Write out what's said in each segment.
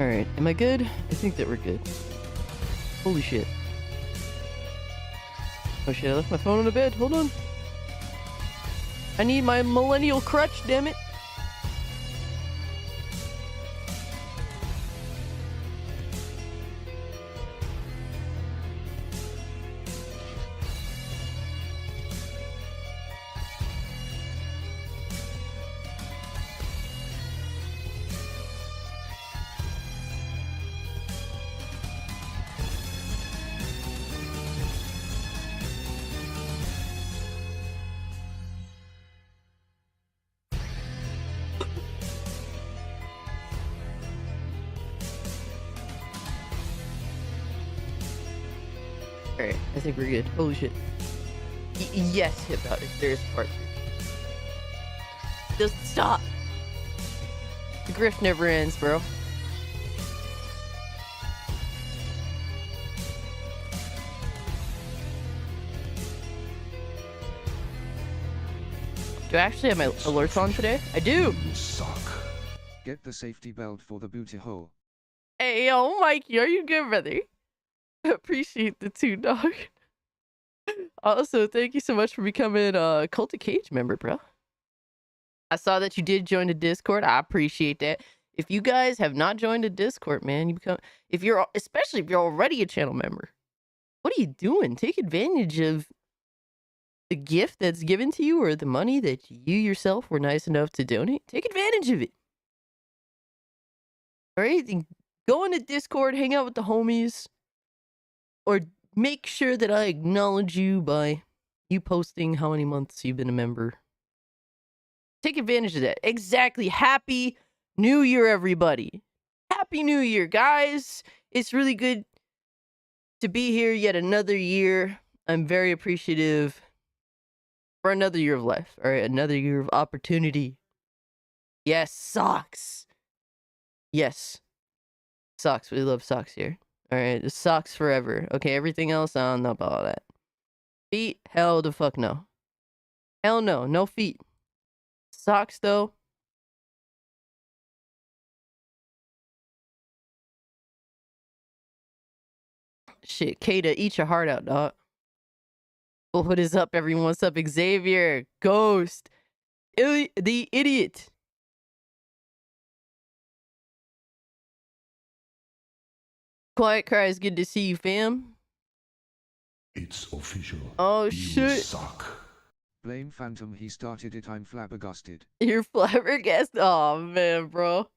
Alright, am I good? I think that we're good. Holy shit. Oh shit, I left my phone on the bed. Hold on. I need my millennial crutch, damn it. Alright, I think we're good. Holy shit. Yes, Hypnotic. There's part 3. Just stop. The grift never ends, bro. Do I actually have my alerts on today? I do! You suck. Get the safety belt for the booty hole. Hey, yo, Mikey, are you good, brother? Appreciate the 2, dog. Also, thank you so much for becoming a Cult of Cage member, bro. I saw that you did join the Discord. I appreciate that. If you guys have not joined the Discord, man, especially if you're already a channel member, what are you doing? Take advantage of the gift that's given to you or the money that you yourself were nice enough to donate. Take advantage of it. All right? Go into Discord, hang out with the homies, or make sure that I acknowledge you by you posting how many months you've been a member. Take advantage of that. Exactly. Happy New Year, everybody. Happy New Year, guys. It's really good to be here yet another year. I'm very appreciative for another year of life. All right, another year of opportunity. Yes, socks. Yes. Socks. We love socks here. All right, the socks forever. Okay, everything else, I don't know about all that. Feet? Hell the fuck no. Hell no. No feet. Socks, though. Shit, Kata, eat your heart out, dog. What is up, everyone? What's up, Xavier? Ghost. The idiot. Quiet Cries, good to see you, fam. It's official. Oh, you shit. Suck. Blame Phantom, he started it, I'm flabbergasted. You're flabbergasted? Oh, man, bro.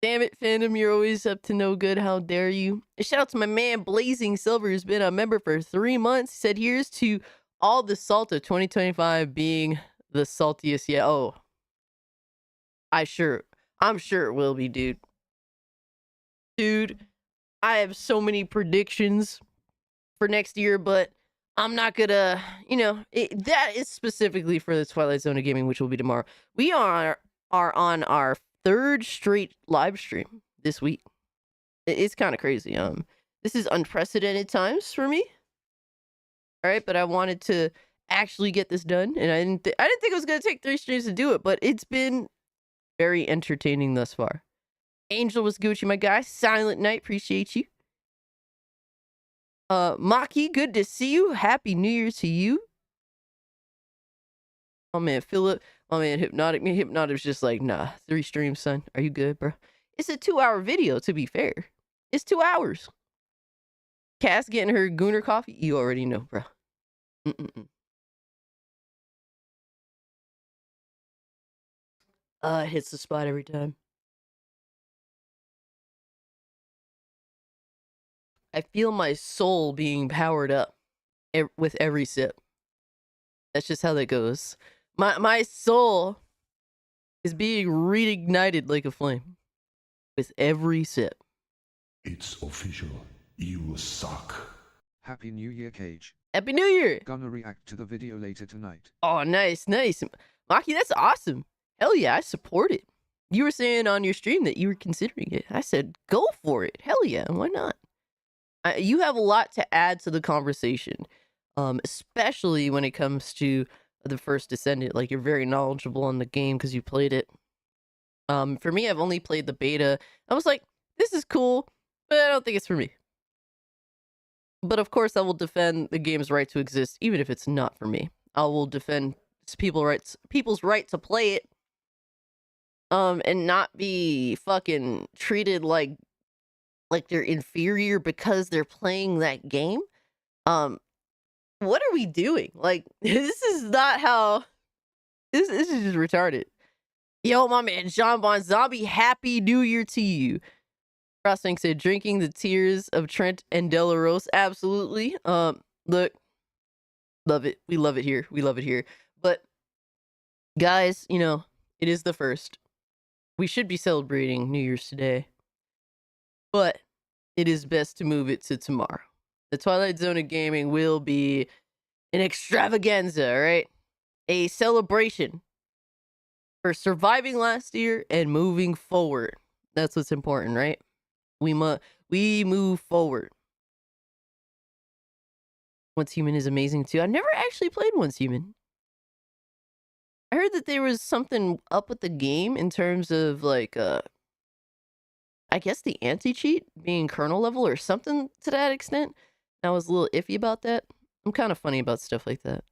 Damn it, Phantom, you're always up to no good. How dare you? Shout out to my man, Blazing Silver, who's been a member for 3 months. He said, here's to all the salt of 2025 being the saltiest yet. Oh. I'm sure it will be, dude. Dude, I have so many predictions for next year, but I'm not gonna, that is specifically for the Twilight Zone of Gaming, which will be tomorrow. We are on our 3rd straight live stream this week. It's kind of crazy. This is unprecedented times for me. All right, but I wanted to actually get this done, and I didn't think it was gonna take 3 streams to do it, but it's been very entertaining thus far. Angel was Gucci, my guy. Silent Night, appreciate you. Maki, good to see you. Happy New Year to you. Oh man, Philip. Oh man, Hypnotic. Me, Hypnotic's just like, nah. 3 streams, son. Are you good, bro? It's a 2-hour video, to be fair. It's 2 hours. Cass getting her Gooner coffee. You already know, bro. It hits the spot every time. I feel my soul being powered up with every sip. That's just how that goes. My soul is being reignited like a flame with every sip. It's official. You suck. Happy New Year, Cage. Happy New Year! Gonna react to the video later tonight. Oh, nice. Maki, that's awesome. Hell yeah, I support it. You were saying on your stream that you were considering it. I said, go for it. Hell yeah, why not? You have a lot to add to the conversation, especially when it comes to the first Descendant. Like, you're very knowledgeable on the game because you played it. For me, I've only played the beta. I was like, this is cool, but I don't think it's for me. But of course, I will defend the game's right to exist, even if it's not for me. I will defend people's right to play it, and not be fucking treated like they're inferior because they're playing that game. Um, what are we doing? Like, this is not how. This is just retarded. Yo, my man, John Bon Zombie, Happy New Year to you. Frosting said, drinking the tears of Trent and Delarose. Absolutely. Look, love it. We love it here. We love it here. But guys, it is the first. We should be celebrating New Year's today, but it is best to move it to tomorrow. The Twilight Zone of gaming will be an extravaganza, right? A celebration for surviving last year and moving forward. That's what's important, right? We move forward. Once Human is amazing too. I never actually played Once Human. I heard that there was something up with the game in terms of like I guess the anti-cheat being kernel level or something to that extent. I was a little iffy about that. I'm kind of funny about stuff like that.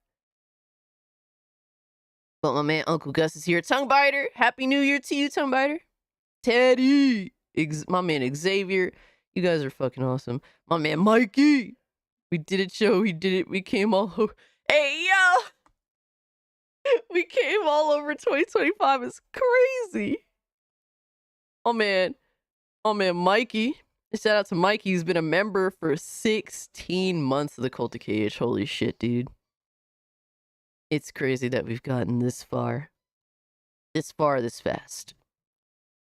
But my man Uncle Gus is here. Tongue Biter, Happy New Year to you, Tongue Biter. Teddy, my man Xavier, you guys are fucking awesome. My man Mikey, we did it, show. We did it. We came all over. Hey yo, we came all over 2025. It's crazy. Oh man, Mikey. Shout out to Mikey. He's been a member for 16 months of the Cult of KH. Holy shit, dude. It's crazy that we've gotten this far. This fast.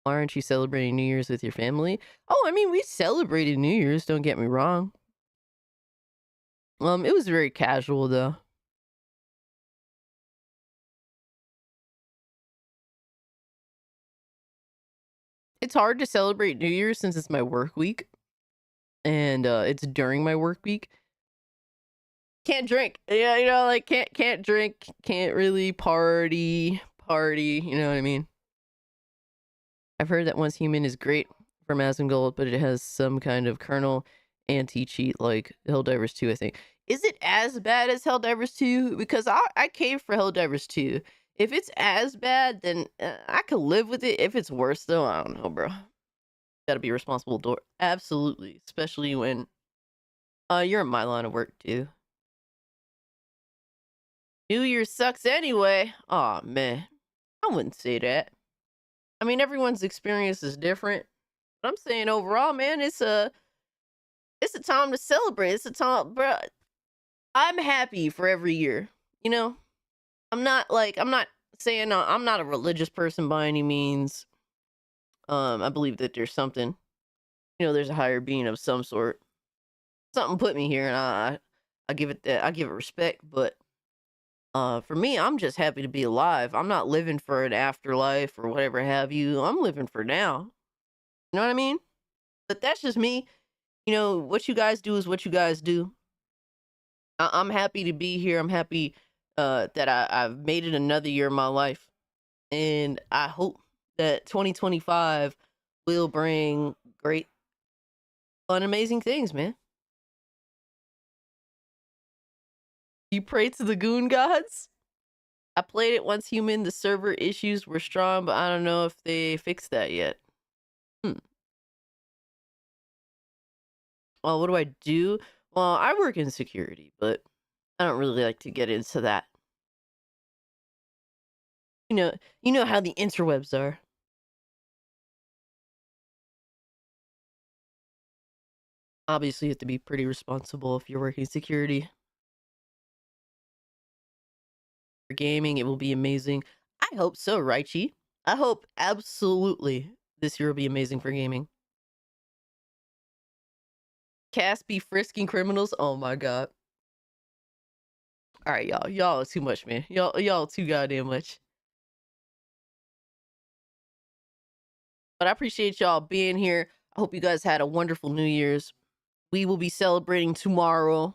Why aren't you celebrating New Year's with your family? Oh, I mean, we celebrated New Year's, don't get me wrong. It was very casual, though. It's hard to celebrate New Year's since it's my work week. And, it's during my work week. Can't drink. Yeah, like, can't drink, can't really party, you know what I mean? I've heard that Once Human is great for Asmongold, but it has some kind of kernel anti-cheat like Helldivers 2, I think. Is it as bad as Helldivers 2? Because I cave for Helldivers 2. If it's as bad, then I could live with it. If it's worse, though, I don't know, bro. Gotta be a responsible adult. Absolutely. Especially when you're in my line of work, too. New Year sucks anyway. Aw, man. I wouldn't say that. I mean, everyone's experience is different. But I'm saying overall, man, it's a time to celebrate. It's a time, bro. I'm happy for every year. I'm not saying I'm not a religious person by any means. I believe that there's something, there's a higher being of some sort. Something put me here, and I give it that. I give it respect, but for me, I'm just happy to be alive. I'm not living for an afterlife or whatever have you. I'm living for now. You know what I mean? But that's just me. What you guys do is what you guys do. I'm happy to be here. I'm happy that I've made it another year of my life. And I hope that 2025 will bring great, fun, amazing things, man. You pray to the goon gods? I played it Once Human. The server issues were strong, but I don't know if they fixed that yet. Well, what do I do? Well, I work in security, but I don't really like to get into that. You know how the interwebs are. Obviously, you have to be pretty responsible if you're working security. For gaming, it will be amazing. I hope so, Raichi. I hope absolutely this year will be amazing for gaming. Cass be frisking criminals. Oh my god. All right, y'all. Y'all are too much, man. Y'all too goddamn much. But I appreciate y'all being here. I hope you guys had a wonderful New Year's. We will be celebrating tomorrow.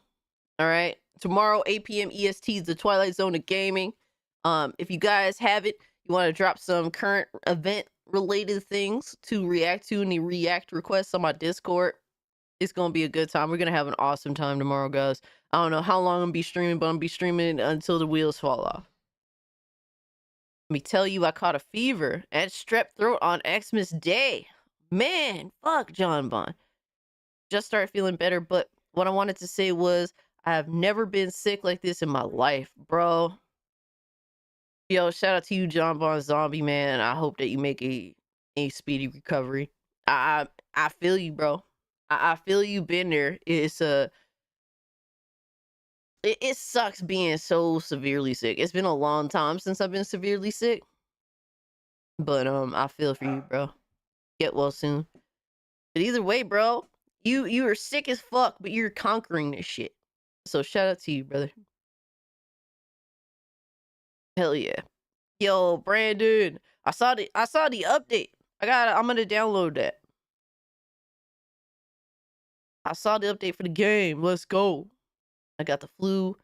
All right. Tomorrow, 8 p.m. EST is the Twilight Zone of gaming. If you guys have it, You want to drop some current event related things to react to in the react requests on my Discord. It's gonna be a good time. We're gonna have an awesome time tomorrow, guys. I don't know how long I'm gonna be streaming, but I'm gonna be streaming until the wheels fall off. Let me tell you, I caught a fever and strep throat on Xmas Day. Man, fuck John Bon. Just started feeling better, but what I wanted to say was I have never been sick like this in my life, bro. Yo, shout out to you, John Bon Zombie, man. I hope that you make a speedy recovery. I feel you, bro. I feel you been there. It sucks being so severely sick. It's been a long time since I've been severely sick. But I feel for you, bro. Get well soon. But either way, bro, you are sick as fuck, but you're conquering this shit. So shout out to you, brother. Hell yeah. Yo, Brandon. I saw the update. I'm gonna download that. I saw the update for the game. Let's go. I got the flu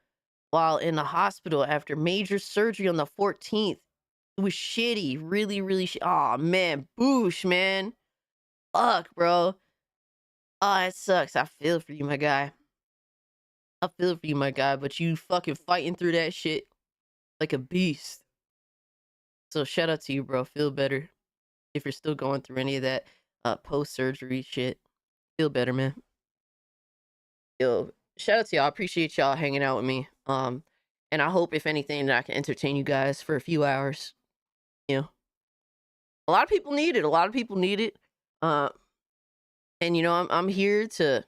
while in the hospital after major surgery on the 14th. It was shitty. Really, really oh man. Boosh, man. Fuck, bro. Oh, it sucks. I feel for you, my guy. I feel for you, my guy, but you fucking fighting through that shit like a beast. So shout out to you, bro. Feel better. If you're still going through any of that post-surgery shit, feel better, man. Yo, shout out to y'all. I appreciate y'all hanging out with me. And I hope, if anything, that I can entertain you guys for a few hours. You know, a lot of people need it. A lot of people need it. Uh, and you know, I'm here to,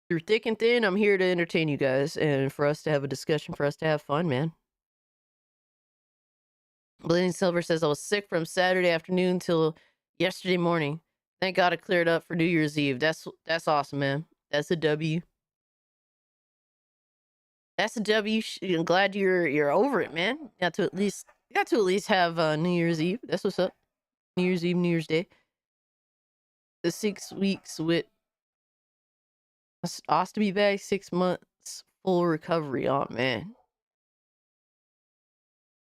through thick and thin, I'm here to entertain you guys and for us to have a discussion, for us to have fun, man. Bleeding Silver says I was sick from Saturday afternoon till yesterday morning. Thank God it cleared up for New Year's Eve. That's awesome, man. That's a W. That's a W. I'm glad you're over it, man. You got to at least have New Year's Eve. That's what's up. New Year's Eve, New Year's Day. The 6 weeks with ostomy bag, 6 months full recovery. Oh man.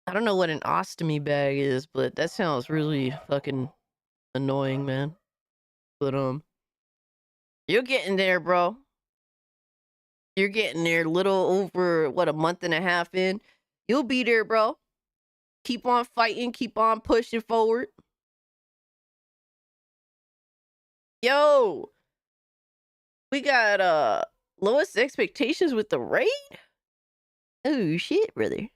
I don't know what an ostomy bag is, but that sounds really fucking annoying, man. But you're getting there, bro. You're getting there. A little over what, a month and a half in. You'll be there, bro. Keep on fighting. Keep on pushing forward. Yo, we got lowest expectations with the raid. Oh shit, brother.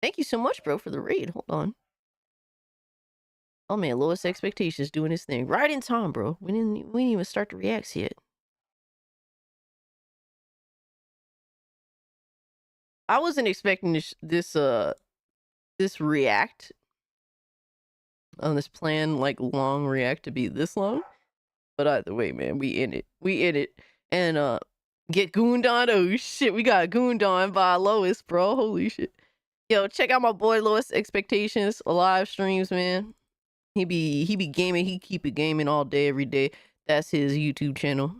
Thank you so much, bro, for the raid. Hold on. Oh man, lowest expectations doing his thing right in time, bro. We didn't even start the reacts yet. I wasn't expecting this react on this plan, like long react, to be this long. But either way, man, we in it. We in it. And get gooned on. Oh shit, we got gooned on by Lois, bro. Holy shit. Yo, check out my boy Lois Expectations live streams, man. He be gaming. He keep it gaming all day, every day. That's his YouTube channel.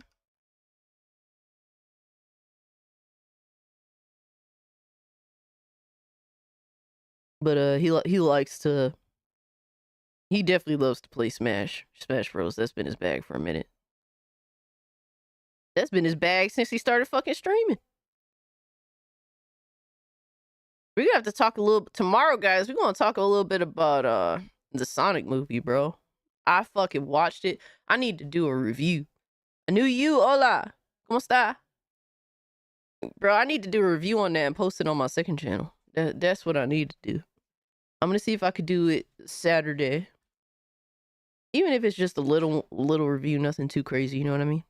But he likes to. He definitely loves to play Smash Bros. That's been his bag for a minute. That's been his bag since he started fucking streaming. We're gonna have to talk a little tomorrow, guys. We're gonna talk a little bit about the Sonic movie, bro. I fucking watched it. I need to do a review. A new you, hola. ¿Cómo está? Bro, I need to do a review on that and post it on my second channel. That's what I need to do. I'm gonna see if I could do it Saturday. Even if it's just a little review, nothing too crazy, you know what I mean?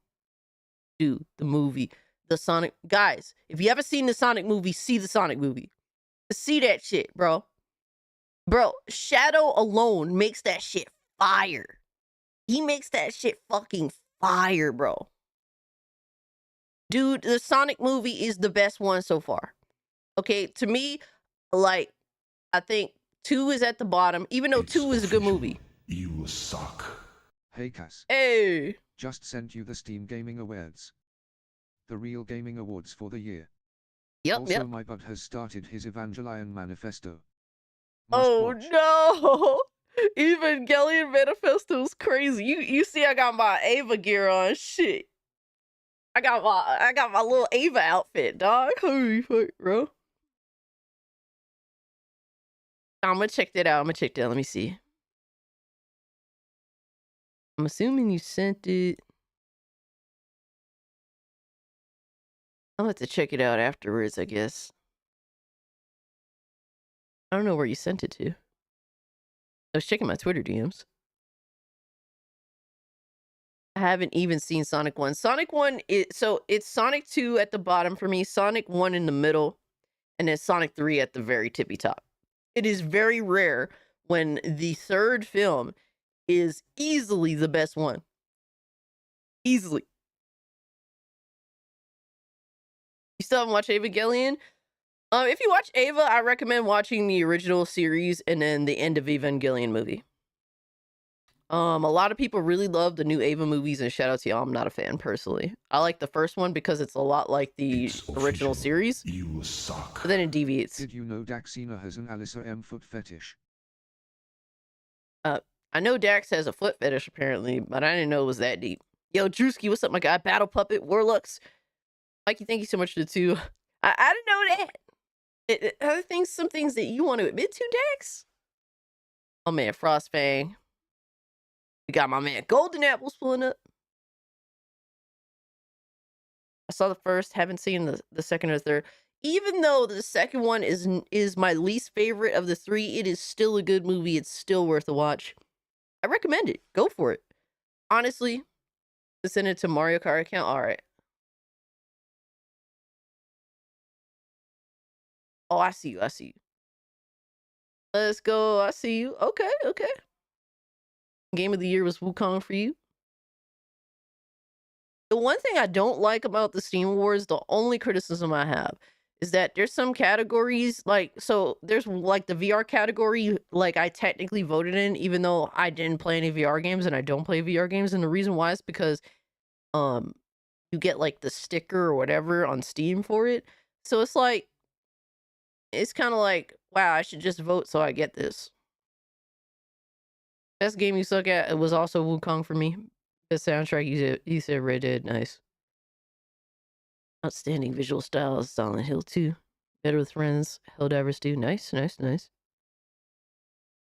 Dude, the movie. The Sonic. Guys, if you haven't seen the Sonic movie, see the Sonic movie. See that shit, bro. Bro, Shadow alone makes that shit fire. He makes that shit fucking fire, bro. Dude, the Sonic movie is the best one so far. Okay, to me, like, I think 2 is at the bottom, even though 2 is a good movie. You suck. Hey Cass. Hey. Just sent you the Steam Gaming Awards. The real gaming awards for the year. Yep, also, yep. my bud has started his Evangelion manifesto. Must Oh watch. no! Evangelion Manifesto's crazy. You see I got my Ava gear on. Shit. I got my little Ava outfit, dog. Holy fuck, bro. I'm gonna check that out. I'm gonna check that. Let me see. I'm assuming you sent it. I'll have to check it out afterwards, I guess. I don't know where you sent it to. I was checking my Twitter DMs. I haven't even seen Sonic 1. Sonic 1 is so it's Sonic 2 at the bottom for me, Sonic 1 in the middle, and then Sonic 3 at the very tippy top. It is very rare when the third film is easily the best one. Easily. You still haven't watched Evangelion? If you watch Ava, I recommend watching the original series and then the end of Evangelion movie. A lot of people really love the new Ava movies, and shout out to y'all. I'm not a fan personally. I like the first one because it's a lot like the It's original official. series, You suck. but then it deviates. Did you know Daxina has an Alyssa M foot fetish? I know Dax has a foot fetish apparently, but I didn't know it was that deep. Yo, Drewski, what's up, my guy? Battle Puppet, Warlux. Mikey, thank you so much for the two. I didn't know that. Other things, some things that you want to admit to, Dax? Oh man, Frostfang. We got my man Golden Apples pulling up. I saw the first, haven't seen the second or third. Even though the second one is my least favorite of the three, it is still a good movie. It's still worth a watch. I recommend it. Go for it. Honestly, to send it to Mario Kart account. All right. Oh, I see you. I see you. Let's go. I see you. Okay. Okay. Game of the year was Wukong for you. The one thing I don't like about the Steam Awards, the only criticism I have, is that there's some categories so there's like the VR category, like I technically voted in, even though I didn't play any VR games and I don't play VR games. And the reason why is because um you get like the sticker or whatever on Steam for it. So it's kind of like, wow, I should just vote so I get this. Best game you suck at, it was also Wukong for me. The soundtrack you said Red Dead, nice. Outstanding visual styles, Silent Hill 2. Better with Friends, Helldivers 2. Nice, nice, nice.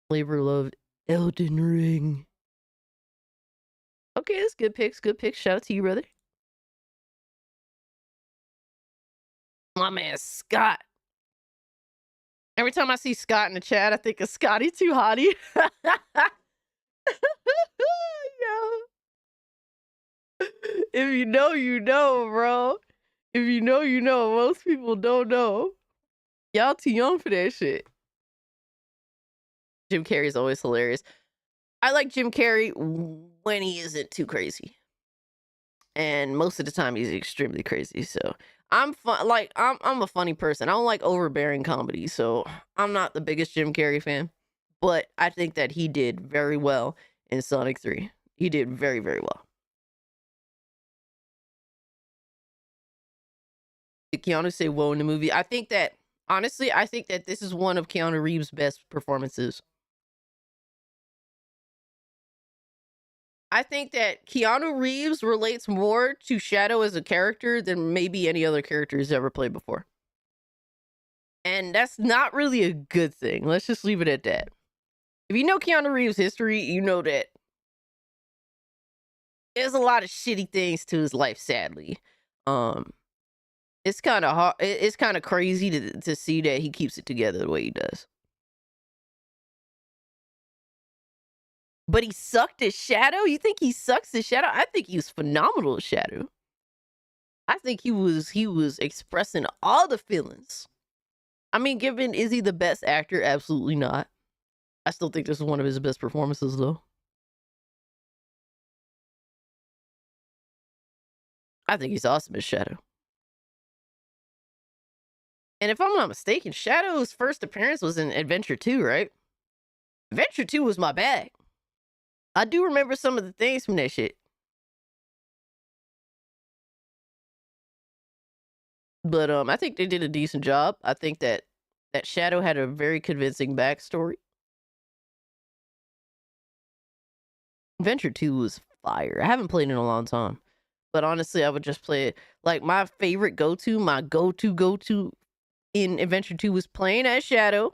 Flavor of Love, Elden Ring. Okay, that's good picks, good picks. Shout out to you, brother. My man, Scott. Every time I see Scott in the chat, I think of Scotty Too Hottie. Yo. If you know, you know, bro. If you know, you know. Most people don't know. Y'all too young for that shit. Jim Carrey's always hilarious. I like Jim Carrey when he isn't too crazy. And most of the time he's extremely crazy. So I'm fun I'm a funny person. I don't like overbearing comedy. So I'm not the biggest Jim Carrey fan. But I think that he did very well in Sonic 3. He did very, very well. Did Keanu say whoa in the movie? I think that honestly, I think that this is one of Keanu Reeves' best performances. I think that Keanu Reeves relates more to Shadow as a character than maybe any other character he's ever played before. And that's not really a good thing. Let's just leave it at that. If you know Keanu Reeves' history, you know that there's a lot of shitty things to his life, sadly. It's kind of hard. It's kind of crazy to see that he keeps it together the way he does. But he sucked as Shadow? You think he sucks as Shadow? I think he was phenomenal as Shadow. I think he was expressing all the feelings. I mean, given is he the best actor? Absolutely not. I still think this is one of his best performances though. I think he's awesome as Shadow. And if I'm not mistaken, Shadow's first appearance was in Adventure 2, right? Adventure 2 was my bag. I do remember some of the things from that shit. But I think they did a decent job. I think that that Shadow had a very convincing backstory. Adventure 2 was fire. I haven't played in a long time. But honestly, I would just play it. Like, my favorite go-to, my go-to in Adventure 2 was playing as Shadow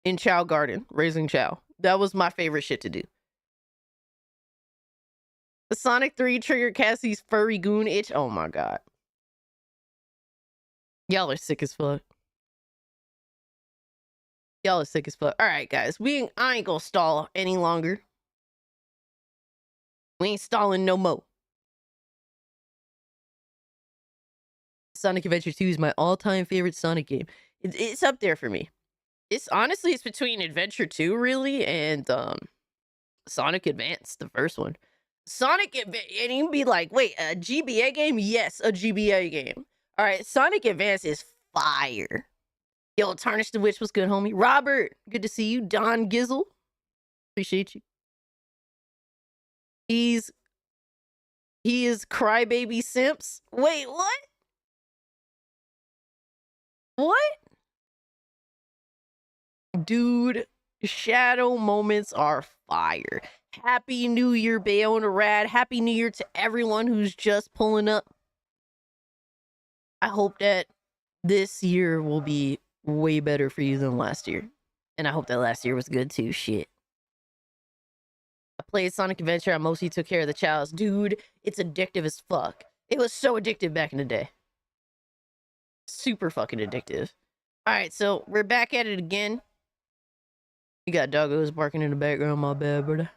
in Chow Garden, raising Chow. That was my favorite shit to do. The Sonic 3 triggered Cassie's furry goon itch. Oh my god. Y'all are sick as fuck. Y'all are sick as fuck. Alright, guys. I ain't gonna stall any longer. We ain't stalling no more. Sonic Adventure 2 is my all-time favorite Sonic game. It's up there for me. It's honestly, it's between Adventure 2, really, and Sonic Advance, the first one. And you'd be like, wait, a GBA game? Yes, a GBA game. Alright, Sonic Advance is fire. Yo, Tarnish the Witch was good, homie. Robert, good to see you. Don Gizzle, appreciate you. He is Crybaby Simps. Wait, what? What? Dude, Shadow moments are fire. Happy New Year, Bayona Rad. Happy New Year to everyone who's just pulling up. I hope that this year will be way better for you than last year. And I hope that last year was good too. Shit. I played Sonic Adventure. I mostly took care of the chows. Dude, it's addictive as fuck. It was so addictive back in the day. Super fucking addictive. Alright, so we're back at it again. You got doggos barking in the background. My bad, brother.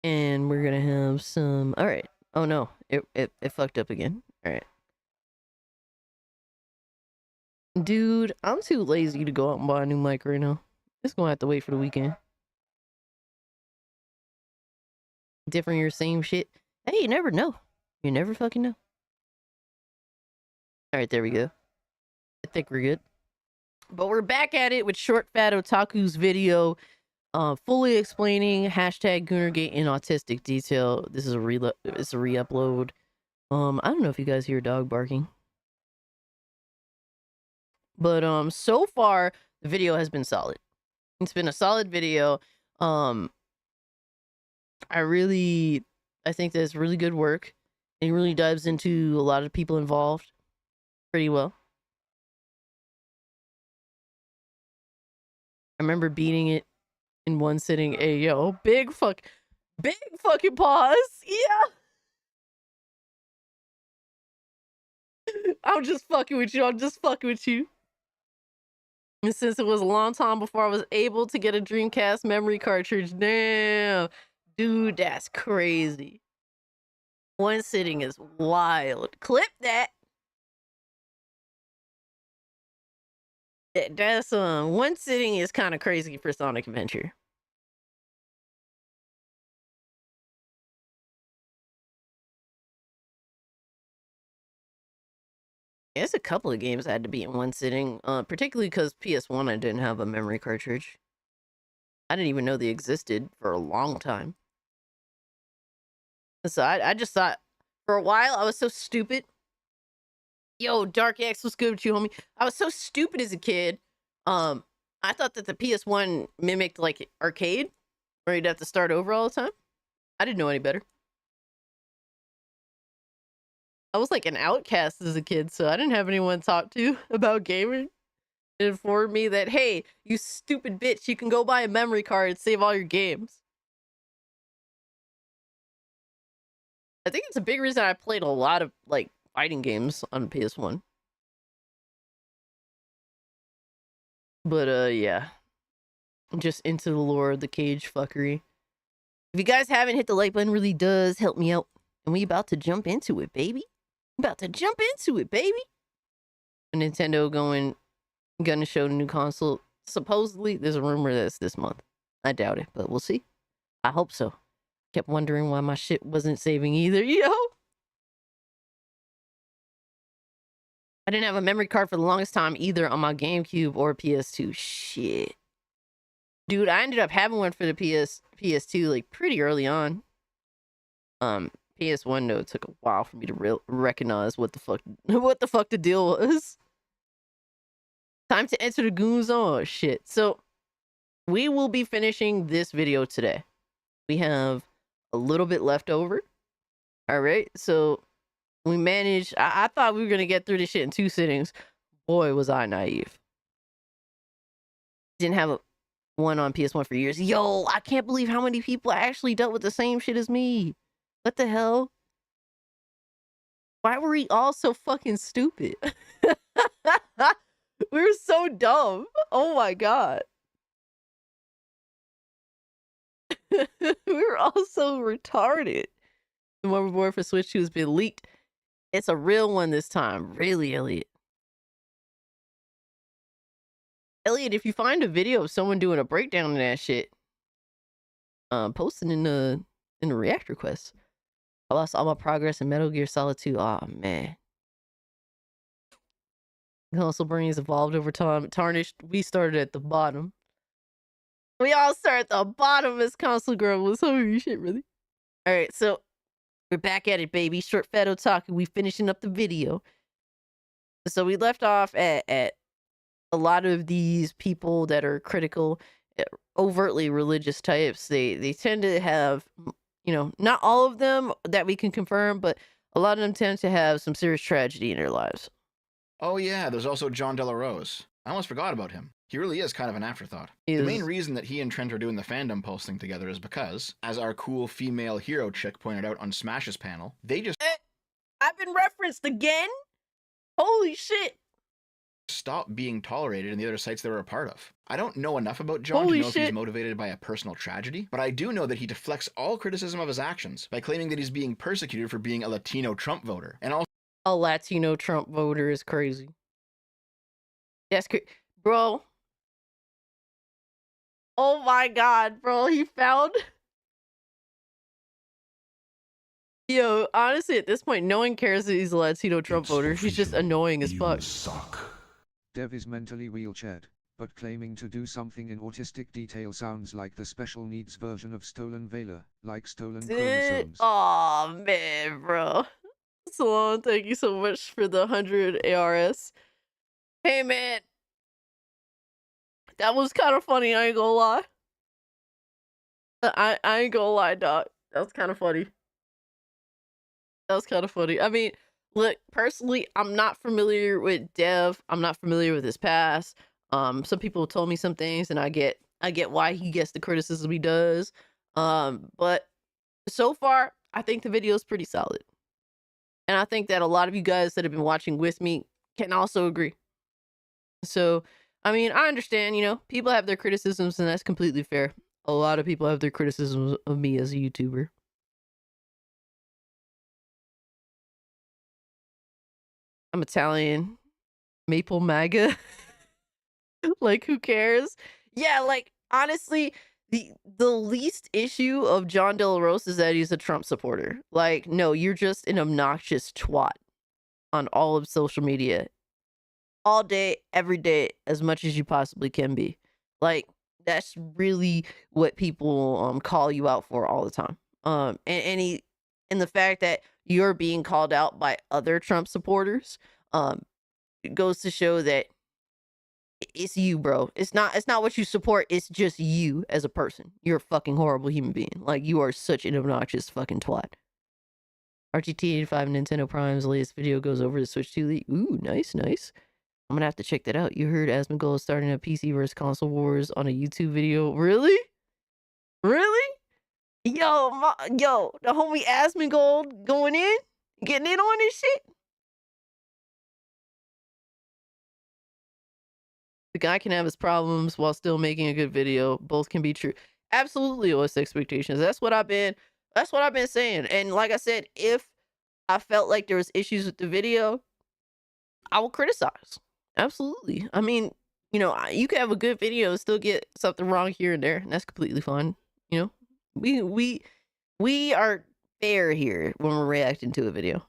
And we're gonna have some... Alright. Oh no. It fucked up again. Alright. Dude, I'm too lazy to go out and buy a new mic right now. Just gonna have to wait for the weekend. Different year, same shit. Hey, you never know. You never fucking know. Alright, there we go. I think we're good. But we're back at it with shortfatotaku's video, fully explaining hashtag Goonergate in autistic detail. This is it's a re-upload. I don't know if you guys hear a dog barking. But so far the video has been solid. It's been a solid video. I think that's really good work. It really dives into a lot of people involved pretty well. I remember beating it in one sitting. Hey, yo, big fucking pause. Yeah. I'm just fucking with you. And since it was a long time before I was able to get a Dreamcast memory cartridge, damn, dude, that's crazy. One sitting is wild. Clip that. That's one sitting is kind of crazy for Sonic Adventure. There's a couple of games I had to beat in one sitting, particularly because PS1 I didn't have a memory cartridge. I didn't even know they existed for a long time. So I just thought, for a while, I was so stupid. Yo, Dark X, what's good with you, homie? I was so stupid as a kid. I thought that the PS1 mimicked, like, arcade, where you'd have to start over all the time. I didn't know any better. I was like an outcast as a kid, so I didn't have anyone to talk to about gaming. It informed me that, hey, you stupid bitch, you can go buy a memory card and save all your games. I think it's a big reason I played a lot of, like, fighting games on PS1. But, yeah. Just into the lore of the cage fuckery. If you guys haven't hit the like button, really does help me out. And we about to jump into it, baby. Nintendo gonna show the new console. Supposedly, there's a rumor that it's this month. I doubt it, but we'll see. I hope so. Kept wondering why my shit wasn't saving either, yo. I didn't have a memory card for the longest time either on my GameCube or PS2. Shit. Dude, I ended up having one for the PS2 like pretty early on. PS1 though, it took a while for me to recognize what the fuck the deal was. Time to enter the goon zone. Shit. So we will be finishing this video today. We have a little bit left over. All right. So we managed. I thought we were gonna get through this shit in 2 sittings. Boy, was I naive. Didn't have one on PS1 for years. Yo, I can't believe how many people actually dealt with the same shit as me. What the hell? Why were we all so fucking stupid? We were so dumb. Oh my god. We were all so retarded. The motherboard for Switch 2 has been leaked. It's a real one this time. Really, Elliot. Elliot, if you find a video of someone doing a breakdown of that shit, post it in the React request. I lost all my progress in Metal Gear Solid 2. Oh man. Console brains evolved over time. Tarnished. We started at the bottom. We all start at the bottom as console grumblers. Holy shit, really? All right, so we're back at it, baby. Shortfatotaku. We finishing up the video. So we left off at a lot of these people that are critical, overtly religious types. They tend to have, you know, not all of them that we can confirm, but a lot of them tend to have some serious tragedy in their lives. Oh yeah, there's also John De La Rose. I almost forgot about him. He really is kind of an afterthought. The main reason that he and Trent are doing the fandom posting together is because, as our cool female hero chick pointed out on Smash's panel, they just I've been referenced again? Holy shit. stopped being tolerated in the other sites they were a part of. I don't know enough about John Holy to know if shit. he's motivated by a personal tragedy, but I do know that he deflects all criticism of his actions by claiming that he's being persecuted for being a Latino Trump voter, and also A Latino Trump voter is crazy. That's crazy. Bro. Oh my god, bro. He found... Yo, honestly, at this point, no one cares that he's a Latino Trump voter. He's just annoying as fuck. Suck. Dev is mentally wheelchaired, but claiming to do something in autistic detail sounds like the special needs version of Stolen Valor, like stolen chromosomes. Oh man, bro. Salon, thank you so much for the 100 ARS. Hey man, that was kind of funny. I ain't gonna lie. I ain't gonna lie, dog. That was kind of funny. That was kind of funny. I mean, look, personally, I'm not familiar with Dev. I'm not familiar with his past. Some people told me some things, and I get why he gets the criticism he does. But so far, I think the video is pretty solid. And I think that a lot of you guys that have been watching with me can also agree. So, I mean, I understand, you know, people have their criticisms, and that's completely fair. A lot of people have their criticisms of me as a YouTuber. I'm Italian. Maple MAGA. Like, who cares? Yeah, like, honestly, the least issue of John De La Rose is that he's a Trump supporter. Like, no, you're just an obnoxious twat on all of social media. All day, every day, as much as you possibly can be. Like, that's really what people call you out for all the time. And the fact that you're being called out by other Trump supporters, it goes to show that it's you, bro. It's not what you support. It's just you as a person. You're a fucking horrible human being. Like, you are such an obnoxious fucking twat. RGT 85 Nintendo Prime's latest video goes over the Switch 2 leak. Ooh, nice, nice. I'm gonna have to check that out. You heard Asmongold is starting a PC versus console wars on a YouTube video. Really? Really? Yo, the homie Asmongold going in? Getting in on this shit? The guy can have his problems while still making a good video. Both can be true. Absolutely, OS expectations. That's what I've been saying. And like I said, if I felt like there was issues with the video, I will criticize. Absolutely. I mean, you know, you can have a good video and still get something wrong here and there, and that's completely fine. You know, we are fair here when we're reacting to a video.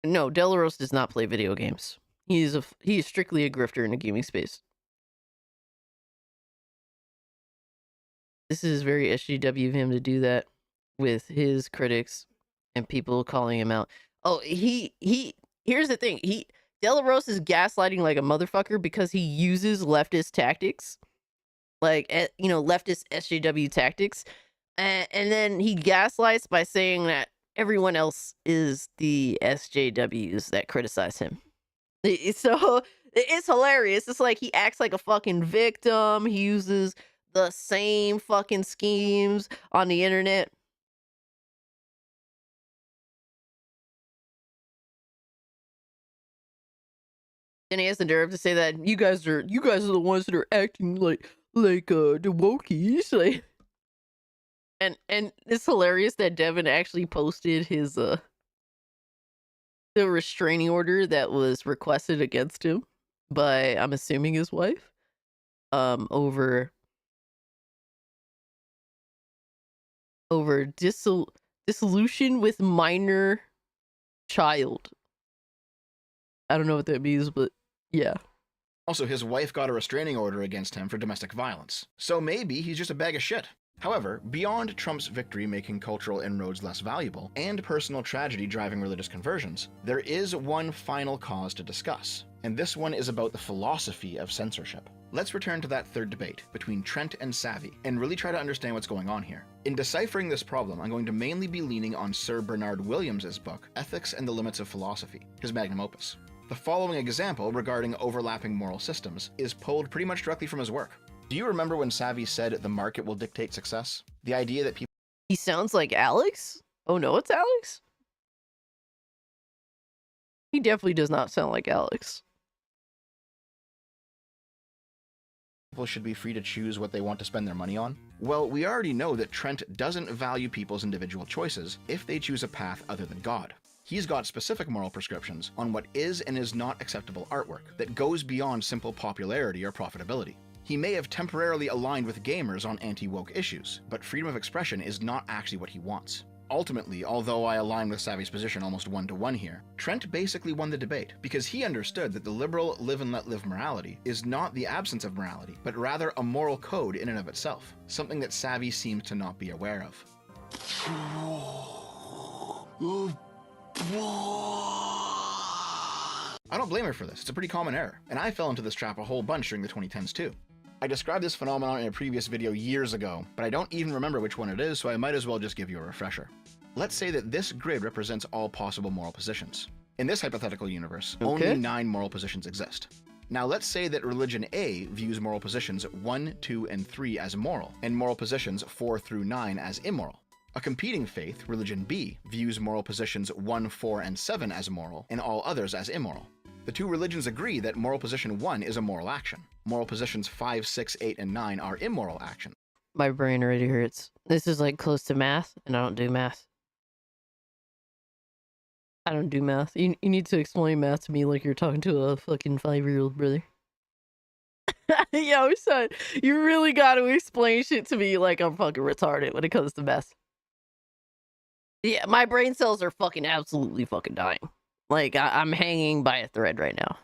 No, Delaros does not play video games. He is strictly a grifter in the gaming space. This is very SJW of him to do that with his critics and people calling him out. Oh, here's the thing. De La Rosa is gaslighting like a motherfucker because he uses leftist tactics, like leftist SJW tactics, and then he gaslights by saying that everyone else is the SJWs that criticize him. So it's hilarious. It's like he acts like a fucking victim. He uses the same fucking schemes on the internet. And he has the nerve to say that you guys are the ones that are acting like the wokies. Like, and it's hilarious that Devin actually posted his the restraining order that was requested against him by, I'm assuming, his wife, over dissolution with minor child. I don't know what that means, but yeah. Also, his wife got a restraining order against him for domestic violence. So maybe he's just a bag of shit. However, beyond Trump's victory making cultural inroads less valuable, and personal tragedy driving religious conversions, there is one final cause to discuss, and this one is about the philosophy of censorship. Let's return to that third debate between Trent and Savvy, and really try to understand what's going on here. In deciphering this problem, I'm going to mainly be leaning on Sir Bernard Williams' book, Ethics and the Limits of Philosophy, his magnum opus. The following example regarding overlapping moral systems is pulled pretty much directly from his work. Do you remember when Savvy said the market will dictate success? The idea that people... He sounds like Alex? Oh no, it's Alex? He definitely does not sound like Alex. People should be free to choose what they want to spend their money on? Well, we already know that Trent doesn't value people's individual choices if they choose a path other than God. He's got specific moral prescriptions on what is and is not acceptable artwork that goes beyond simple popularity or profitability. He may have temporarily aligned with gamers on anti-woke issues, but freedom of expression is not actually what he wants. Ultimately, although I align with Savvy's position almost one-to-one here, Trent basically won the debate because he understood that the liberal live and let live morality is not the absence of morality, but rather a moral code in and of itself, something that Savvy seems to not be aware of. I don't blame her for this, it's a pretty common error, and I fell into this trap a whole bunch during the 2010s too. I described this phenomenon in a previous video years ago, but I don't even remember which one it is, so I might as well just give you a refresher. Let's say that this grid represents all possible moral positions. In this hypothetical universe, only 9 moral positions exist. Now let's say that religion A views moral positions 1, 2, and 3 as moral, and moral positions 4 through 9 as immoral. A competing faith, religion B, views moral positions 1, 4, and 7 as moral, and all others as immoral. The two religions agree that moral position 1 is a moral action. Moral positions 5, 6, 8, and 9 are immoral actions. My brain already hurts. This is like close to math, and I don't do math. I don't do math. You need to explain math to me like you're talking to a fucking 5-year-old brother. Yo, son, you really gotta explain shit to me like I'm fucking retarded when it comes to math. Yeah, my brain cells are fucking absolutely fucking dying. Like, I'm hanging by a thread right now.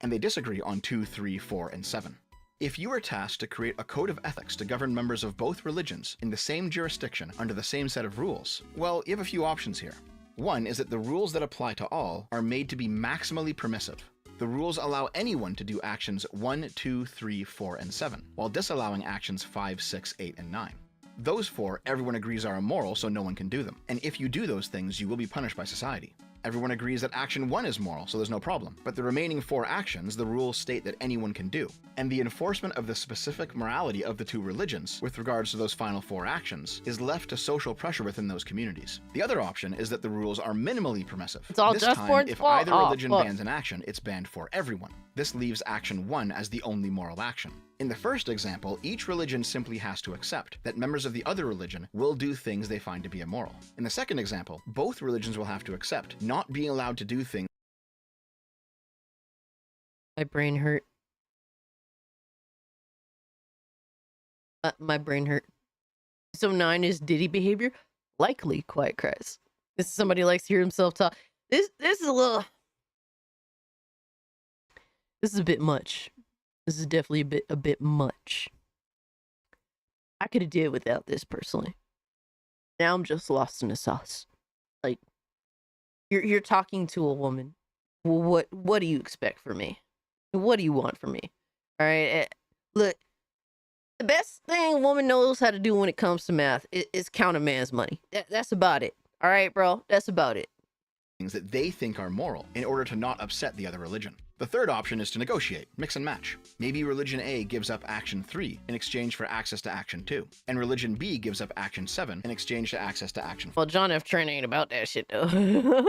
And they disagree on 2, 3, 4, and 7. If you are tasked to create a code of ethics to govern members of both religions in the same jurisdiction under the same set of rules, well, you have a few options here. One is that the rules that apply to all are made to be maximally permissive. The rules allow anyone to do actions 1, 2, 3, 4, and 7, while disallowing actions 5, 6, 8, and 9. Those 4, everyone agrees are immoral, so no one can do them. And if you do those things, you will be punished by society. Everyone agrees that action 1 is moral, so there's no problem. But the remaining 4 actions, the rules state that anyone can do. And the enforcement of the specific morality of the two religions, with regards to those final 4 actions, is left to social pressure within those communities. The other option is that the rules are minimally permissive. It's all this just time, if either religion fuck. bans an action, it's banned for everyone. This leaves action 1 as the only moral action. In the first example, each religion simply has to accept that members of the other religion will do things they find to be immoral. In the second example, both religions will have to accept not being allowed to do things. My brain hurt. My brain hurt. So 9 is Diddy behavior? Likely quiet cries. This is somebody who likes to hear himself talk. This is a little... This is a bit much. This is definitely a bit much. I could have did without this personally. Now I'm just lost in the sauce. Like, you're talking to a woman. Well, what do you expect from me? What do you want from me? All right, look. The best thing a woman knows how to do when it comes to math is count a man's money. That's about it. All right, bro. That's about it. Things that they think are moral in order to not upset the other religion. The third option is to negotiate, mix and match. Maybe religion A gives up action 3 in exchange for access to action 2, and religion B gives up action 7 in exchange to access to action 4. Well, John F. Trent ain't about that shit though.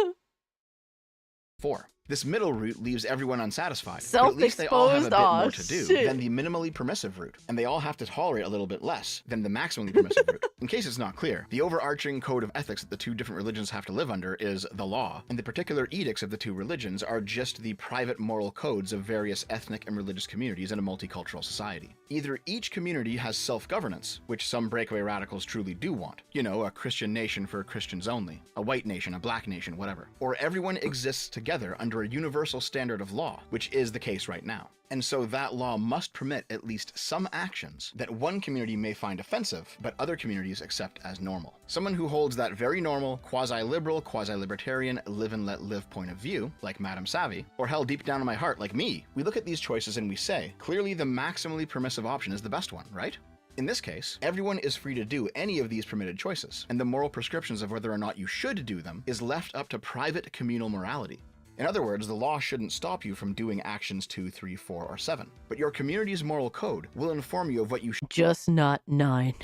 4. This middle route leaves everyone unsatisfied, but at least they all have a bit more to do than the minimally permissive route, and they all have to tolerate a little bit less than the maximally permissive route. In case it's not clear, the overarching code of ethics that the two different religions have to live under is the law, and the particular edicts of the two religions are just the private moral codes of various ethnic and religious communities in a multicultural society. Either each community has self-governance, which some breakaway radicals truly do want, you know, a Christian nation for Christians only, a white nation, a black nation, whatever, or everyone exists together under a universal standard of law, which is the case right now. And so that law must permit at least some actions that one community may find offensive, but other communities accept as normal. Someone who holds that very normal, quasi-liberal, quasi-libertarian, live and let live point of view, like Madame Savvy, or hell deep down in my heart, like me, we look at these choices and we say, clearly the maximally permissive option is the best one, right? In this case, everyone is free to do any of these permitted choices, and the moral prescriptions of whether or not you should do them is left up to private communal morality. In other words, the law shouldn't stop you from doing actions 2, 3, 4, or 7, but your community's moral code will inform you of what you should. Just not 9.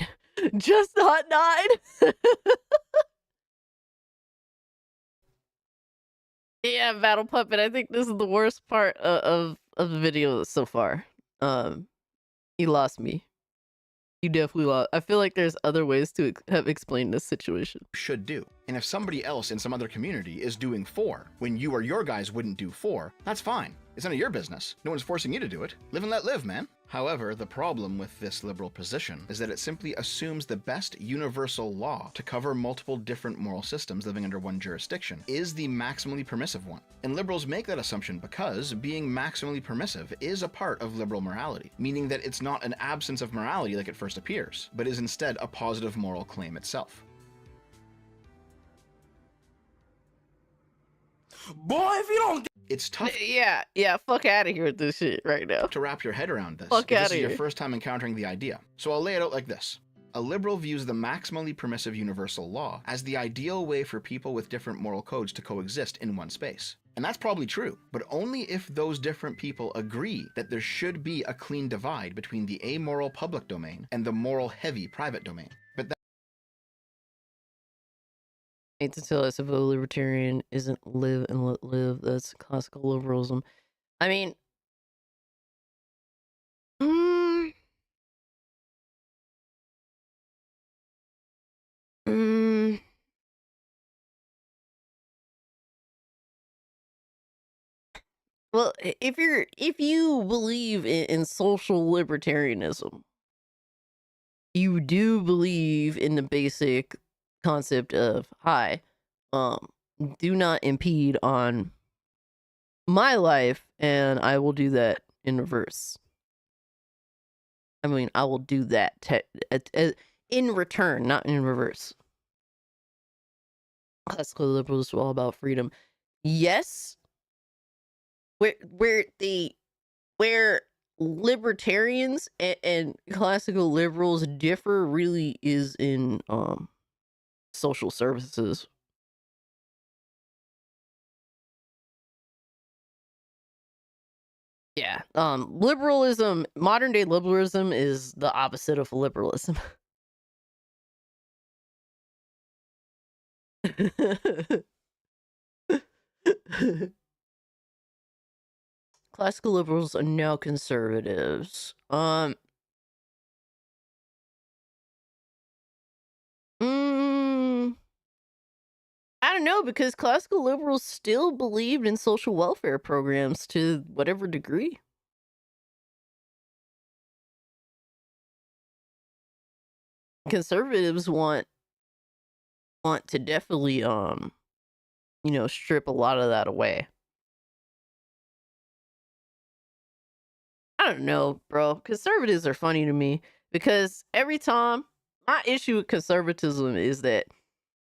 Just not 9. Yeah, Battle Puppet. I think this is the worst part of the video so far. You lost me. You definitely lost. I feel like there's other ways to have explained this situation. Should do. And if somebody else in some other community is doing 4, when you or your guys wouldn't do 4, that's fine. It's none of your business. No one's forcing you to do it. Live and let live, man. However, the problem with this liberal position is that it simply assumes the best universal law to cover multiple different moral systems living under one jurisdiction is the maximally permissive one. And liberals make that assumption because being maximally permissive is a part of liberal morality, meaning that it's not an absence of morality like it first appears, but is instead a positive moral claim itself. Boy, if you don't It's tough Yeah, fuck out of here with this shit right now. to wrap your head around this Fuck if outta this is your here. first time encountering the idea. So I'll lay it out like this. A liberal views the maximally permissive universal law as the ideal way for people with different moral codes to coexist in one space. And that's probably true, but only if those different people agree that there should be a clean divide between the amoral public domain and the moral heavy private domain. But Hate to tell us if a libertarian isn't live and let live. That's classical liberalism. I mean, mm, mm, well, if you believe in social libertarianism, you do believe in the basic concept of do not impede on my life, and I will do that in reverse. I mean, I will do that in return, not in reverse. Classical liberals are all about freedom. Yes, where libertarians and classical liberals differ really is in social services. Yeah. Liberalism, modern day liberalism is the opposite of liberalism. Classical liberals are now conservatives. I don't know, because classical liberals still believed in social welfare programs to whatever degree. Conservatives want to definitely strip a lot of that away. I don't know, bro. Conservatives are funny to me. Because every time, my issue with conservatism is that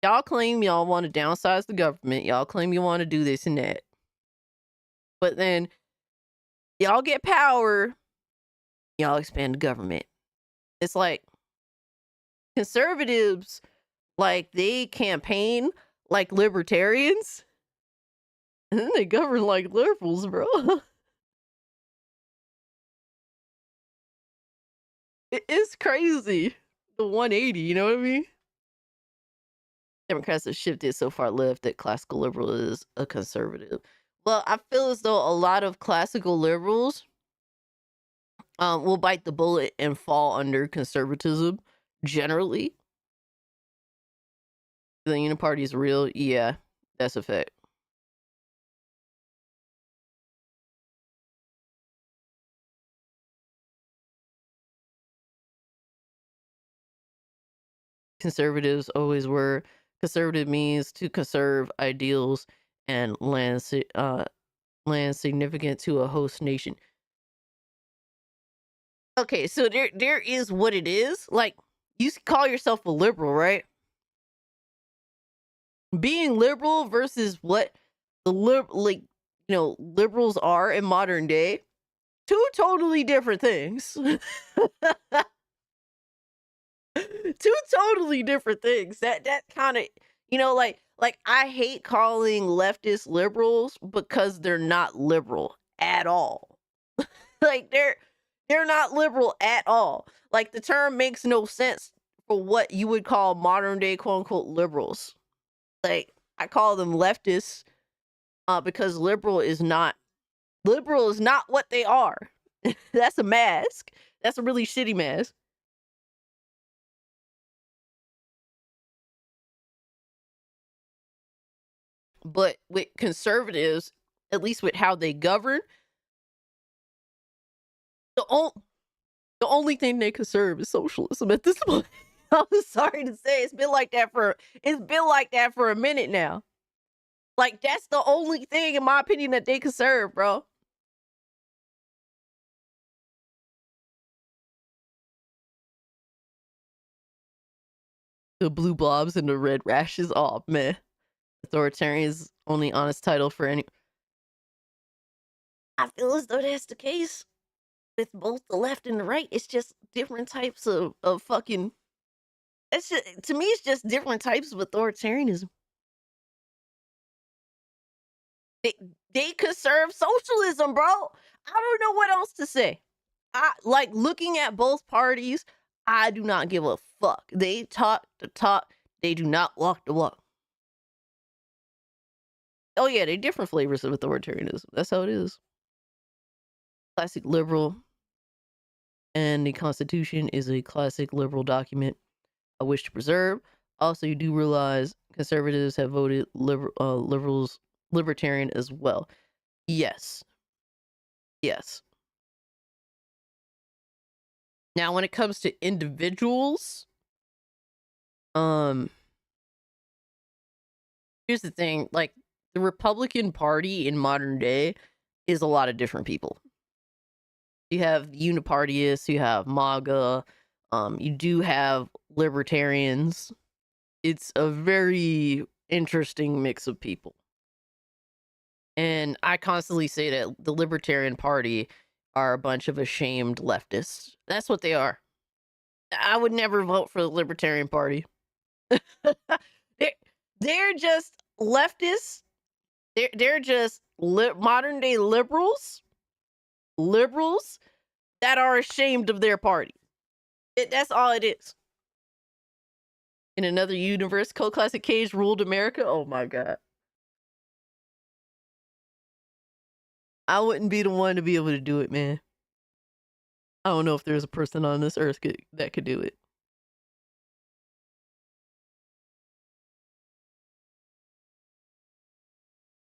y'all claim y'all want to downsize the government, y'all claim you want to do this and that, but then y'all get power, y'all expand the government. It's like conservatives, like they campaign like libertarians, and then they govern like liberals, bro. It's crazy. The 180, you know what I mean? Democrats have shifted so far left that classical liberal is a conservative. Well, I feel as though a lot of classical liberals will bite the bullet and fall under conservatism generally. The uniparty is real. Yeah, that's a fact. Conservatives always were. Conservative means to conserve ideals and land significant to a host nation. Okay, so there is what it is. Like, you call yourself a liberal, right? Being liberal versus what the liberals are in modern day, two totally different things. Two totally different things. That kind of, like I hate calling leftists liberals because they're not liberal at all. Like they're not liberal at all. Like the term makes no sense for what you would call modern day quote unquote liberals. Like I call them leftists because liberal is not what they are. That's a mask. That's a really shitty mask. But with conservatives, at least with how they govern, the only thing they conserve is socialism at this point. I'm sorry to say, it's been like that for a minute now. Like that's the only thing, in my opinion, that they conserve, bro. The blue blobs and the red rashes. Oh man, authoritarian is only honest title for any. I feel as though that's the case with both the left and the right. It's just different types of fucking. It's just, to me, it's just different types of authoritarianism. They conserve socialism, bro. I don't know what else to say. I like looking at both parties. I do not give a fuck. They talk the talk. They do not walk the walk. Oh yeah, they're different flavors of authoritarianism. That's how it is. Classic liberal, and the Constitution is a classic liberal document I wish to preserve. Also, you do realize conservatives have voted libertarian as well. Yes. Yes. Now, when it comes to individuals, here's the thing, like the Republican Party in modern day is a lot of different people. You have unipartyists, you have MAGA, you do have libertarians. It's a very interesting mix of people. And I constantly say that the Libertarian Party are a bunch of ashamed leftists. That's what they are. I would never vote for the Libertarian Party. they're just leftists. They're just modern day liberals that are ashamed of their party. That's all it is. In another universe, Co-Classic Cage ruled America. Oh my god. I wouldn't be the one to be able to do it, man. I don't know if there's a person on this earth that could do it.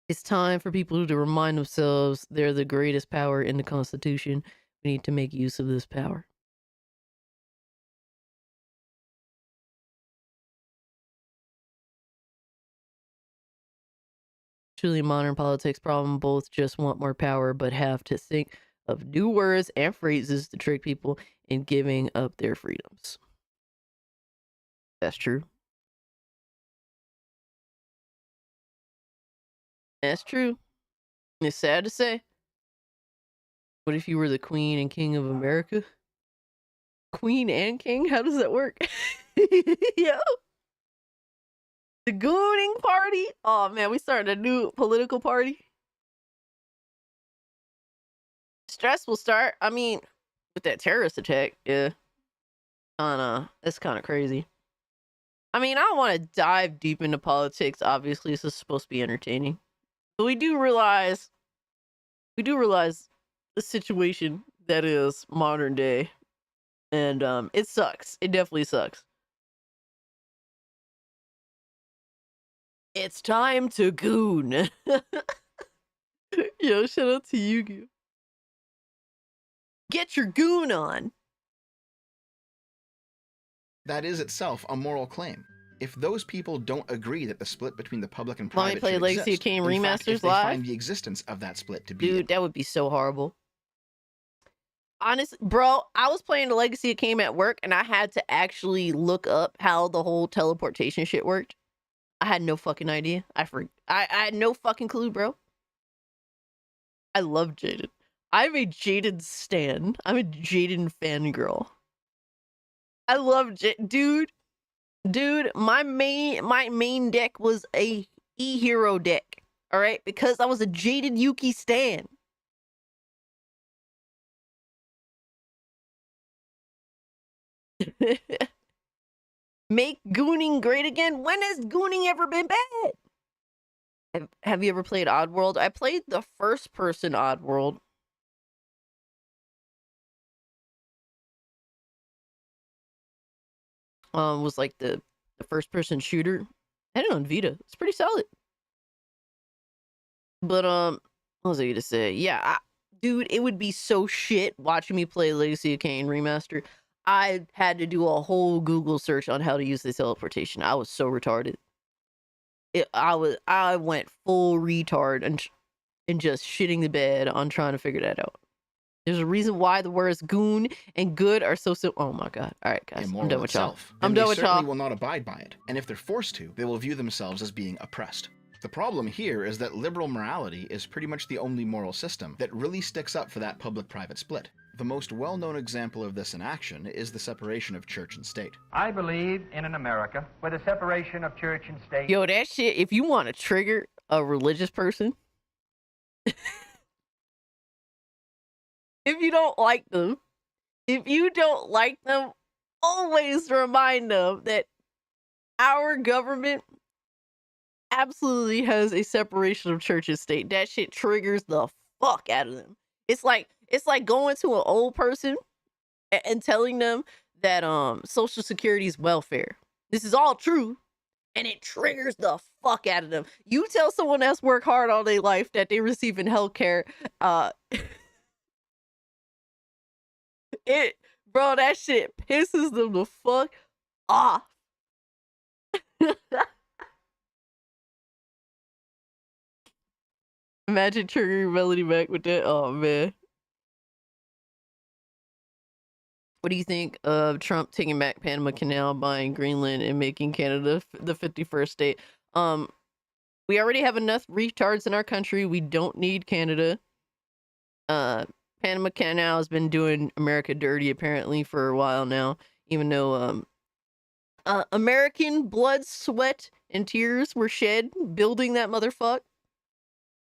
It's time for people to remind themselves they're the greatest power in the Constitution. We need to make use of this power. Truly a modern politics problem. Both just want more power, but have to think of new words and phrases to trick people in giving up their freedoms. That's true. That's true. It's sad to say. What if you were the queen and king of America? Queen and king? How does that work? Yo. The Gooning party? Oh man, we started a new political party. Stress will start. I mean, with that terrorist attack, yeah. That's kind of crazy. I mean, I don't want to dive deep into politics. Obviously, this is supposed to be entertaining. But we do realize the situation that is modern day. And it sucks. It definitely sucks. It's time to goon. Yo, shout out to Yu-Gi-Oh! Get your goon on. That is itself a moral claim. If those people don't agree that the split between the public and Want me private to play should Legacy of exist, Kain in fact, remasters if they live? find the existence of that split to be Dude, that would be so horrible. Honestly, bro, I was playing the Legacy of Kain at work and I had to actually look up how the whole teleportation shit worked. I had no fucking idea. I had no fucking clue, bro. I love Jaden. I'm a Jaden stan. I'm a Jaden fangirl. I love Jaden. Dude, my main deck was a E-Hero deck. All right? Because I was a Jaden Yuki stan. Make gooning great again? When has gooning ever been bad? Have you ever played Oddworld? I played the first person Oddworld. Was like the first person shooter. I had it on Vita. It's pretty solid. But what was I gonna say? Yeah, dude, it would be so shit watching me play Legacy of Kain Remaster. I had to do a whole Google search on how to use the teleportation. I was so retarded. I went full retard and just shitting the bed on trying to figure that out. There's a reason why the words goon and good are so simple. Oh my god. All right, guys. immoral I'm done with y'all. itself, I'm then done they with certainly y'all. will not abide by it. And if they're forced to, they will view themselves as being oppressed. The problem here is that liberal morality is pretty much the only moral system that really sticks up for that public-private split. The most well-known example of this in action is the separation of church and state. I believe in an America where the separation of church and state. Yo, that shit, if you want to trigger a religious person, if you don't like them, always remind them that our government absolutely has a separation of church and state. That shit triggers the fuck out of them. It's like going to an old person and telling them that Social Security is welfare. This is all true, and it triggers the fuck out of them. You tell someone that's worked hard all their life that they receive in healthcare, bro, that shit pisses them the fuck off. Imagine triggering Melody back with that. Oh man. What do you think of Trump taking back Panama Canal, buying Greenland, and making Canada the 51st state? We already have enough retards in our country. We don't need Canada. Panama Canal has been doing America dirty apparently for a while now, even though American blood, sweat, and tears were shed building that motherfucker.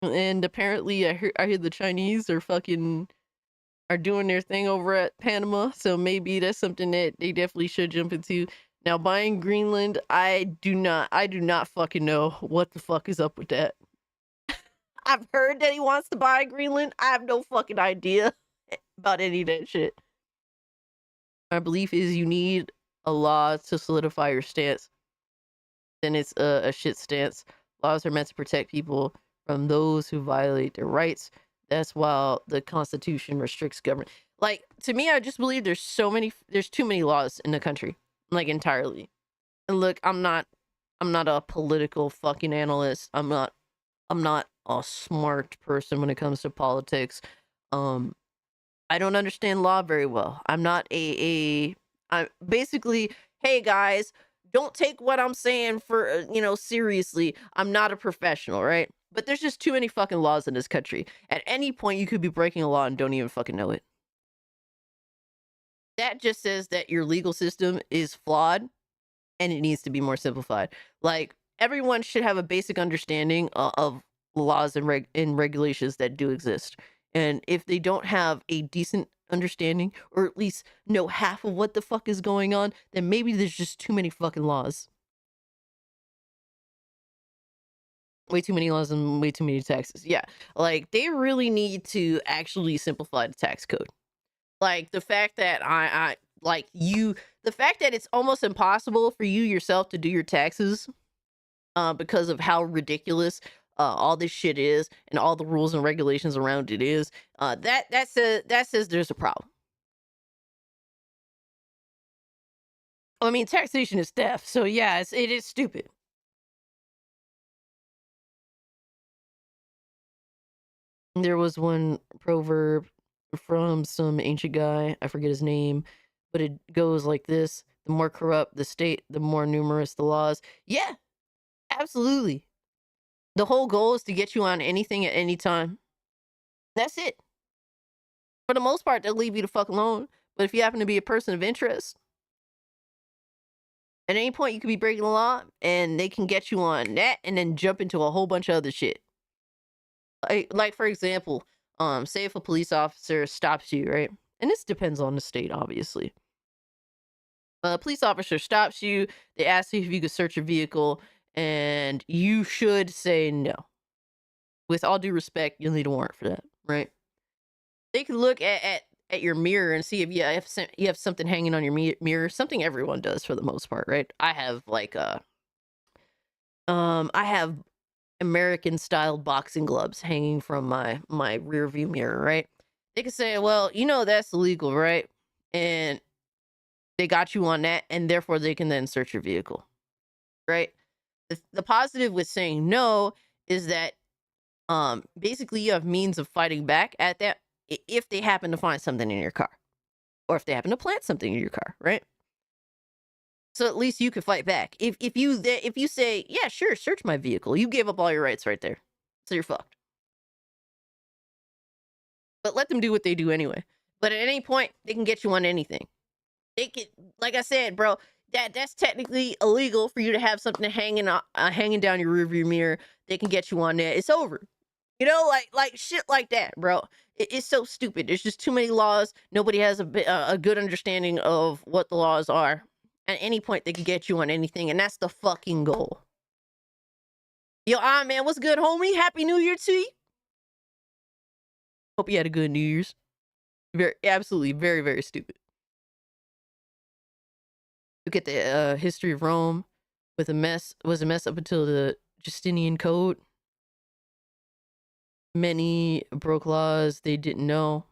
And apparently, I hear the Chinese are doing their thing over at Panama, so maybe that's something that they definitely should jump into. Now, buying Greenland, I do not fucking know what the fuck is up with that. I've heard that he wants to buy Greenland. I have no fucking idea about any of that shit. My belief is you need a law to solidify your stance. Then it's a shit stance. Laws are meant to protect people from those who violate their rights. That's why the Constitution restricts government. Like, to me, I just believe there's too many laws in the country, like entirely. And look, I'm not a political fucking analyst. I'm not a smart person when it comes to politics. I don't understand law very well. I'm not I'm basically, hey guys, don't take what I'm saying for, seriously. I'm not a professional, right? But there's just too many fucking laws in this country. At any point, you could be breaking a law and don't even fucking know it. That just says that your legal system is flawed and it needs to be more simplified. Like, everyone should have a basic understanding of laws and regulations that do exist. And if they don't have a decent understanding, or at least know half of what the fuck is going on, then maybe there's just too many fucking laws. Way too many laws and way too many taxes. Yeah. Like, they really need to actually simplify the tax code. Like, the fact that the fact that it's almost impossible for you yourself to do your taxes because of how ridiculous all this shit is and all the rules and regulations around it is, that says there's a problem. I mean, taxation is theft, so yeah, it is stupid. There was one proverb from some ancient guy, I forget his name, but it goes like this: the more corrupt the state, the more numerous the laws. Yeah, absolutely. The whole goal is to get you on anything at any time. That's it. For the most part, they'll leave you the fuck alone. But if you happen to be a person of interest, at any point you could be breaking the law and they can get you on that and then jump into a whole bunch of other shit. Like for example, say if a police officer stops you, right? And this depends on the state, obviously. A police officer stops you, they ask you if you could search your vehicle, and you should say no. With all due respect, you'll need a warrant for that, right? They can look at your mirror and see if you have something hanging on your mirror, something everyone does for the most part, right? I have I have American style boxing gloves hanging from my rear view mirror, right? They can say, well, that's illegal, right? And they got you on that, and therefore they can then search your vehicle, right? The positive with saying no is that basically you have means of fighting back at that if they happen to find something in your car, or if they happen to plant something in your car, right? So at least you could fight back. If you say, yeah, sure, search my vehicle, you gave up all your rights right there, so you're fucked. But let them do what they do anyway. But at any point, they can get you on anything. They can, like I said, bro, that's technically illegal for you to have something hanging down your rearview mirror. They can get you on there. It's over. Like shit like that, bro. It's so stupid. There's just too many laws. Nobody has a good understanding of what the laws are. At any point, they can get you on anything, and that's the fucking goal. Yo, man, what's good, homie? Happy New Year to you. Hope you had a good New Year's. Absolutely, very, very stupid. Look at the history of Rome was a mess up until the Justinian Code. Many broke laws they didn't know.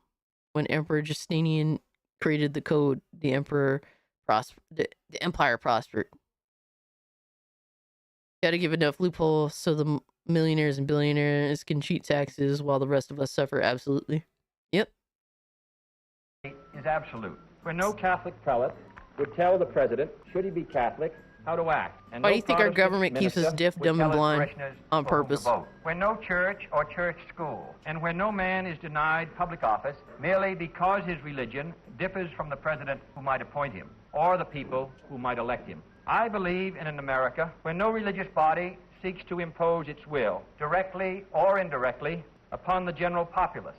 When Emperor Justinian created the code, the empire prospered. Got to give enough loopholes so the millionaires and billionaires can cheat taxes while the rest of us suffer. Absolutely. Yep. Is absolute. Where no Catholic prelate would tell the president, should he be Catholic, how to act. And Why no do you think our government keeps us deaf, dumb, and blind on purpose? Where no church or church school, and where no man is denied public office merely because his religion differs from the president who might appoint him, or the people who might elect him. I believe in an America where no religious body seeks to impose its will, directly or indirectly, upon the general populace.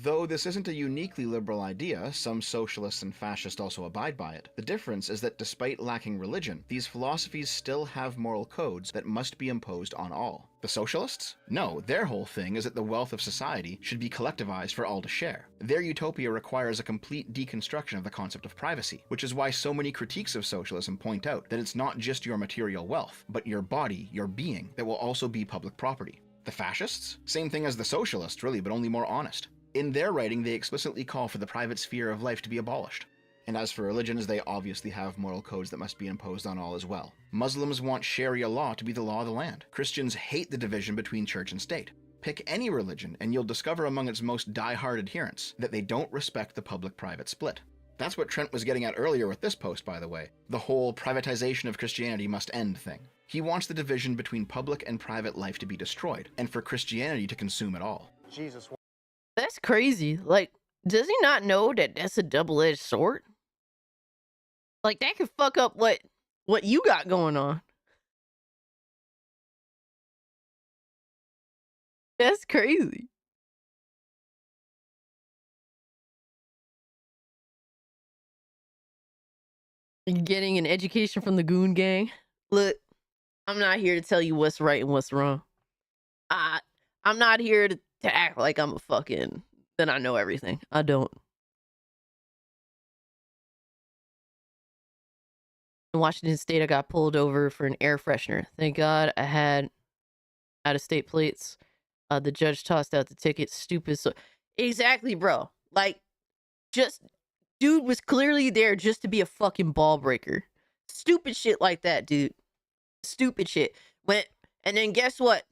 Though this isn't a uniquely liberal idea, some socialists and fascists also abide by it. The difference is that despite lacking religion, these philosophies still have moral codes that must be imposed on all. The socialists? No, their whole thing is that the wealth of society should be collectivized for all to share. Their utopia requires a complete deconstruction of the concept of privacy, which is why so many critiques of socialism point out that it's not just your material wealth, but your body, your being, that will also be public property. The fascists? Same thing as the socialists, really, but only more honest. In their writing, they explicitly call for the private sphere of life to be abolished. And as for religions, they obviously have moral codes that must be imposed on all as well. Muslims want Sharia law to be the law of the land. Christians hate the division between church and state. Pick any religion, and you'll discover among its most die-hard adherents that they don't respect the public-private split. That's what Trent was getting at earlier with this post, by the way. The whole privatization of Christianity must end thing. He wants the division between public and private life to be destroyed, and for Christianity to consume it all. Jesus. That's crazy. Like, does he not know that that's a double-edged sword? Like, that could fuck up what you got going on. That's crazy. Getting an education from the Goon Gang. Look, I'm not here to tell you what's right and what's wrong. I'm not here to act like I'm that I know everything. I don't. In Washington State, I got pulled over for an air freshener. Thank God I had out-of-state plates. The judge tossed out the ticket. Stupid. So exactly, bro. Like, dude was clearly there just to be a fucking ball breaker. Stupid shit like that, dude. Stupid shit. And then guess what?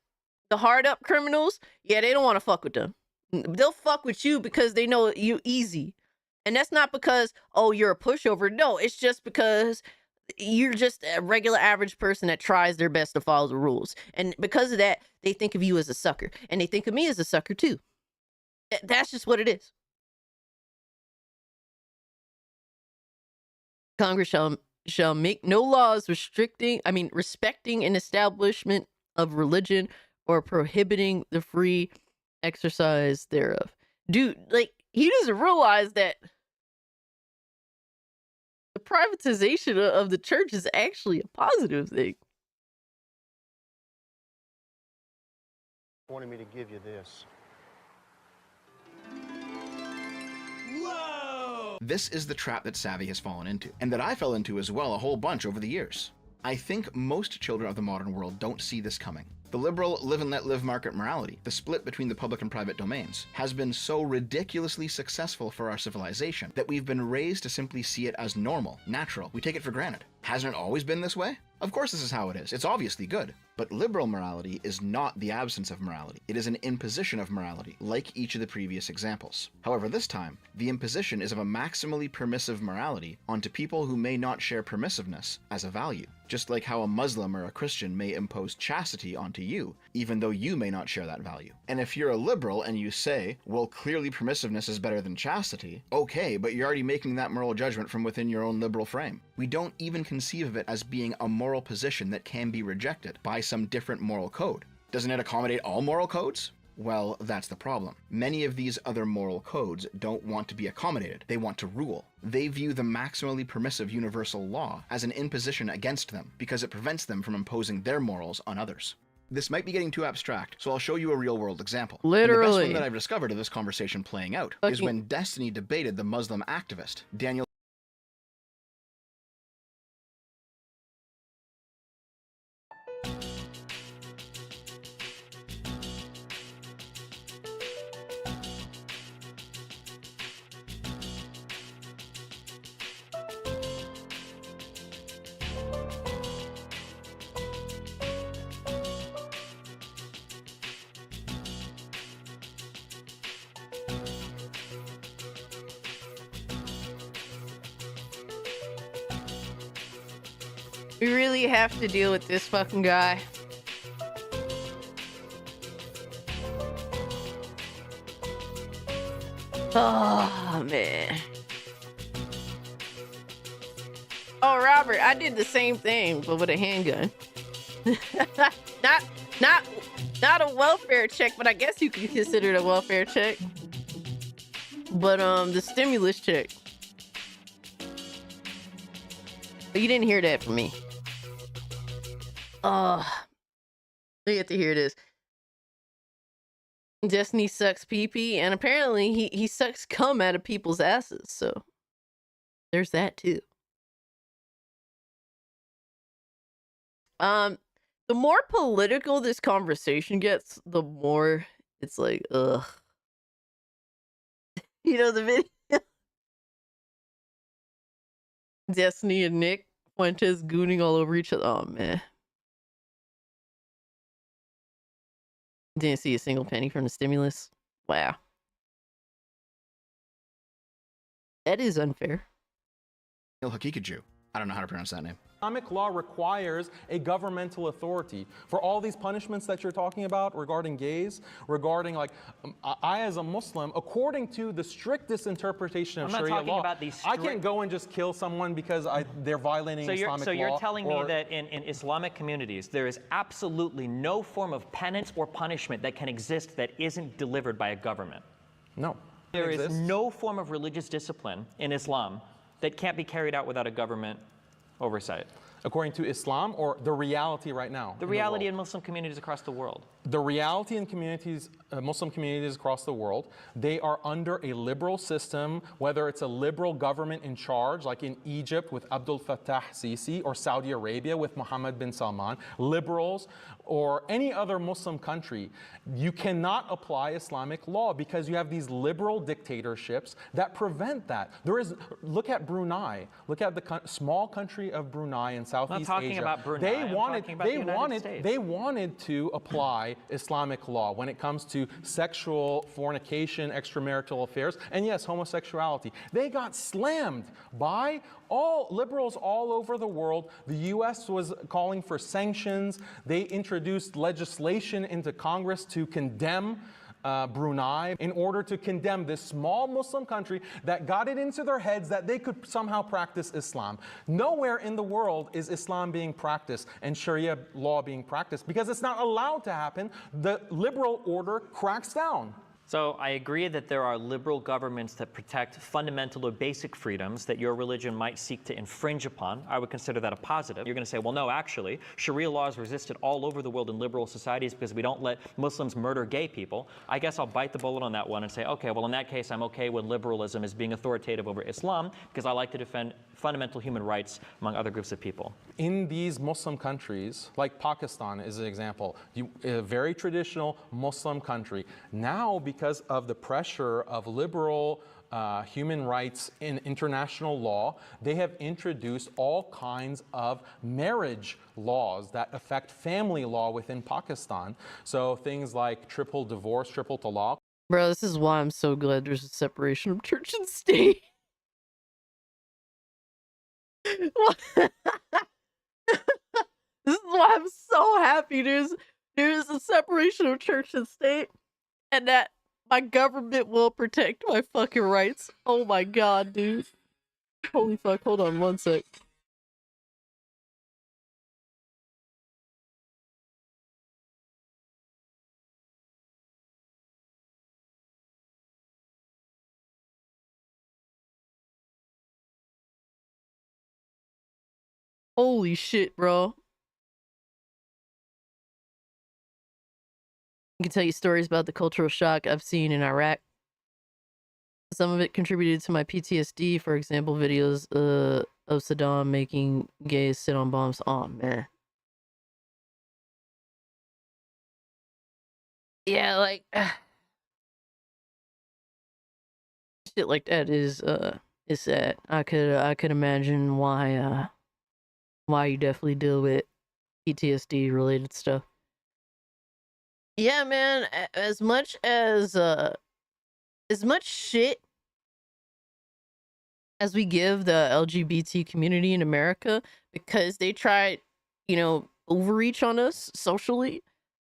The hard up criminals, yeah, they don't want to fuck with them. They'll fuck with you because they know you easy. And that's not because, oh, you're a pushover. No, it's just because you're just a regular average person that tries their best to follow the rules. And because of that, they think of you as a sucker. And they think of me as a sucker too. That's just what it is. Congress shall make no laws respecting an establishment of religion or prohibiting the free exercise thereof. Dude, like, he doesn't realize that the privatization of the church is actually a positive thing. Wanted me to give you this. This is the trap that Savvy has fallen into, and that I fell into as well a whole bunch over the years. I think most children of the modern world don't see this coming. The liberal live and let live market morality, the split between the public and private domains, has been so ridiculously successful for our civilization that we've been raised to simply see it as normal, natural. We take it for granted. Hasn't it always been this way? Of course this is how it is. It's obviously good. But liberal morality is not the absence of morality. It is an imposition of morality, like each of the previous examples. However, this time, the imposition is of a maximally permissive morality onto people who may not share permissiveness as a value. Just like how a Muslim or a Christian may impose chastity onto you, even though you may not share that value. And if you're a liberal and you say, well, clearly permissiveness is better than chastity, okay, but you're already making that moral judgment from within your own liberal frame. We don't even conceive of it as being a moral position that can be rejected by some different moral code. Doesn't it accommodate all moral codes? Well, that's the problem. Many of these other moral codes don't want to be accommodated. They want to rule. They view the maximally permissive universal law as an imposition against them because it prevents them from imposing their morals on others. This might be getting too abstract, so I'll show you a real-world example. Literally. And the best one that I've discovered of this conversation playing out is when Destiny debated the Muslim activist, Daniel. We really have to deal with this fucking guy. Oh, man. Oh, Robert, I did the same thing, but with a handgun. not a welfare check, but I guess you could consider it a welfare check. But the stimulus check. But you didn't hear that from me. Oh, we get to hear this. Destiny sucks pee-pee, and apparently he sucks cum out of people's asses, so there's that too. The more political this conversation gets, the more it's like, ugh. You know the video? Destiny and Nick Fuentes gooning all over each other. Oh, man. Didn't see a single penny from the stimulus. Wow. That is unfair. Hakikaju. I don't know how to pronounce that name. Islamic law requires a governmental authority for all these punishments that you're talking about regarding gays, regarding like, I as a Muslim, according to the strictest interpretation of Sharia law, I can't go and just kill someone because they're violating Islamic law. So you're telling me that in Islamic communities, there is absolutely no form of penance or punishment that can exist that isn't delivered by a government? No. There is no form of religious discipline in Islam that can't be carried out without a government oversight. According to Islam, or the reality right now? The reality in Muslim communities across the world. The reality in communities, Muslim communities across the world, they are under a liberal system, whether it's a liberal government in charge, like in Egypt with Abdul Fattah Sisi, or Saudi Arabia with Mohammed bin Salman, liberals, or any other Muslim country. You cannot apply Islamic law because you have these liberal dictatorships that prevent that. Look at Brunei. Look at the small country of Brunei in Southeast Asia. I'm not talking about Brunei. They wanted to apply Islamic law when it comes to sexual fornication, extramarital affairs, and yes, homosexuality. They got slammed by all liberals all over the world. The US was calling for sanctions. They introduced legislation into Congress to condemn Brunei in order to condemn this small Muslim country that got it into their heads that they could somehow practice Islam. Nowhere in the world is Islam being practiced and Sharia law being practiced because it's not allowed to happen. The liberal order cracks down. So I agree that there are liberal governments that protect fundamental or basic freedoms that your religion might seek to infringe upon. I would consider that a positive. You're going to say, well, no, actually, Sharia law is resisted all over the world in liberal societies because we don't let Muslims murder gay people. I guess I'll bite the bullet on that one and say, okay, well, in that case, I'm okay when liberalism is being authoritative over Islam because I like to defend fundamental human rights among other groups of people. In these Muslim countries, like Pakistan is an example, a very traditional Muslim country, now because of the pressure of liberal human rights in international law, they have introduced all kinds of marriage laws that affect family law within Pakistan. So things like triple divorce, triple talaq. Bro, this is why I'm so glad there's a separation of church and state. This is why I'm so happy there's a separation of church and state, and that my government will protect my fucking rights. Oh my god, dude. Holy fuck, hold on one sec. Holy shit, bro. I can tell you stories about the cultural shock I've seen in Iraq. Some of it contributed to my PTSD, for example, videos of Saddam making gays sit on bombs. Oh, man. Yeah, like... shit like that is sad. I could imagine why you definitely deal with PTSD related stuff. Yeah, man, as much shit as we give the LGBT community in America because they try, overreach on us socially,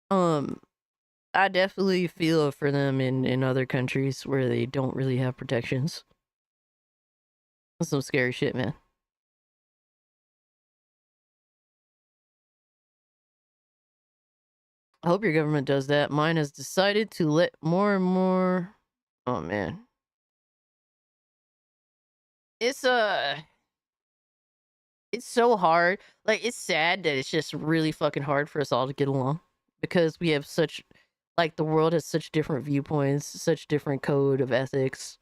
I definitely feel for them in other countries where they don't really have protections. That's some scary shit, man. I hope your government does that. Mine has decided to let more and more... Oh, man. It's so hard. Like, it's sad that it's just really fucking hard for us all to get along. Because we have such... Like, the world has such different viewpoints, such different code of ethics.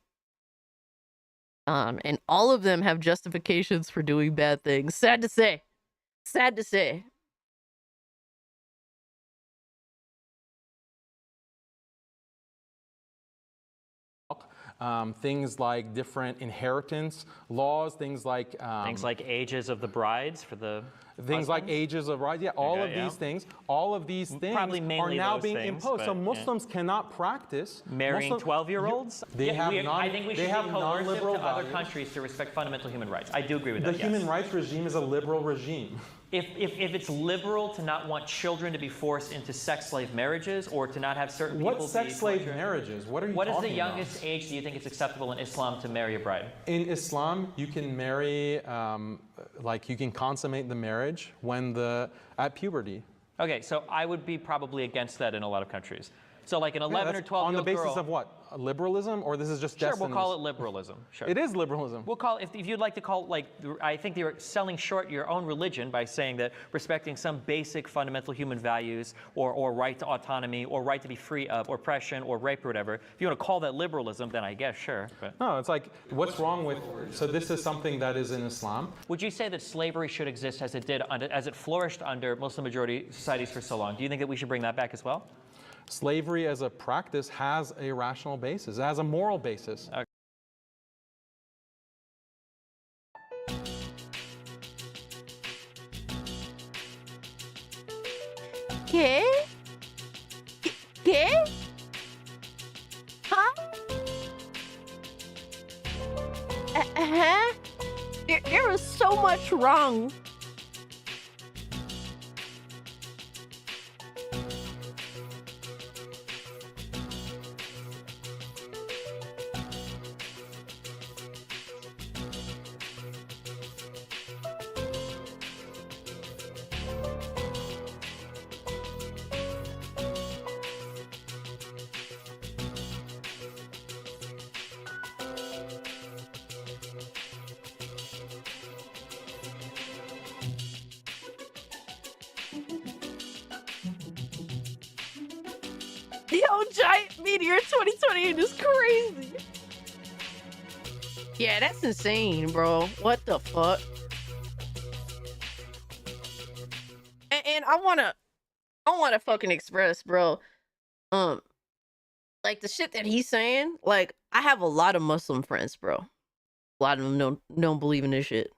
And all of them have justifications for doing bad things. Sad to say. Sad to say. things like different inheritance laws, things like ages of the brides for the things like husbands? ages of rights. Yeah, all of these things Probably are mainly now those being things, imposed. So but, yeah. Muslims cannot practice Marrying 12-year-olds? I I think we should be coercive to other countries to respect fundamental human rights. I do agree with that, The human rights regime is a liberal regime. If it's liberal to not want children to be forced into sex slave marriages or to not have certain people What sex slave marriages? What are you talking about? What is the youngest age do you think it's acceptable in Islam to marry a bride? In Islam, you can marry, you can consummate the marriage at puberty. Okay, so I would be probably against that in a lot of countries. So like an 11 or 12-year-old girl. On the basis of what? Liberalism, or this is just destiny? Sure, we'll call it liberalism. Sure. It is liberalism. We'll call it, if you'd like to call it, I think you're selling short your own religion by saying that respecting some basic fundamental human values or right to autonomy or right to be free of oppression or rape or whatever. If you want to call that liberalism, then I guess, sure. But. No, it's like, what's wrong with, so this is something that is in Islam. Would you say that slavery should exist as it flourished under Muslim majority societies for so long? Do you think that we should bring that back as well? Slavery as a practice has a rational basis. It has a moral basis. Okay. ¿Qué? ¿Qué? Huh? Huh? There was so much wrong. Yo, giant meteor 2028 is crazy. Yeah, that's insane, bro. What the fuck? And I wanna fucking express, bro. Like the shit that he's saying. Like, I have a lot of Muslim friends, bro. A lot of them don't believe in this shit.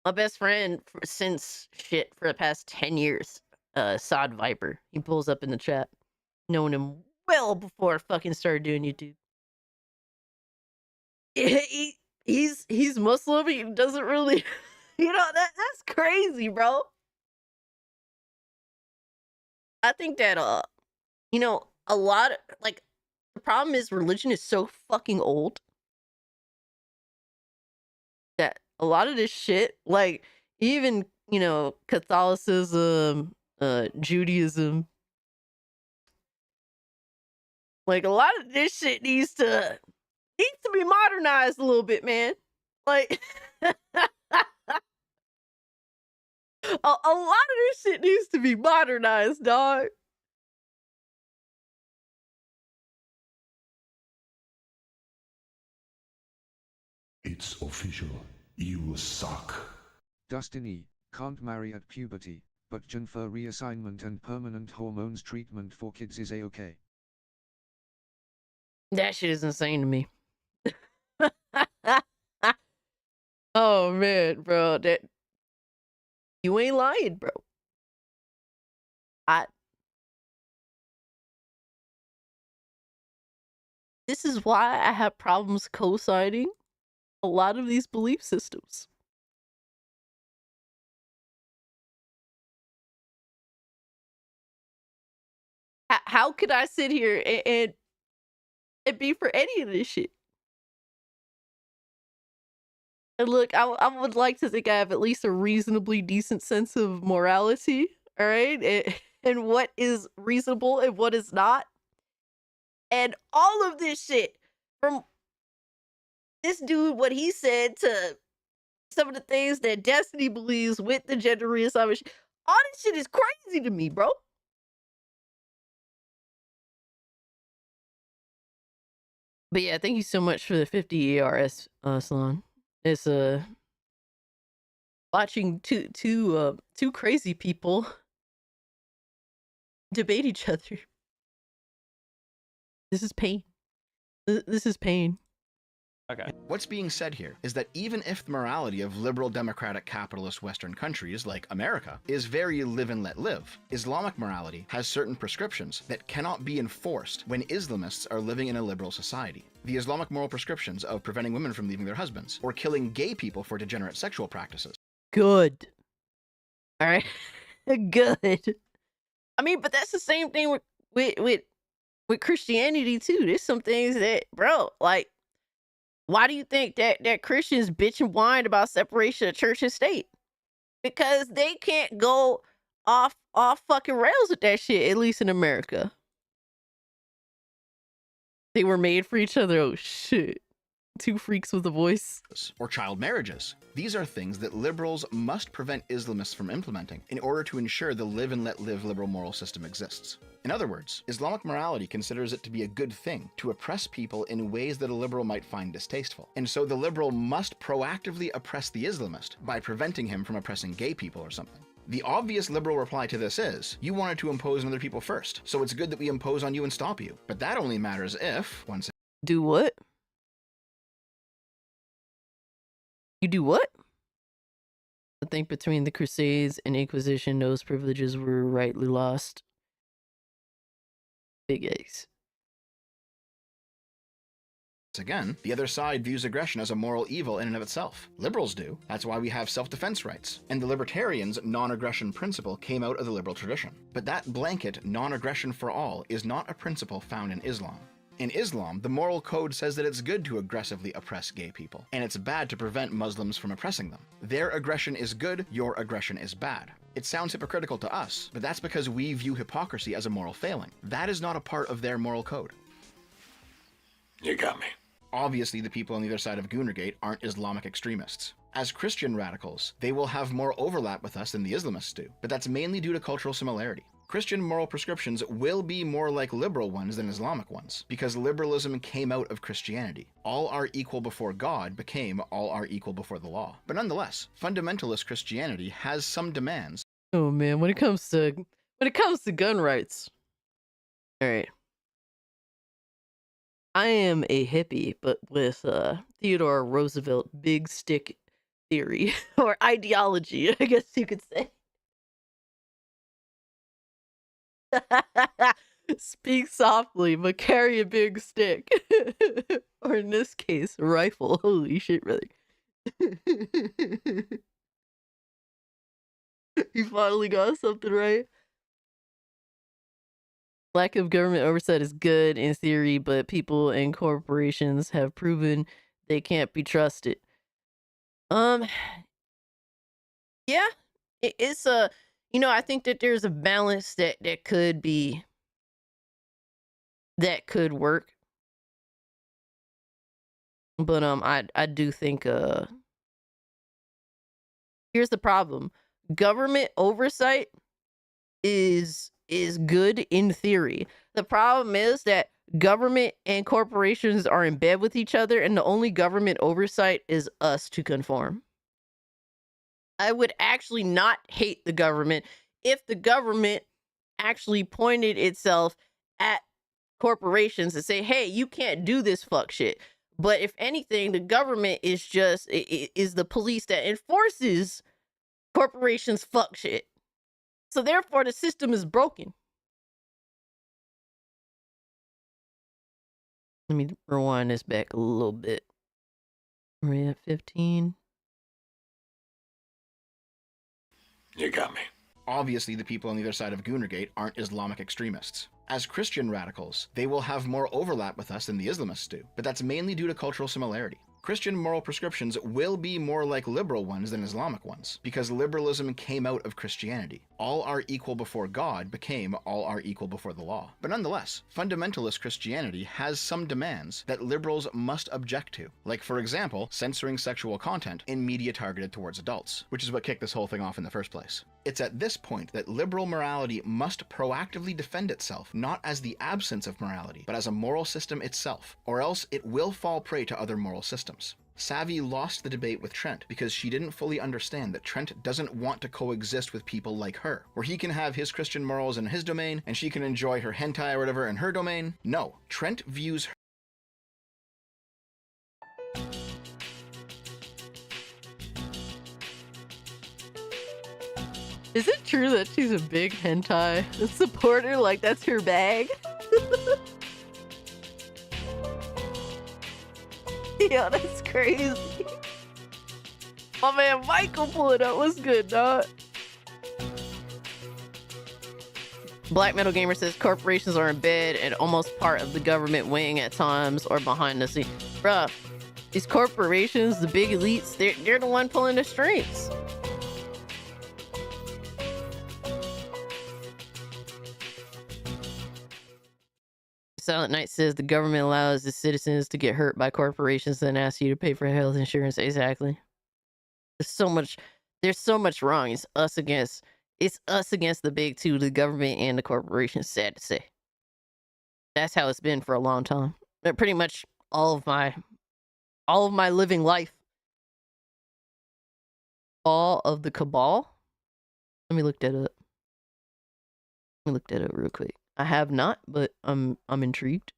My best friend for the past 10 years. Sod Viper. He pulls up in the chat. Known him well before I fucking started doing YouTube. He's Muslim. He doesn't really, that's crazy, bro. I think that a lot of, like, the problem is religion is so fucking old that a lot of this shit, like, even Catholicism, Judaism, like, a lot of this shit needs to be modernized a little bit, man. Like, a lot of this shit needs to be modernized, dog. It's official. You suck. Destiny can't marry at puberty, but gender reassignment and permanent hormones treatment for kids is a-okay. That shit is insane to me. Oh man, bro, that you ain't lying, bro. This is why I have problems co-signing a lot of these belief systems. How could I sit here and be for any of this shit? And look, I would like to think I have at least a reasonably decent sense of morality, all right? And what is reasonable and what is not. And all of this shit, from this dude, what he said, to some of the things that Destiny believes with the gender reassignment, all this shit is crazy to me, bro. But yeah, thank you so much for the 50 ERS, Salon. It's watching two crazy people debate each other. This is pain. This is pain. Okay. What's being said here is that even if the morality of liberal democratic capitalist Western countries like America is very live and let live, Islamic morality has certain prescriptions that cannot be enforced when Islamists are living in a liberal society. The Islamic moral prescriptions of preventing women from leaving their husbands, or killing gay people for degenerate sexual practices. Good. All right. Good. I mean, but that's the same thing with Christianity too. There's some things that, bro, like, why do you think that Christians bitch and whine about separation of church and state? Because they can't go off fucking rails with that shit, at least in America. They were made for each other. Oh shit. Two freaks with a voice. Or child marriages. These are things that liberals must prevent Islamists from implementing in order to ensure the live and let live liberal moral system exists. In other words, Islamic morality considers it to be a good thing to oppress people in ways that a liberal might find distasteful. And so the liberal must proactively oppress the Islamist by preventing him from oppressing gay people or something. The obvious liberal reply to this is, you wanted to impose on other people first, so it's good that we impose on you and stop you. But that only matters if, once Do what? You do what? I think between the Crusades and Inquisition, those privileges were rightly lost. Big A's. again, the other side views aggression as a moral evil in and of itself. Liberals do. That's why we have self-defense rights. And the libertarians' non-aggression principle came out of the liberal tradition. But that blanket non-aggression for all is not a principle found in Islam. In Islam, the moral code says that it's good to aggressively oppress gay people, and it's bad to prevent Muslims from oppressing them. Their aggression is good, your aggression is bad. It sounds hypocritical to us, but that's because we view hypocrisy as a moral failing. That is not a part of their moral code. You got me. Obviously, the people on the other side of Goonergate aren't Islamic extremists. As Christian radicals, they will have more overlap with us than the Islamists do, but that's mainly due to cultural similarity. Christian moral prescriptions will be more like liberal ones than Islamic ones, because liberalism came out of Christianity. All are equal before God became all are equal before the law. But nonetheless, fundamentalist Christianity has some demands. Oh man, when it comes to gun rights. All right. I am a hippie, but with Theodore Roosevelt big stick theory or ideology, I guess you could say. Speak softly, but carry a big stick. Or in this case, a rifle. Holy shit, brother. You finally got something right. Lack of government oversight is good in theory, but people and corporations have proven they can't be trusted. Yeah, it's a, I think that there's a balance that could work. But I do think here's the problem. Government oversight is good in theory. The problem is that government and corporations are in bed with each other, and the only government oversight is us to conform. I would actually not hate the government if the government actually pointed itself at corporations and say, hey, you can't do this fuck shit. But if anything, the government is just is the police that enforces corporations fuck shit. So therefore, the system is broken. Let me rewind this back a little bit. We're at 15. You got me. Obviously, the people on the other side of Goonergate aren't Islamic extremists. As Christian radicals, they will have more overlap with us than the Islamists do, but that's mainly due to cultural similarity. Christian moral prescriptions will be more like liberal ones than Islamic ones, because liberalism came out of Christianity. All are equal before God became all are equal before the law. But nonetheless, fundamentalist Christianity has some demands that liberals must object to, like, for example, censoring sexual content in media targeted towards adults, which is what kicked this whole thing off in the first place. It's at this point that liberal morality must proactively defend itself, not as the absence of morality, but as a moral system itself, or else it will fall prey to other moral systems. Savvy lost the debate with Trent because she didn't fully understand that Trent doesn't want to coexist with people like her, where he can have his Christian morals in his domain and she can enjoy her hentai or whatever in her domain. No, Trent views her. Is it true that she's a big hentai supporter? Like, that's her bag? Yo, that's crazy. My man Michael pull it up. What's good, dog? Black Metal Gamer says corporations are in bed and almost part of the government wing at times or behind the scenes. Bruh, these corporations, the big elites, they're the one pulling the strings. Silent Knight says the government allows the citizens to get hurt by corporations and asks you to pay for health insurance. Exactly. There's so much wrong. It's us against the big two, the government and the corporations, sad to say. That's how it's been for a long time. Pretty much all of my living life. All of the cabal. Let me look that up. Real quick. I have not, but I'm intrigued.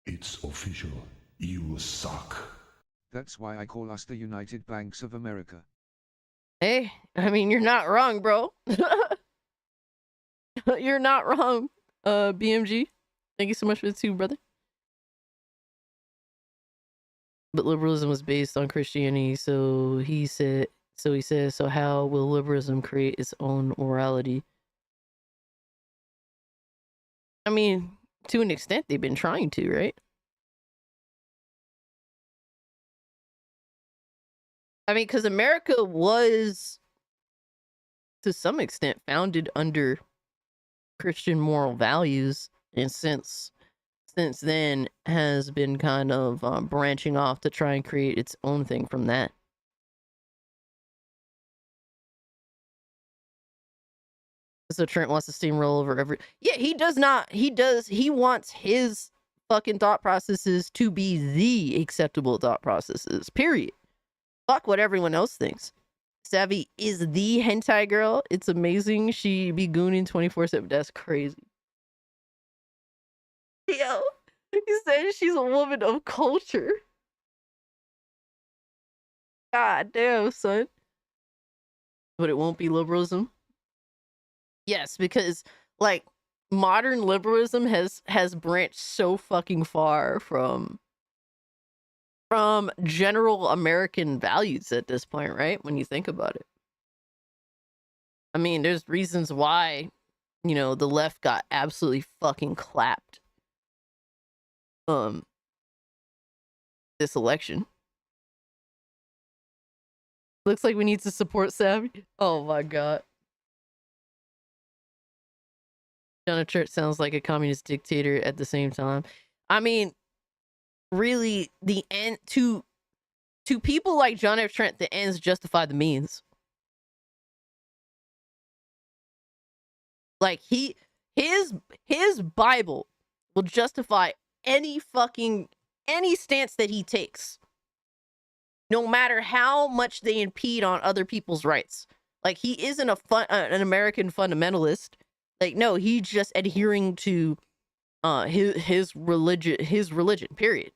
It's official. You suck. That's why I call us the United Banks of America. Hey, I mean, you're not wrong, bro. You're not wrong, BMG. Thank you so much for the too, brother. But liberalism was based on Christianity, so he says, so how will liberalism create its own morality? I mean, to an extent, they've been trying to, right? I mean, because America was, to some extent, founded under Christian moral values, and since then has been kind of branching off to try and create its own thing from that. So Trent wants to steamroll over every. Yeah, he does not. He wants his fucking thought processes to be the acceptable thought processes. Period. Fuck what everyone else thinks. Savvy is the hentai girl. It's amazing. She be gooning 24/7. That's crazy. Yo, he said she's a woman of culture. God damn, son. But it won't be liberalism. Yes, because like modern liberalism has branched so fucking far from general American values at this point, right? When you think about it. I mean, there's reasons why, you know, the left got absolutely fucking clapped this election. Looks like we need to support Savvy. Oh my god. John Church sounds like a communist dictator at the same time. I mean, really, the end to people like John F. Trent, the ends justify the means. Like his Bible will justify any stance that he takes, no matter how much they impede on other people's rights. Like he isn't an American fundamentalist. Like no, he's just adhering to his religion. Period.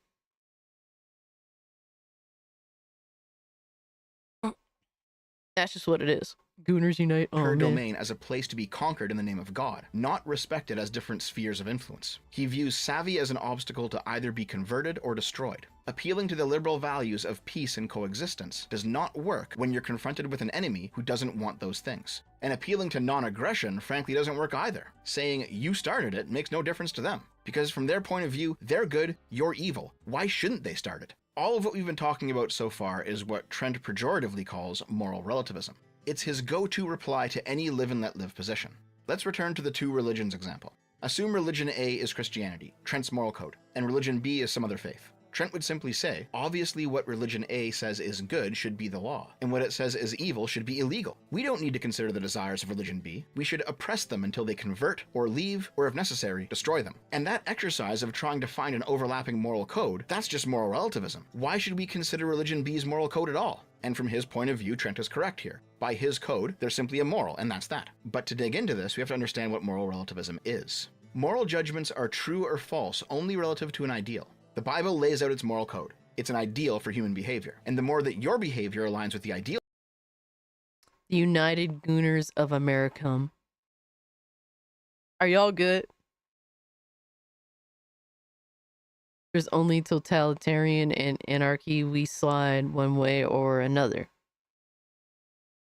That's just what it is. Gooners unite. Her domain as a place to be conquered in the name of God, not respected as different spheres of influence. He views Savvy as an obstacle to either be converted or destroyed. Appealing to the liberal values of peace and coexistence does not work when you're confronted with an enemy who doesn't want those things. And appealing to non-aggression frankly doesn't work either. Saying you started it makes no difference to them, because from their point of view, they're good, you're evil. Why shouldn't they start it? All of what we've been talking about so far is what Trent pejoratively calls moral relativism. It's his go-to reply to any live and let live position. Let's return to the two religions example. Assume religion A is Christianity, Trent's moral code, and religion B is some other faith. Trent would simply say, obviously what religion A says is good should be the law, and what it says is evil should be illegal. We don't need to consider the desires of religion B. We should oppress them until they convert, or leave, or if necessary, destroy them. And that exercise of trying to find an overlapping moral code, that's just moral relativism. Why should we consider religion B's moral code at all? And from his point of view, Trent is correct here. By his code, they're simply immoral, and that's that. But to dig into this, we have to understand what moral relativism is. Moral judgments are true or false only relative to an ideal. The Bible lays out its moral code. It's an ideal for human behavior. And the more that your behavior aligns with the ideal, The United Gooners of America. Are y'all good? There's only totalitarian and anarchy. We slide one way or another.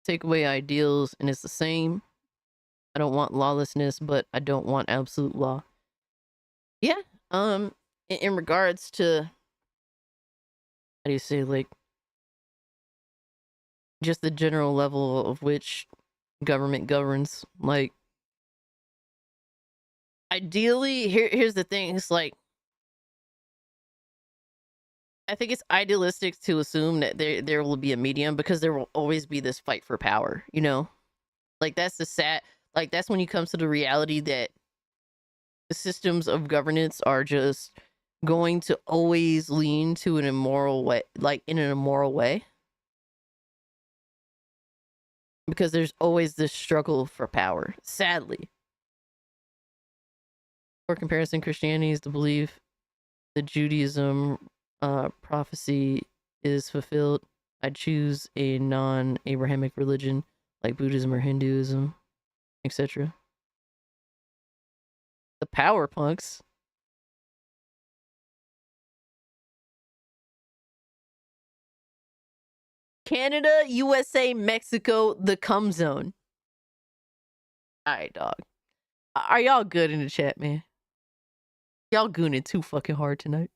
Take away ideals and it's the same. I don't want lawlessness, but I don't want absolute law. Yeah. In regards to, how do you say, like, just the general level of which government governs, like, ideally, here's the thing, it's like, I think it's idealistic to assume that there will be a medium, because there will always be this fight for power, you know? Like, that's the sad, like, that's when you come to the reality that the systems of governance are just going to always lean to an immoral way, like in an immoral way, because there's always this struggle for power, sadly. For comparison, Christianity is the belief that Judaism prophecy is fulfilled. I choose a non-Abrahamic religion like Buddhism or Hinduism, etc. The power punks. Canada, USA, Mexico, the cum zone. Alright, dog. Are y'all good in the chat, man? Y'all gooning too fucking hard tonight.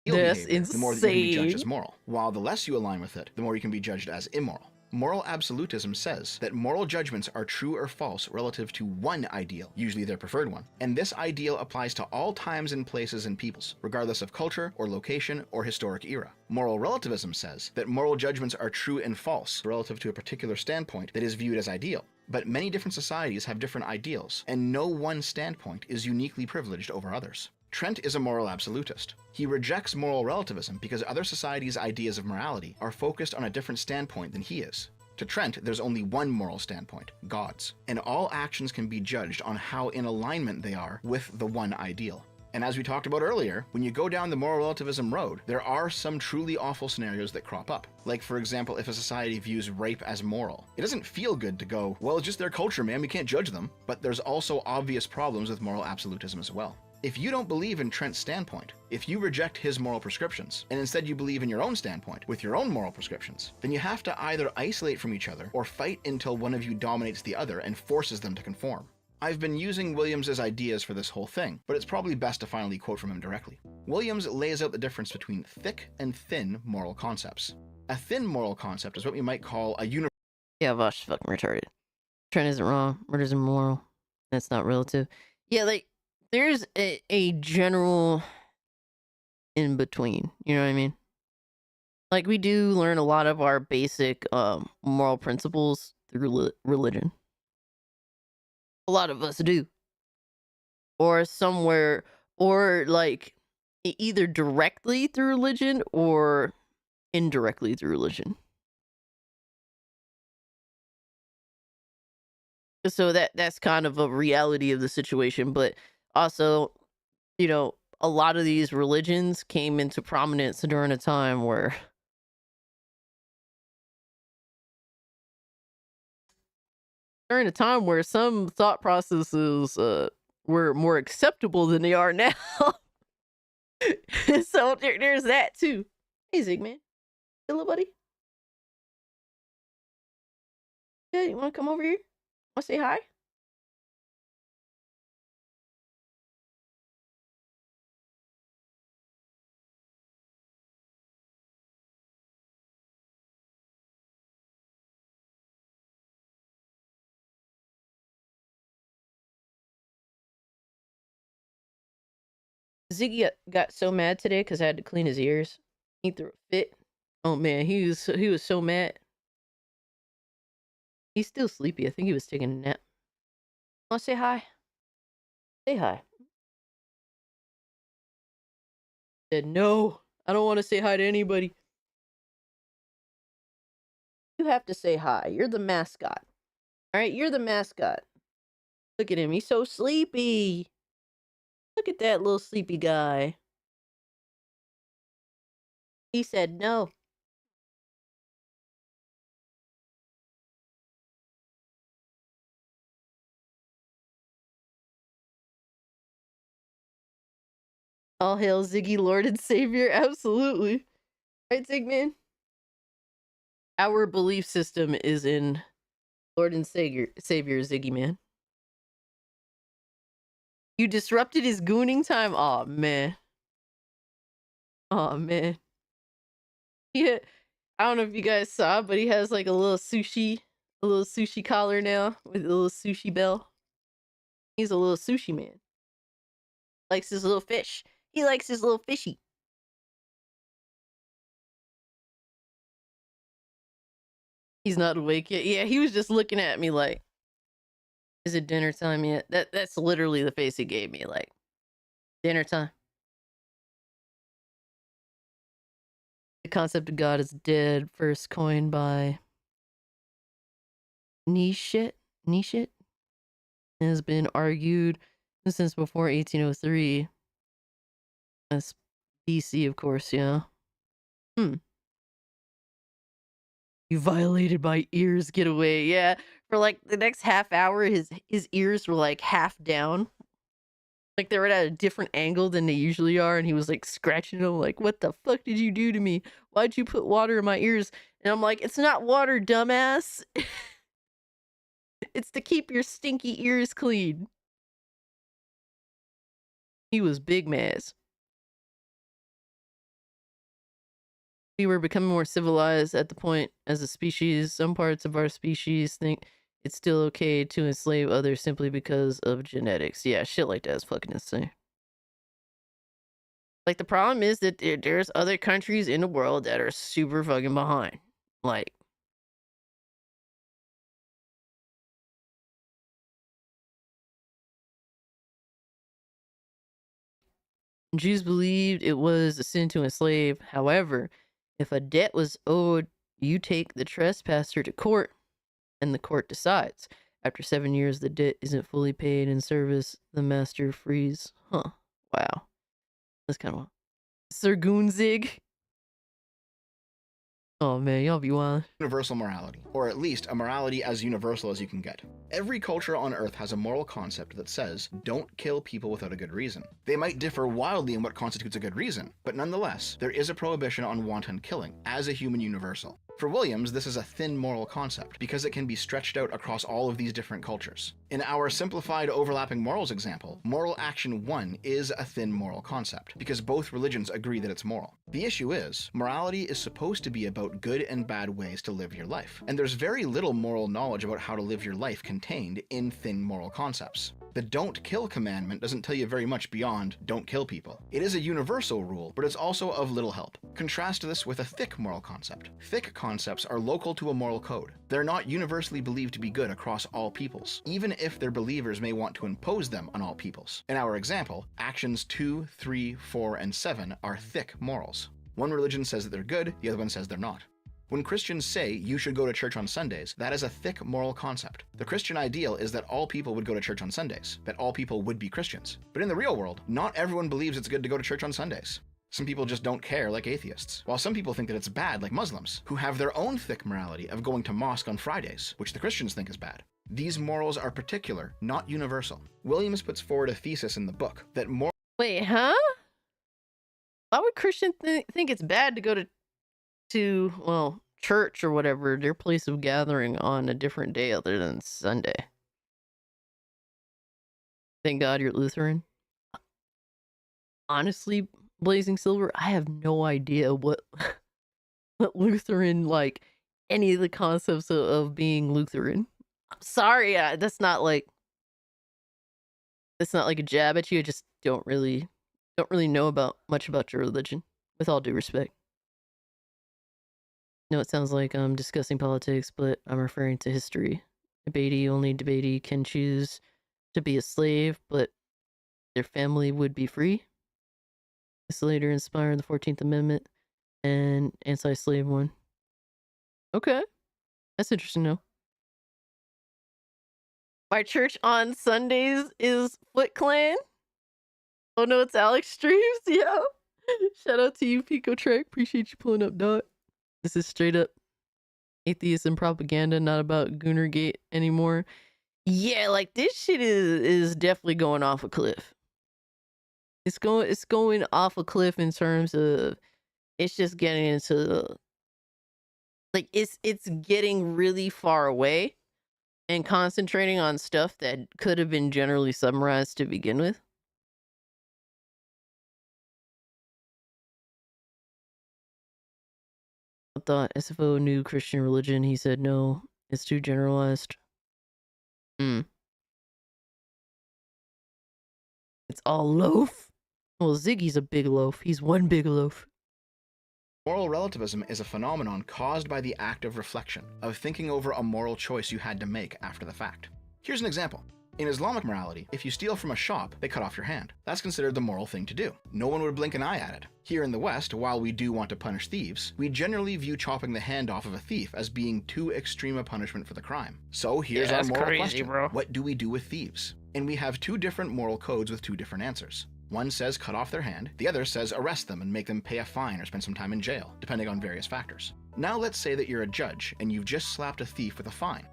That's behavior, the more that you can be judged as insane. moral, while the less you align with it, the more you can be judged as immoral. Moral absolutism says that moral judgments are true or false relative to one ideal, usually their preferred one, and this ideal applies to all times and places and peoples, regardless of culture or location or historic era. Moral relativism says that moral judgments are true and false relative to a particular standpoint that is viewed as ideal. But many different societies have different ideals, and no one standpoint is uniquely privileged over others. Trent is a moral absolutist. He rejects moral relativism because other societies' ideas of morality are focused on a different standpoint than he is. To Trent, there's only one moral standpoint, God's, and all actions can be judged on how in alignment they are with the one ideal. And as we talked about earlier, when you go down the moral relativism road, there are some truly awful scenarios that crop up. Like, for example, if a society views rape as moral. It doesn't feel good to go, well, it's just their culture, man, we can't judge them. But there's also obvious problems with moral absolutism as well. If you don't believe in Trent's standpoint, if you reject his moral prescriptions, and instead you believe in your own standpoint with your own moral prescriptions, then you have to either isolate from each other or fight until one of you dominates the other and forces them to conform. I've been using Williams's ideas for this whole thing, but it's probably best to finally quote from him directly. Williams lays out the difference between thick and thin moral concepts. A thin moral concept is what we might call a universal. Yeah, Vosh fucking retarded. Trent isn't wrong. Murder's immoral. That's not relative. Yeah, like, there's a general in between. You know what I mean? Like, we do learn a lot of our basic moral principles through religion. A lot of us do. Or somewhere, or like either directly through religion or indirectly through religion. So that's kind of a reality of the situation, but also, you know, a lot of these religions came into prominence during a time where some thought processes were more acceptable than they are now. So there's that too. Hey, Zigman. Hello, buddy. Yeah, you want to come over here? Want to say hi? Ziggy got so mad today because I had to clean his ears. He threw a fit. Oh man, he was so mad. He's still sleepy. I think he was taking a nap. Want to say hi? Say hi. Said no. I don't want to say hi to anybody. You have to say hi. You're the mascot. All right, you're the mascot. Look at him. He's so sleepy. Look at that little sleepy guy. He said no. All hail Ziggy, Lord and Savior. Absolutely. Right, Zigman? Our belief system is in Lord and Savior Ziggy, man. You disrupted his gooning time? Aw, man. Aw, man. Yeah. I don't know if you guys saw, but he has like a little sushi collar now with a little sushi bell. He's a little sushi man. Likes his little fish. He likes his little fishy. He's not awake yet. Yeah, he was just looking at me like, is it dinner time yet? That's literally the face he gave me, like, dinner time. The concept of God is dead, first coined by Nietzsche. Nietzsche has been argued since before 1803. That's BC, of course, yeah. You violated my ears, get away. Yeah, for like the next half hour, his ears were like half down. Like they were at a different angle than they usually are, and he was like scratching them, like, "What the fuck did you do to me? Why'd you put water in my ears?" And I'm like, "It's not water, dumbass. It's to keep your stinky ears clean." He was big mad. We were becoming more civilized at the point as a species. Some parts of our species think it's still okay to enslave others simply because of genetics. Yeah, shit like that is fucking insane. Like, the problem is that there's other countries in the world that are super fucking behind. Like, Jews believed it was a sin to enslave. However, if a debt was owed, you take the trespasser to court, and the court decides. After 7 years, the debt isn't fully paid in service, the master frees. Huh. Wow. That's kind of Sir Goonzig. Oh man, y'all be wild. Universal morality, or at least a morality as universal as you can get. Every culture on Earth has a moral concept that says, don't kill people without a good reason. They might differ wildly in what constitutes a good reason, but nonetheless, there is a prohibition on wanton killing as a human universal. For Williams, this is a thin moral concept because it can be stretched out across all of these different cultures. In our simplified overlapping morals example, moral action 1 is a thin moral concept because both religions agree that it's moral. The issue is, morality is supposed to be about good and bad ways to live your life, and there's very little moral knowledge about how to live your life contained in thin moral concepts. The don't kill commandment doesn't tell you very much beyond don't kill people. It is a universal rule, but it's also of little help. Contrast this with a thick moral concept. Thick concepts are local to a moral code. They're not universally believed to be good across all peoples, even if their believers may want to impose them on all peoples. In our example, actions 2, 3, 4, and 7 are thick morals. One religion says that they're good, the other one says they're not. When Christians say you should go to church on Sundays, that is a thick moral concept. The Christian ideal is that all people would go to church on Sundays, that all people would be Christians. But in the real world, not everyone believes it's good to go to church on Sundays. Some people just don't care, like atheists, while some people think that it's bad, like Muslims, who have their own thick morality of going to mosque on Fridays, which the Christians think is bad. These morals are particular, not universal. Williams puts forward a thesis in the book that Wait, huh? Why would Christians think it's bad to go to well, church or whatever, their place of gathering on a different day other than Sunday? Thank God you're Lutheran. Honestly, Blazing Silver, I have no idea what Lutheran, like, any of the concepts of being Lutheran. I'm sorry, that's not like a jab at you. I just don't really Don't really know much about your religion, with all due respect. No, it sounds like I'm discussing politics, but I'm referring to history. Only debatee can choose to be a slave, but their family would be free. This later inspired the 14th Amendment and anti-slave one. Okay, that's interesting to know. My church on Sundays is Foot Clan. Oh no, it's Alex Streams, yo. Shout out to you, Pico Trek. Appreciate you pulling up, dog. This is straight up atheism propaganda, not about Goonergate anymore. Yeah, like this shit is definitely going off a cliff. It's going off a cliff in terms of it's just getting into like it's getting really far away and concentrating on stuff that could have been generally summarized to begin with. I thought SFO knew Christian religion. He said no, it's too generalized. Hmm. It's all loaf. Well, Ziggy's a big loaf. He's one big loaf. Moral relativism is a phenomenon caused by the act of reflection, of thinking over a moral choice you had to make after the fact. Here's an example. In Islamic morality, if you steal from a shop, they cut off your hand. That's considered the moral thing to do. No one would blink an eye at it. Here in the West, while we do want to punish thieves, we generally view chopping the hand off of a thief as being too extreme a punishment for the crime. So here's our moral question. Bro. What do we do with thieves? And we have two different moral codes with two different answers. One says cut off their hand, the other says arrest them and make them pay a fine or spend some time in jail, depending on various factors. Now let's say that you're a judge and you've just slapped a thief with a fine.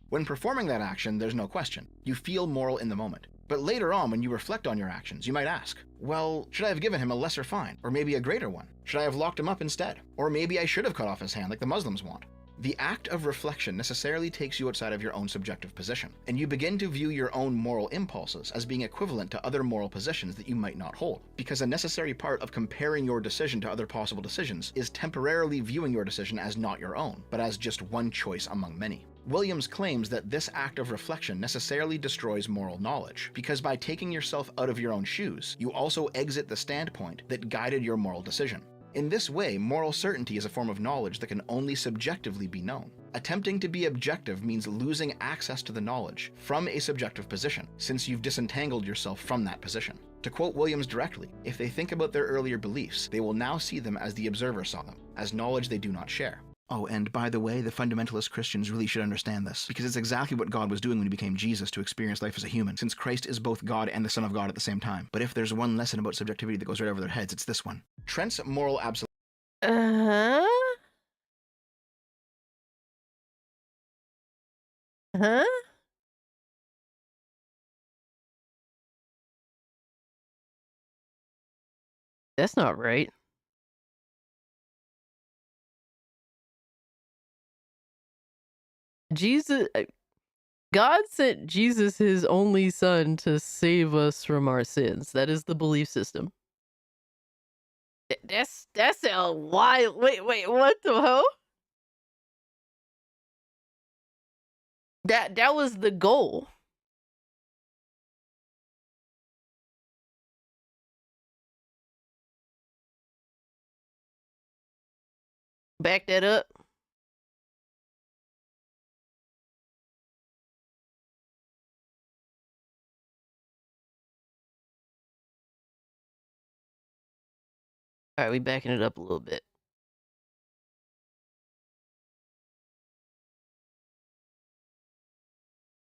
When performing that action, there's no question. You feel moral in the moment. But later on, when you reflect on your actions, you might ask, well, should I have given him a lesser fine? Or maybe a greater one? Should I have locked him up instead? Or maybe I should have cut off his hand like the Muslims want? The act of reflection necessarily takes you outside of your own subjective position, and you begin to view your own moral impulses as being equivalent to other moral positions that you might not hold, because a necessary part of comparing your decision to other possible decisions is temporarily viewing your decision as not your own, but as just one choice among many. Williams claims that this act of reflection necessarily destroys moral knowledge, because by taking yourself out of your own shoes, you also exit the standpoint that guided your moral decision. In this way, moral certainty is a form of knowledge that can only subjectively be known. Attempting to be objective means losing access to the knowledge from a subjective position, since you've disentangled yourself from that position. To quote Williams directly, if they think about their earlier beliefs, they will now see them as the observer saw them, as knowledge they do not share. Oh, and by the way, the fundamentalist Christians really should understand this, because it's exactly what God was doing when he became Jesus to experience life as a human, since Christ is both God and the Son of God at the same time. But if there's one lesson about subjectivity that goes right over their heads, it's this one. Trent's moral absolute. Huh? Huh? That's not right. Jesus, God sent Jesus, his only son, to save us from our sins. That is the belief system. That's a wild. Wait, what the hell? That was the goal. Back that up. All right, we backing it up a little bit.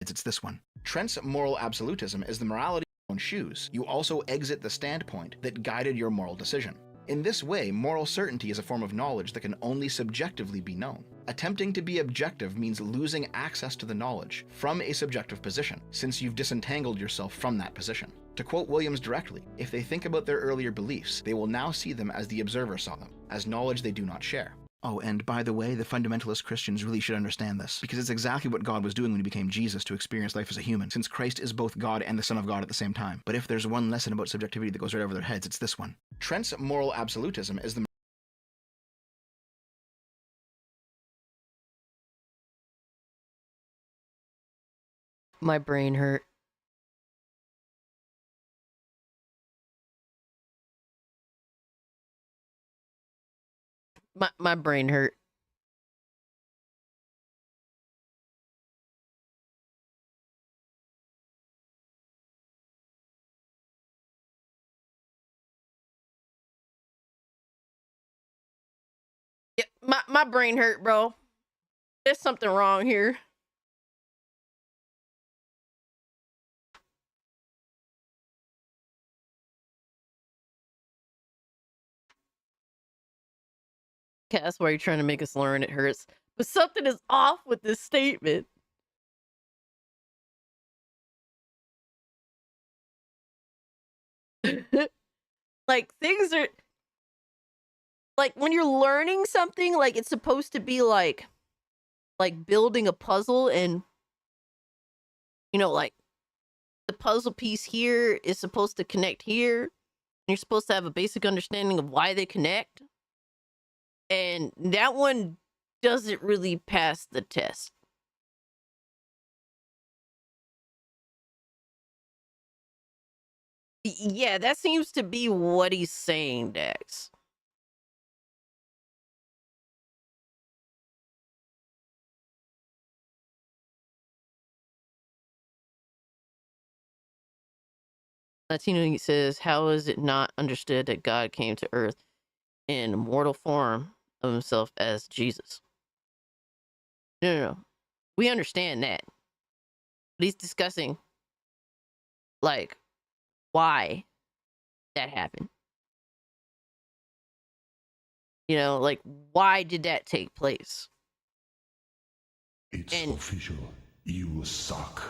It's this one. Trent's moral absolutism is the morality of your own shoes. You also exit the standpoint that guided your moral decision. In this way, moral certainty is a form of knowledge that can only subjectively be known. Attempting to be objective means losing access to the knowledge from a subjective position, since you've disentangled yourself from that position. To quote Williams directly, if they think about their earlier beliefs, they will now see them as the observer saw them, as knowledge they do not share. Oh, and by the way, the fundamentalist Christians really should understand this, because it's exactly what God was doing when he became Jesus to experience life as a human, since Christ is both God and the Son of God at the same time. But if there's one lesson about subjectivity that goes right over their heads, it's this one. Trent's moral absolutism is the My brain hurt. My brain hurt. Yeah, my brain hurt, bro. There's something wrong here. Okay, that's why you're trying to make us learn it hurts. But something is off with this statement. Like, things are like when you're learning something, like it's supposed to be like building a puzzle, and like the puzzle piece here is supposed to connect here, and you're supposed to have a basic understanding of why they connect. And that one doesn't really pass the test. Yeah, that seems to be what he's saying, Dex. Latino says, how is it not understood that God came to earth in mortal form of himself as Jesus? No. We understand that. But he's discussing, like, why that happened. Like, why did that take place? It's official. You suck.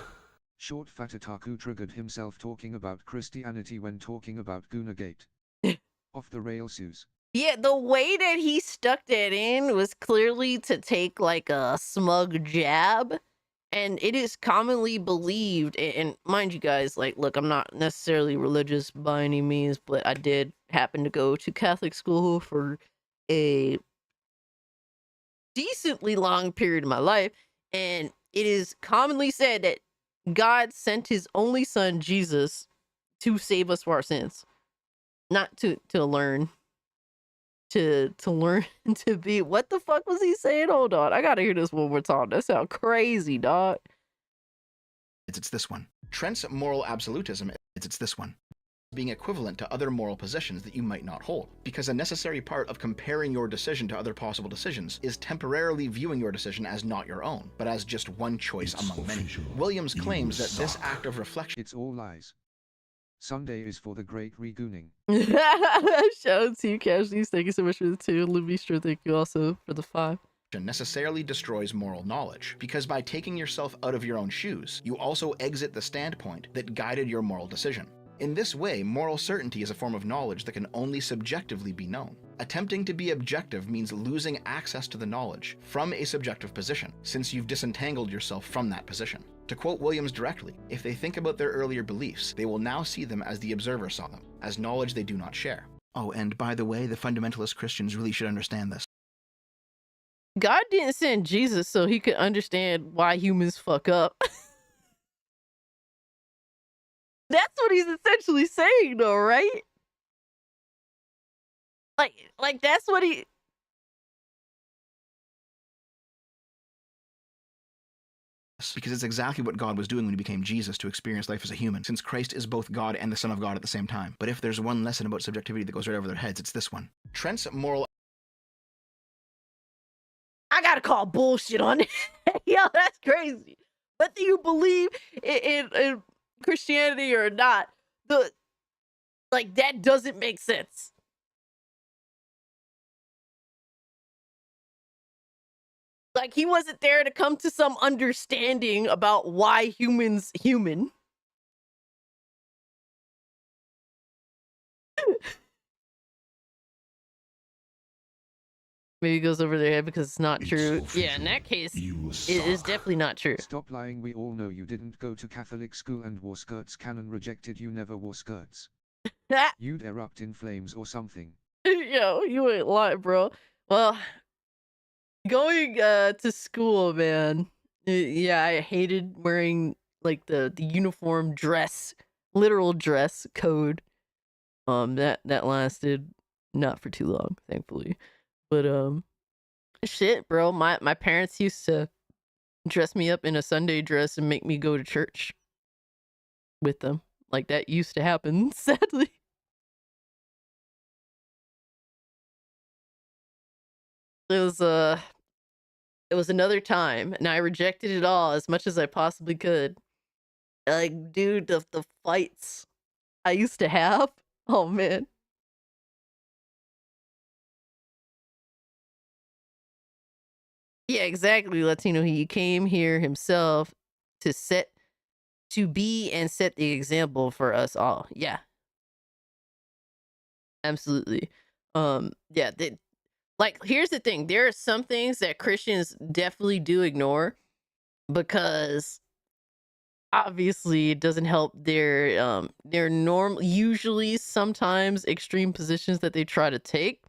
Shortfatotaku triggered himself talking about Christianity when talking about Goonergate. Off the rails. Yeah, the way that he stuck that in was clearly to take like a smug jab. And it is commonly believed, and mind you guys, like, look, I'm not necessarily religious by any means, but I did happen to go to Catholic school for a decently long period of my life. And it is commonly said that God sent his only son, Jesus, to save us for our sins. Not to learn. To learn to be, what the fuck was he saying? Hold on, I gotta hear this one more time. That sounds crazy, dog. It's this one. Trent's moral absolutism, it's this one. Being equivalent to other moral positions that you might not hold, because a necessary part of comparing your decision to other possible decisions is temporarily viewing your decision as not your own, but as just one choice among many. Williams claims that this act of reflection— It's all lies. Sunday is for the great regooning. Shout out to you, Casualties. Thank you so much for the 2. Libby, sure, thank you also for the 5. necessarily destroys moral knowledge, because by taking yourself out of your own shoes, you also exit the standpoint that guided your moral decision. In this way, moral certainty is a form of knowledge that can only subjectively be known. Attempting to be objective means losing access to the knowledge from a subjective position, since you've disentangled yourself from that position. To quote Williams directly, if they think about their earlier beliefs, they will now see them as the observer saw them, as knowledge they do not share. Oh, and by the way, the fundamentalist Christians really should understand this. God didn't send Jesus so he could understand why humans fuck up. That's what he's essentially saying, though, right? Like that's what he... Because it's exactly what God was doing when he became Jesus to experience life as a human, since Christ is both God and the Son of God at the same time. But if there's one lesson about subjectivity that goes right over their heads, it's this one. Trent's moral... I gotta call bullshit on it. Yo, that's crazy. Whether you believe in Christianity or not, that doesn't make sense. Like, he wasn't there to come to some understanding about why humans human. Maybe it goes over their head because it's not true. Yeah, in that case, it is definitely not true. Stop lying. We all know you didn't go to Catholic school and wore skirts. Canon rejected you never wore skirts. You'd erupt in flames or something. Yo, you ain't lying, bro. Well, going to school, man. Yeah, I hated wearing like the uniform dress, literal dress code. That lasted not for too long, thankfully. But shit, bro. My parents used to dress me up in a Sunday dress and make me go to church with them. Like that used to happen, sadly. It was it was another time and I rejected it all as much as I possibly could. Like, dude, the fights I used to have. Oh man. Yeah, exactly. Latino. He came here himself to set to be and set the example for us all. Yeah, absolutely. Yeah, like here's the thing. There are some things that Christians definitely do ignore because obviously it doesn't help their normal usually sometimes extreme positions that they try to take.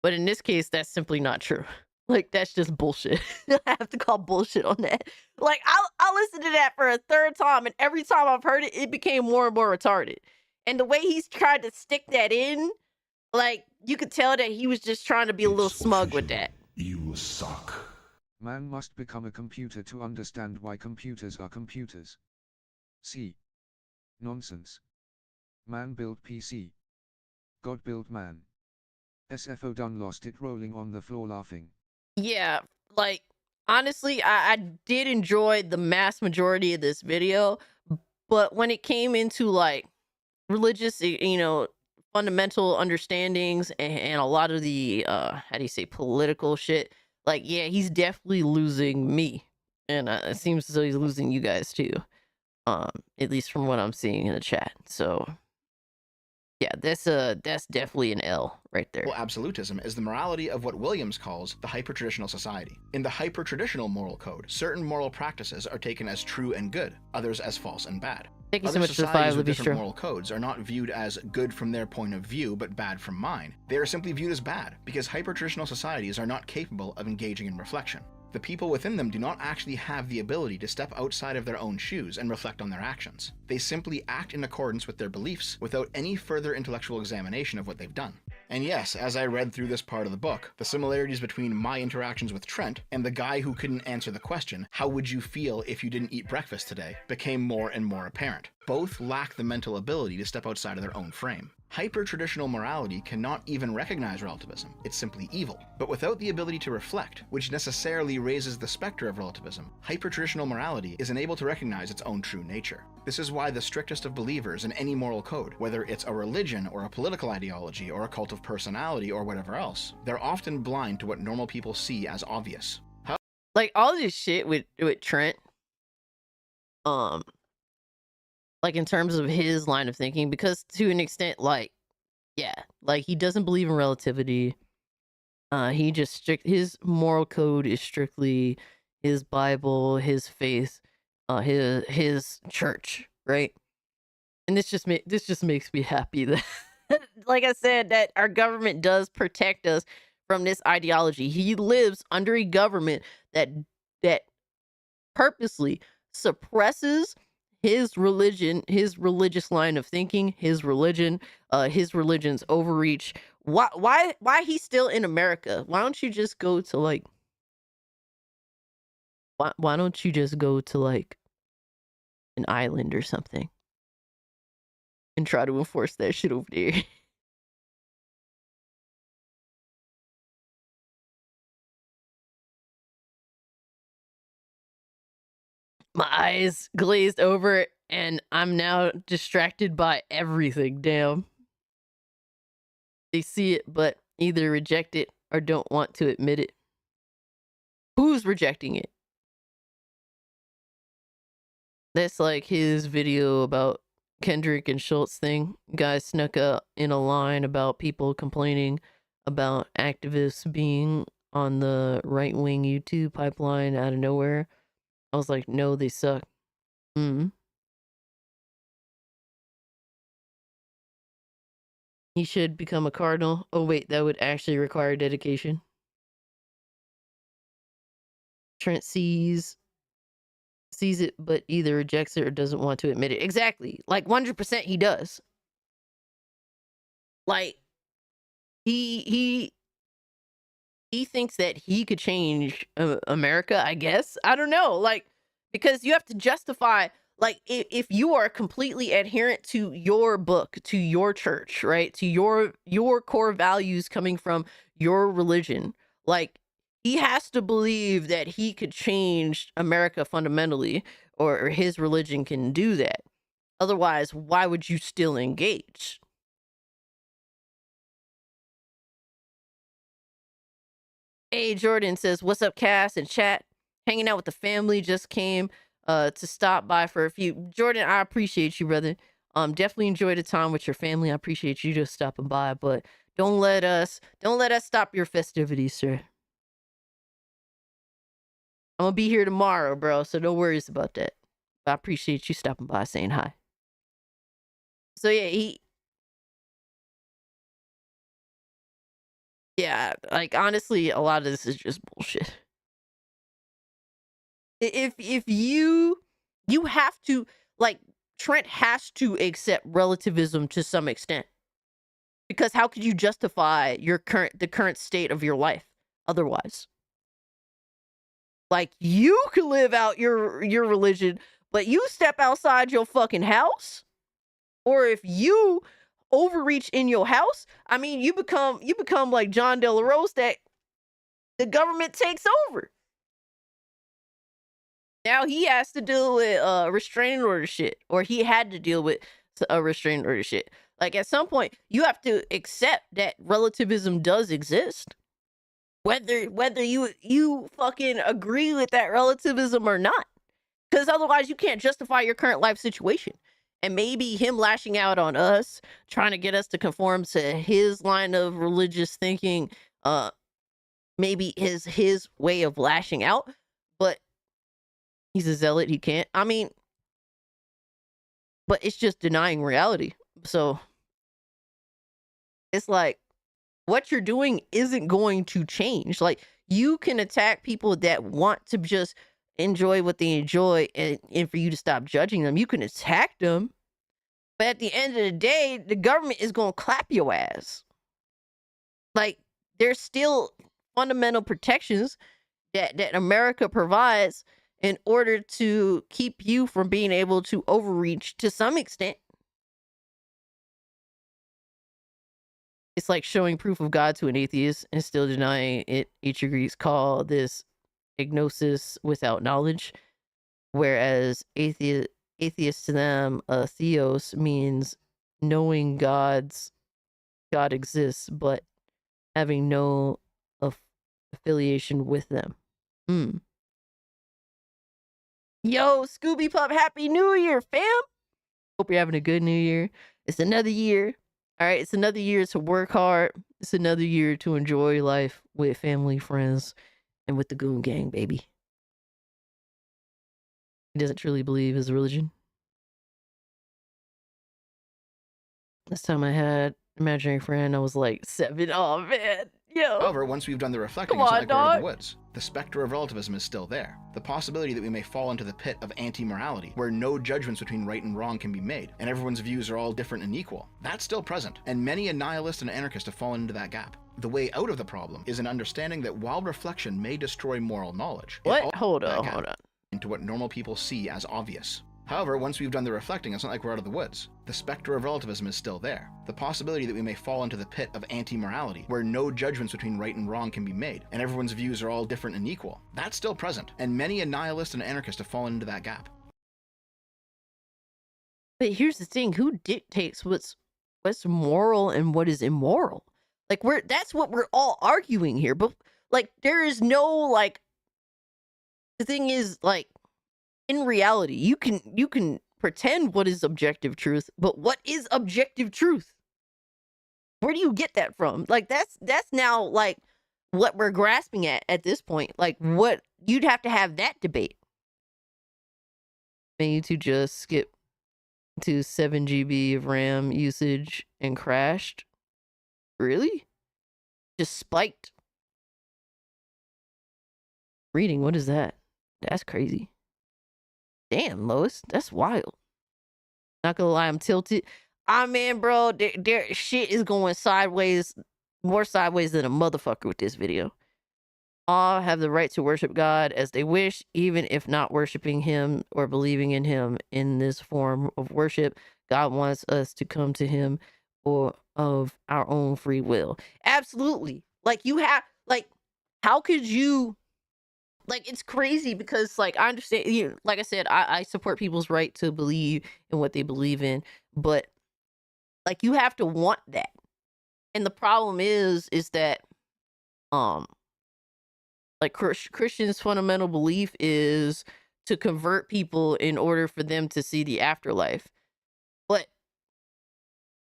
But in this case, that's simply not true. Like that's just bullshit. I have to call bullshit on that. Like I'll listen to that for a third time, and every time I've heard it, it became more and more retarded. And the way he's tried to stick that in, like you could tell that he was just trying to be a little It's smug with official. that. You suck. Man must become a computer to understand why computers are computers. See. Nonsense. Man built PC. God built man. SFO done lost it rolling on the floor laughing. Yeah, like honestly, I did enjoy the mass majority of this video, but when it came into like religious, fundamental understandings and a lot of the how do you say political shit, like yeah, he's definitely losing me, and it seems as though he's losing you guys too. At least from what I'm seeing in the chat. So yeah, that's definitely an L right there. Well, absolutism is the morality of what Williams calls the hypertraditional society. In the hypertraditional moral code, certain moral practices are taken as true and good, others as false and bad. Thank you so Other much for the societies 5, with Libby different Stro. moral codes are not viewed as good from their point of view, but bad from mine. They are simply viewed as bad, because hypertraditional societies are not capable of engaging in reflection. The people within them do not actually have the ability to step outside of their own shoes and reflect on their actions. They simply act in accordance with their beliefs without any further intellectual examination of what they've done. And yes, as I read through this part of the book, the similarities between my interactions with Trent and the guy who couldn't answer the question, how would you feel if you didn't eat breakfast today, became more and more apparent. Both lack the mental ability to step outside of their own frame. Hyper-traditional morality cannot even recognize relativism, it's simply evil. But without the ability to reflect, which necessarily raises the specter of relativism, hyper-traditional morality is unable to recognize its own true nature. This is why the strictest of believers in any moral code, whether it's a religion or a political ideology or a cult of personality or whatever else, they're often blind to what normal people see as obvious. Like all this shit with Trent, like in terms of his line of thinking, because to an extent, like, yeah, like he doesn't believe in relativity. He just his moral code is strictly his Bible, his faith, his church, right? And this just makes me happy that, like I said, that our government does protect us from this ideology. He lives under a government that that purposely suppresses his religion, his religious line of thinking, his religion, his religion's overreach. Why he's still in America? Why don't you just go to like why don't you just go to like an island or something and try to enforce that shit over there? My eyes glazed over and I'm now distracted by everything. Damn. They see it, but either reject it or don't want to admit it. Who's rejecting it? That's like his video about Kendrick and Schultz thing. Guy snuck in a line about people complaining about activists being on the right wing YouTube pipeline out of nowhere. I was like, no, they suck. Mm. He should become a cardinal. Oh, wait, that would actually require dedication. Trent sees it, but either rejects it or doesn't want to admit it. Exactly. Like 100% he does. Like he he thinks that he could change America, I guess. I don't know. Like, because you have to justify, like, if you are completely adherent to your book, to your church, right? To your core values coming from your religion, like, he has to believe that he could change America fundamentally, or his religion can do that. Otherwise, why would you still engage? Hey, Jordan says, "What's up, Cass and chat? Hanging out with the family. Just came to stop by for a few." Jordan, I appreciate you, brother. Definitely enjoy the time with your family. I appreciate you just stopping by, but don't let us stop your festivities, sir. I'm gonna be here tomorrow, bro, so no worries about that. I appreciate you stopping by, saying hi. So yeah, like, honestly, a lot of this is just bullshit. If you have to, like, Trent has to accept relativism to some extent, because how could you justify the current state of your life otherwise? Like, you can live out your religion, but you step outside your fucking house, or if you overreach in your house, I mean, you become like John De La Rose, that the government takes over. Now he has to deal with restraining order shit, or he had to deal with a restraining order shit. Like, at some point, you have to accept that relativism does exist, whether you fucking agree with that relativism or not, because otherwise you can't justify your current life situation. And maybe him lashing out on us, trying to get us to conform to his line of religious thinking, maybe his way of lashing out, but he's a zealot. He can't. I mean, but it's just denying reality. So it's like, what you're doing isn't going to change. Like, you can attack people that want to just enjoy what they enjoy, and for you to stop judging them. You can attack them, but at the end of the day, the government is going to clap your ass. Like, there's still fundamental protections that America provides in order to keep you from being able to overreach to some extent. It's like showing proof of God to an atheist and still denying it. Each agrees call this agnosis without knowledge, whereas atheist to them, theos means knowing God exists, but having no affiliation with them. Yo, Scooby Pup, Happy New Year, fam! Hope you're having a good New Year. It's another year. All right, it's another year to work hard. It's another year to enjoy life with family, friends, and with the Goon Gang, baby. He doesn't truly believe his religion. Last time I had imaginary friend, I was like 7. Oh, man. Yo. However, once we've done the reflecting, Come it's not on, like we're out of dog. the woods. The specter of relativism is still there. The possibility that we may fall into the pit of anti-morality, where no judgments between right and wrong can be made, and everyone's views are all different and equal, that's still present, and many a nihilist and anarchist have fallen into that gap. The way out of the problem is an understanding that while reflection may destroy moral knowledge, What? Hold on. into what normal people see as obvious. However, once we've done the reflecting, it's not like we're out of the woods. The specter of relativism is still there. The possibility that we may fall into the pit of anti-morality, where no judgments between right and wrong can be made, and everyone's views are all different and equal, that's still present, and many a nihilist and anarchist have fallen into that gap. But here's the thing: who dictates what's moral and what is immoral? Like, that's what we're all arguing here. But, like, there is no, like, the thing is, like, in reality, you can pretend what is objective truth, but what is objective truth? Where do you get that from? Like, that's now, like, what we're grasping at this point. Like, what you'd have to have that debate. Maybe to just skip to 7 GB of RAM usage and crashed. Really? Just spiked. Reading, what is that? That's crazy. Damn, Lois, that's wild. Not gonna lie, I'm tilted. Man, bro, there shit is going sideways, more sideways than a motherfucker with this video. All have the right to worship God as they wish, even if not worshiping Him or believing in Him in this form of worship. God wants us to come to Him or of our own free will. Absolutely. Like you have like how could you like it's crazy because like I understand you like I said, I support people's right to believe in what they believe in, but like you have to want that. And the problem is that um like Christians' fundamental belief is to convert people in order for them to see the afterlife. But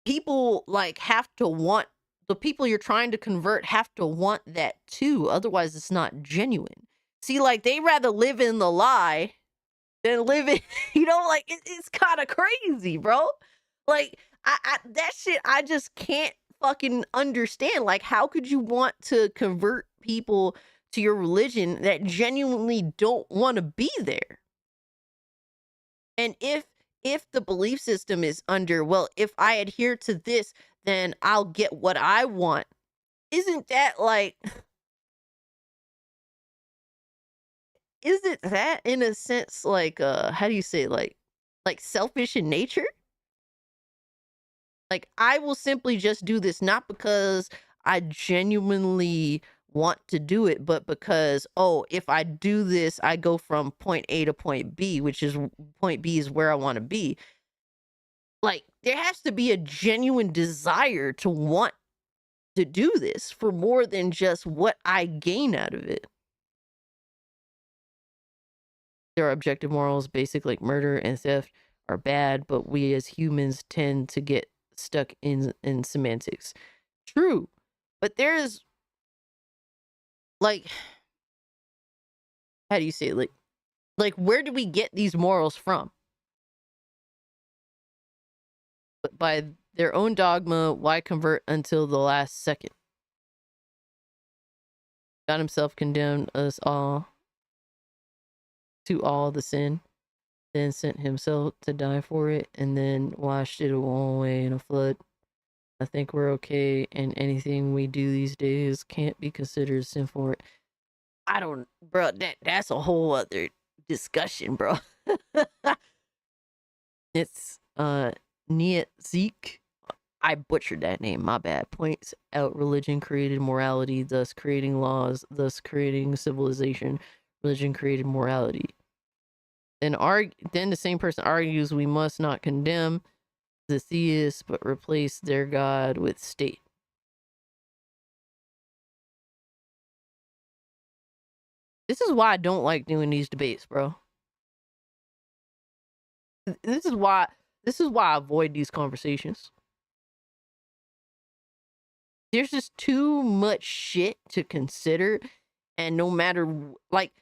people like have to want the people you're trying to convert have to want that too. Otherwise, it's not genuine. See, like they rather live in the lie than live in, like it's kind of crazy, bro. Like I that shit I just can't fucking understand. Like, how could you want to convert people to your religion that genuinely don't want to be there? And if the belief system is under, well, if I adhere to this, then I'll get what I want. Isn't that like isn't that in a sense like how do you say like selfish in nature? Like, I will simply just do this not because I genuinely want to do it, but because, oh, if I do this, I go from point A to point B, which is point B is where I want to be. Like, there has to be a genuine desire to want to do this for more than just what I gain out of it. There are objective morals, basic like murder and theft are bad, but we as humans tend to get stuck in semantics. True. But there's like how do you say it? Like where do we get these morals from? But by their own dogma, why convert until the last second? God himself condemned us all to all the sin, then sent himself to die for it, and then washed it all away in a flood. I think we're okay, and anything we do these days can't be considered sinful. I don't, bro. That's a whole other discussion, bro. It's Niet Zeke. I butchered that name. My bad. Points out religion created morality, thus creating laws, thus creating civilization. Religion created morality. Then the same person argues we must not condemn the theists, but replace their God with state. This is why I don't like doing these debates, bro. This is why I avoid these conversations. There's just too much shit to consider, and no matter like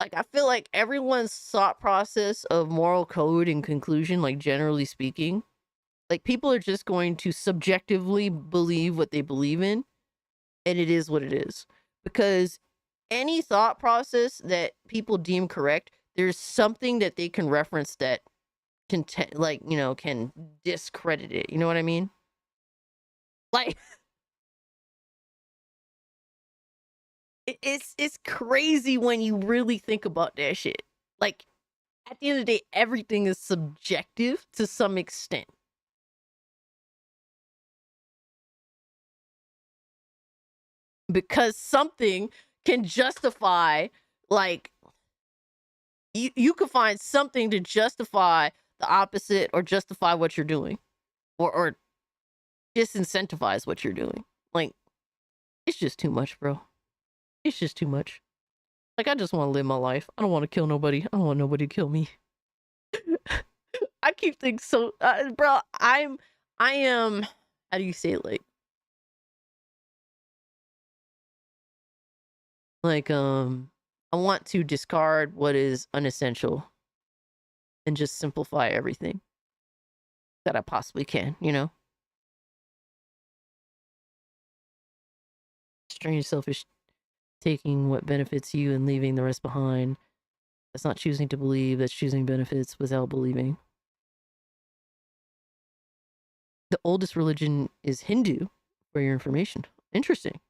I feel like everyone's thought process of moral code and conclusion, like generally speaking, like people are just going to subjectively believe what they believe in, and it is what it is. Because any thought process that people deem correct, there's something that they can reference that can can discredit it. You know what I mean? Like it's crazy when you really think about that shit. Like at the end of the day, everything is subjective to some extent. Because something can justify like you could find something to justify the opposite or justify what you're doing or disincentivize what you're doing. Like it's just too much, bro. It's just too much. Like I just want to live my life. I don't want to kill nobody. I don't want nobody to kill me. I keep things so bro, I am how do you say it like I want to discard what is unessential and just simplify everything that I possibly can, you know? Strange selfish taking what benefits you and leaving the rest behind. That's not choosing to believe, that's choosing benefits without believing. The oldest religion is Hindu, for your information. Interesting.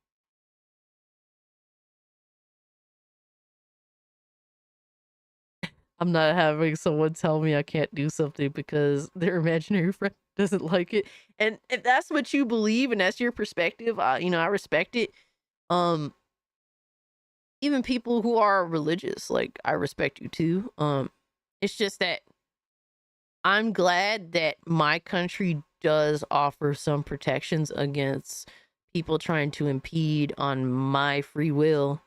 I'm not having someone tell me I can't do something because their imaginary friend doesn't like it. And if that's what you believe and that's your perspective, I respect it. Um, Even people who are religious, like I respect you too. It's just that I'm glad that my country does offer some protections against people trying to impede on my free will.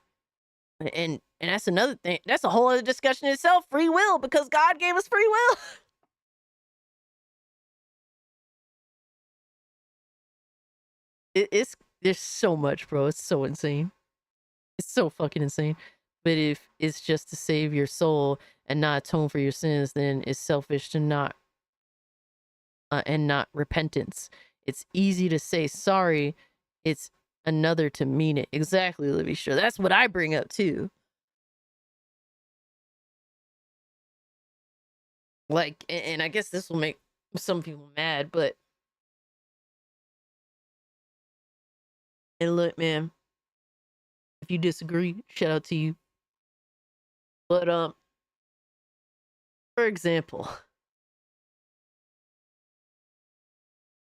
And that's another thing. That's a whole other discussion in itself, free will, because God gave us free will. It's there's so much, bro. It's so insane. It's so fucking insane. But if it's just to save your soul and not atone for your sins, then it's selfish to not and not repentance. It's easy to say sorry. It's another to mean it. Exactly, Libby. Sure, that's what I bring up too. Like, and I guess this will make some people mad, but and look, man, if you disagree, shout out to you. But for example,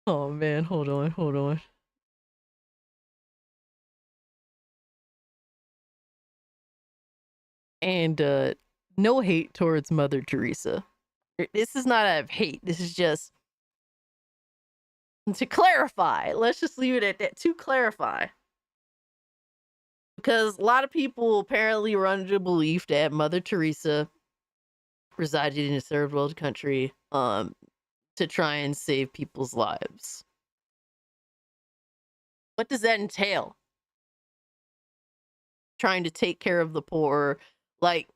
oh man, hold on. And no hate towards Mother Teresa. This is not out of hate. This is just to clarify. Let's just leave it at that. To clarify. Because a lot of people apparently were under the belief that Mother Teresa resided in a third world country to try and save people's lives. What does that entail? Trying to take care of the poor. Like,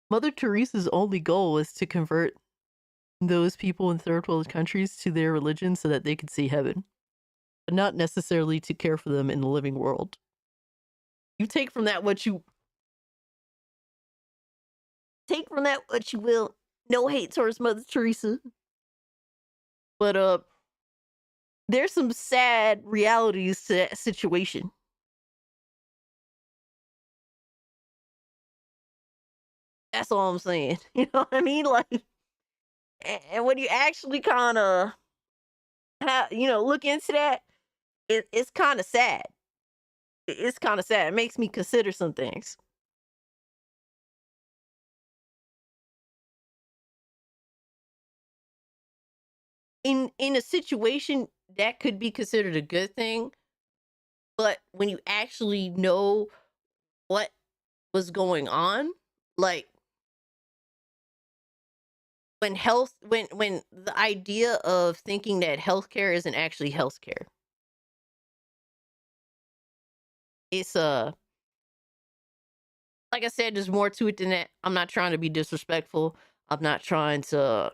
Mother Teresa's only goal was to convert those people in third world countries to their religion so that they could see heaven, but not necessarily to care for them in the living world. You take from that what you will. No hate towards Mother Teresa, but there's some sad realities to that situation. That's all I'm saying. You know what I mean? Like, and when you actually kind of look into that, it's kind of sad. It's kind of sad. It makes me consider some things. In a situation that could be considered a good thing, but when you actually know what was going on, like when the idea of thinking that healthcare isn't actually healthcare, it's like I said, there's more to it than that. I'm not trying to be disrespectful. I'm not trying to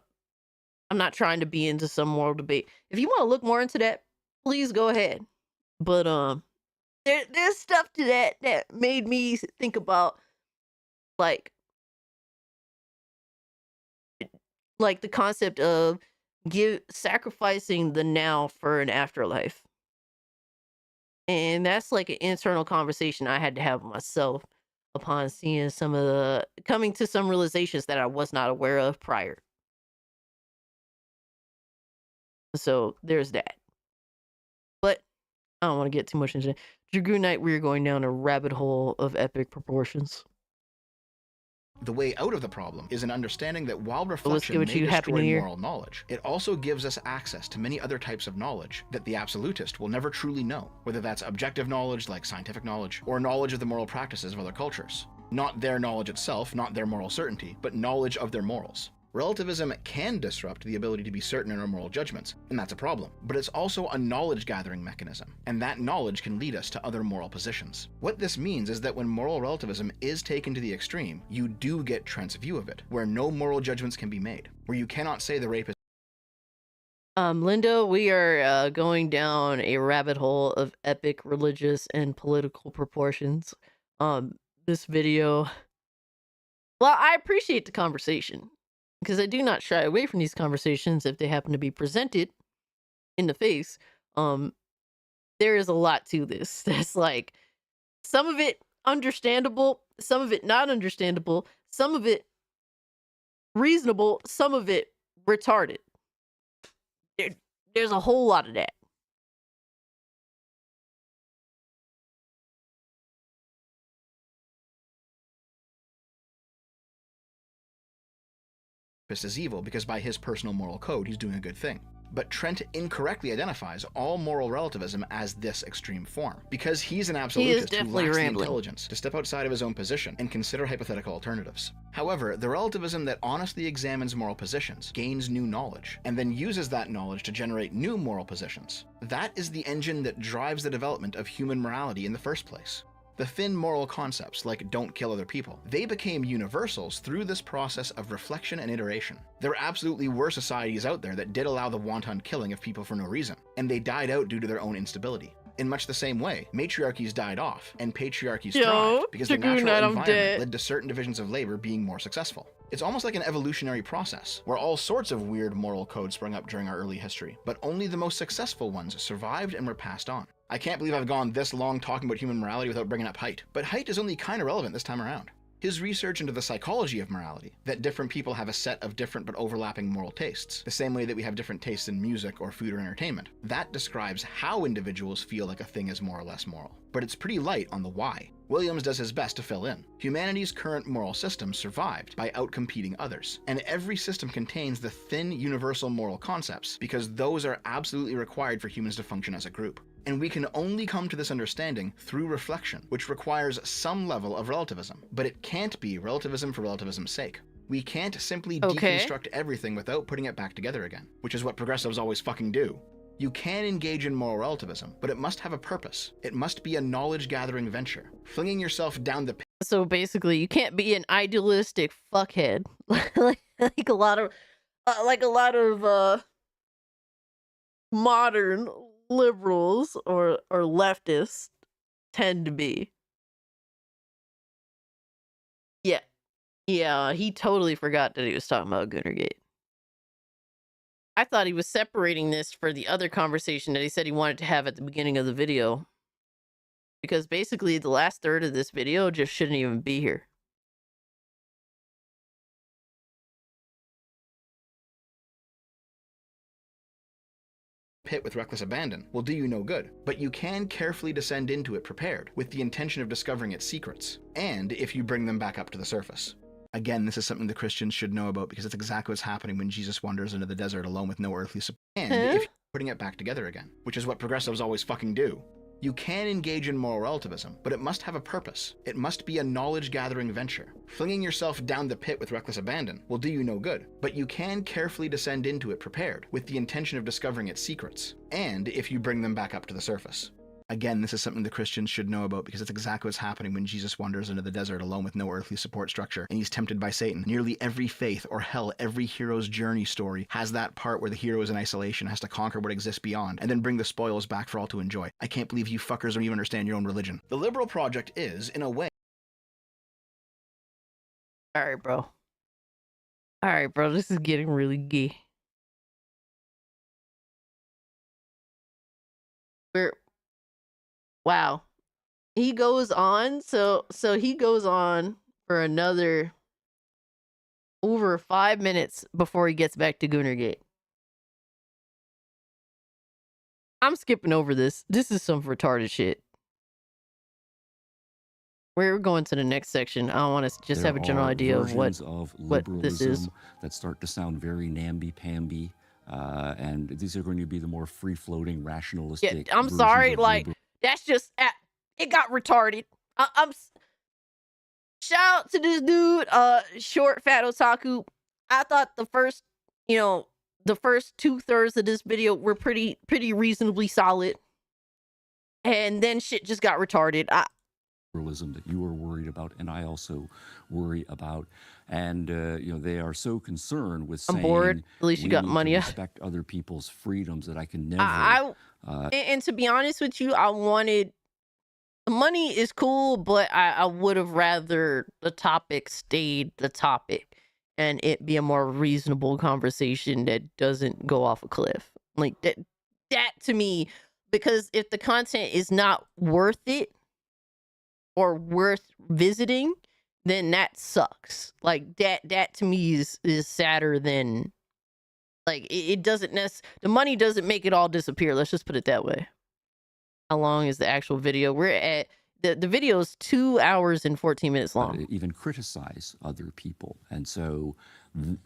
be into some moral debate. If you want to look more into that, please go ahead. But there's stuff to that made me think about like the concept of sacrificing the now for an afterlife. And that's like an internal conversation I had to have with myself upon seeing coming to some realizations that I was not aware of prior. So there's that. But I don't want to get too much into it. Dragoon Knight, we're going down a rabbit hole of epic proportions. The way out of the problem is an understanding that while let's reflection give it may to you. Happy New destroy Year. moral knowledge, it also gives us access to many other types of knowledge that the absolutist will never truly know, whether that's objective knowledge like scientific knowledge, or knowledge of the moral practices of other cultures. Not their knowledge itself, not their moral certainty, but knowledge of their morals. Relativism can disrupt the ability to be certain in our moral judgments, and that's a problem. But it's also a knowledge-gathering mechanism, and that knowledge can lead us to other moral positions. What this means is that when moral relativism is taken to the extreme, you do get Trent's view of it, where no moral judgments can be made, where you cannot say the rape is Linda, we are going down a rabbit hole of epic religious and political proportions. This video, well, I appreciate the conversation because I do not shy away from these conversations if they happen to be presented in the face. There is a lot to this. That's like some of it understandable, some of it not understandable, some of it reasonable, some of it retarded. There's a whole lot of that. Is evil because by his personal moral code, he's doing a good thing. But Trent incorrectly identifies all moral relativism as this extreme form, because he's an absolutist who lacks the intelligence to step outside of his own position and consider hypothetical alternatives. However, the relativism that honestly examines moral positions gains new knowledge, and then uses that knowledge to generate new moral positions. That is the engine that drives the development of human morality in the first place. The thin moral concepts, like don't kill other people, they became universals through this process of reflection and iteration. There absolutely were societies out there that did allow the wanton killing of people for no reason, and they died out due to their own instability. In much the same way, matriarchies died off, and patriarchies thrived, because the natural environment led to certain divisions of labor being more successful. It's almost like an evolutionary process, where all sorts of weird moral codes sprung up during our early history, but only the most successful ones survived and were passed on. I can't believe I've gone this long talking about human morality without bringing up Haidt, but Haidt is only kind of relevant this time around. His research into the psychology of morality, that different people have a set of different but overlapping moral tastes, the same way that we have different tastes in music or food or entertainment, that describes how individuals feel like a thing is more or less moral. But it's pretty light on the why. Williams does his best to fill in. Humanity's current moral system survived by outcompeting others, and every system contains the thin universal moral concepts because those are absolutely required for humans to function as a group. And we can only come to this understanding through reflection, which requires some level of relativism, but it can't be relativism for relativism's sake. We can't simply deconstruct everything without putting it back together again, which is what progressives always fucking do. You can engage in moral relativism, but it must have a purpose. It must be a knowledge-gathering venture. Flinging yourself down the pit. So basically, you can't be an idealistic fuckhead like a lot of modern liberals or leftists tend to be. Yeah, he totally forgot that he was talking about Goonergate. I thought he was separating this for the other conversation that he said he wanted to have at the beginning of the video. Because basically the last third of this video just shouldn't even be here. Pit with reckless abandon will do you no good, but you can carefully descend into it prepared, with the intention of discovering its secrets, and if you bring them back up to the surface. Again, this is something the Christians should know about because it's exactly what's happening when Jesus wanders into the desert alone with no earthly support. And if you're putting it back together again, which is what progressives always fucking do. You can engage in moral relativism, but it must have a purpose. It must be a knowledge-gathering venture. Flinging yourself down the pit with reckless abandon will do you no good, but you can carefully descend into it prepared, with the intention of discovering its secrets, and if you bring them back up to the surface. Again, this is something the Christians should know about because it's exactly what's happening when Jesus wanders into the desert alone with no earthly support structure, and he's tempted by Satan. Nearly every faith, or hell, every hero's journey story has that part where the hero is in isolation, has to conquer what exists beyond, and then bring the spoils back for all to enjoy. I can't believe you fuckers don't even understand your own religion. The liberal project is, in a way... Alright, bro, this is getting really gay. Wow. He goes on, so he goes on for another over 5 minutes before he gets back to Goonergate. I'm skipping over this. This is some retarded shit. We're going to the next section. I want to just have a general idea of what this is. That start to sound very namby-pamby, and these are going to be the more free-floating, rationalistic. Yeah, I'm sorry, like... That's just, it got retarded. Shout out to this dude, shortfatotaku. I thought the first 2/3 of this video were pretty reasonably solid. And then shit just got retarded. That you are worried about, and I also worry about, and they are so concerned with saying, I'm bored. At least you got money. Respect other people's freedoms that I can never. And to be honest with you, I wanted the money is cool, but I would have rather the topic stayed the topic, and it be a more reasonable conversation that doesn't go off a cliff like that. That to me, because if the content is not worth it or worth visiting, then that sucks. Like that to me is sadder than, like, it doesn't the money doesn't make it all disappear. Let's just put it that way. How long is the actual video? We're at the video is 2 hours and 14 minutes long. Even criticize other people. And so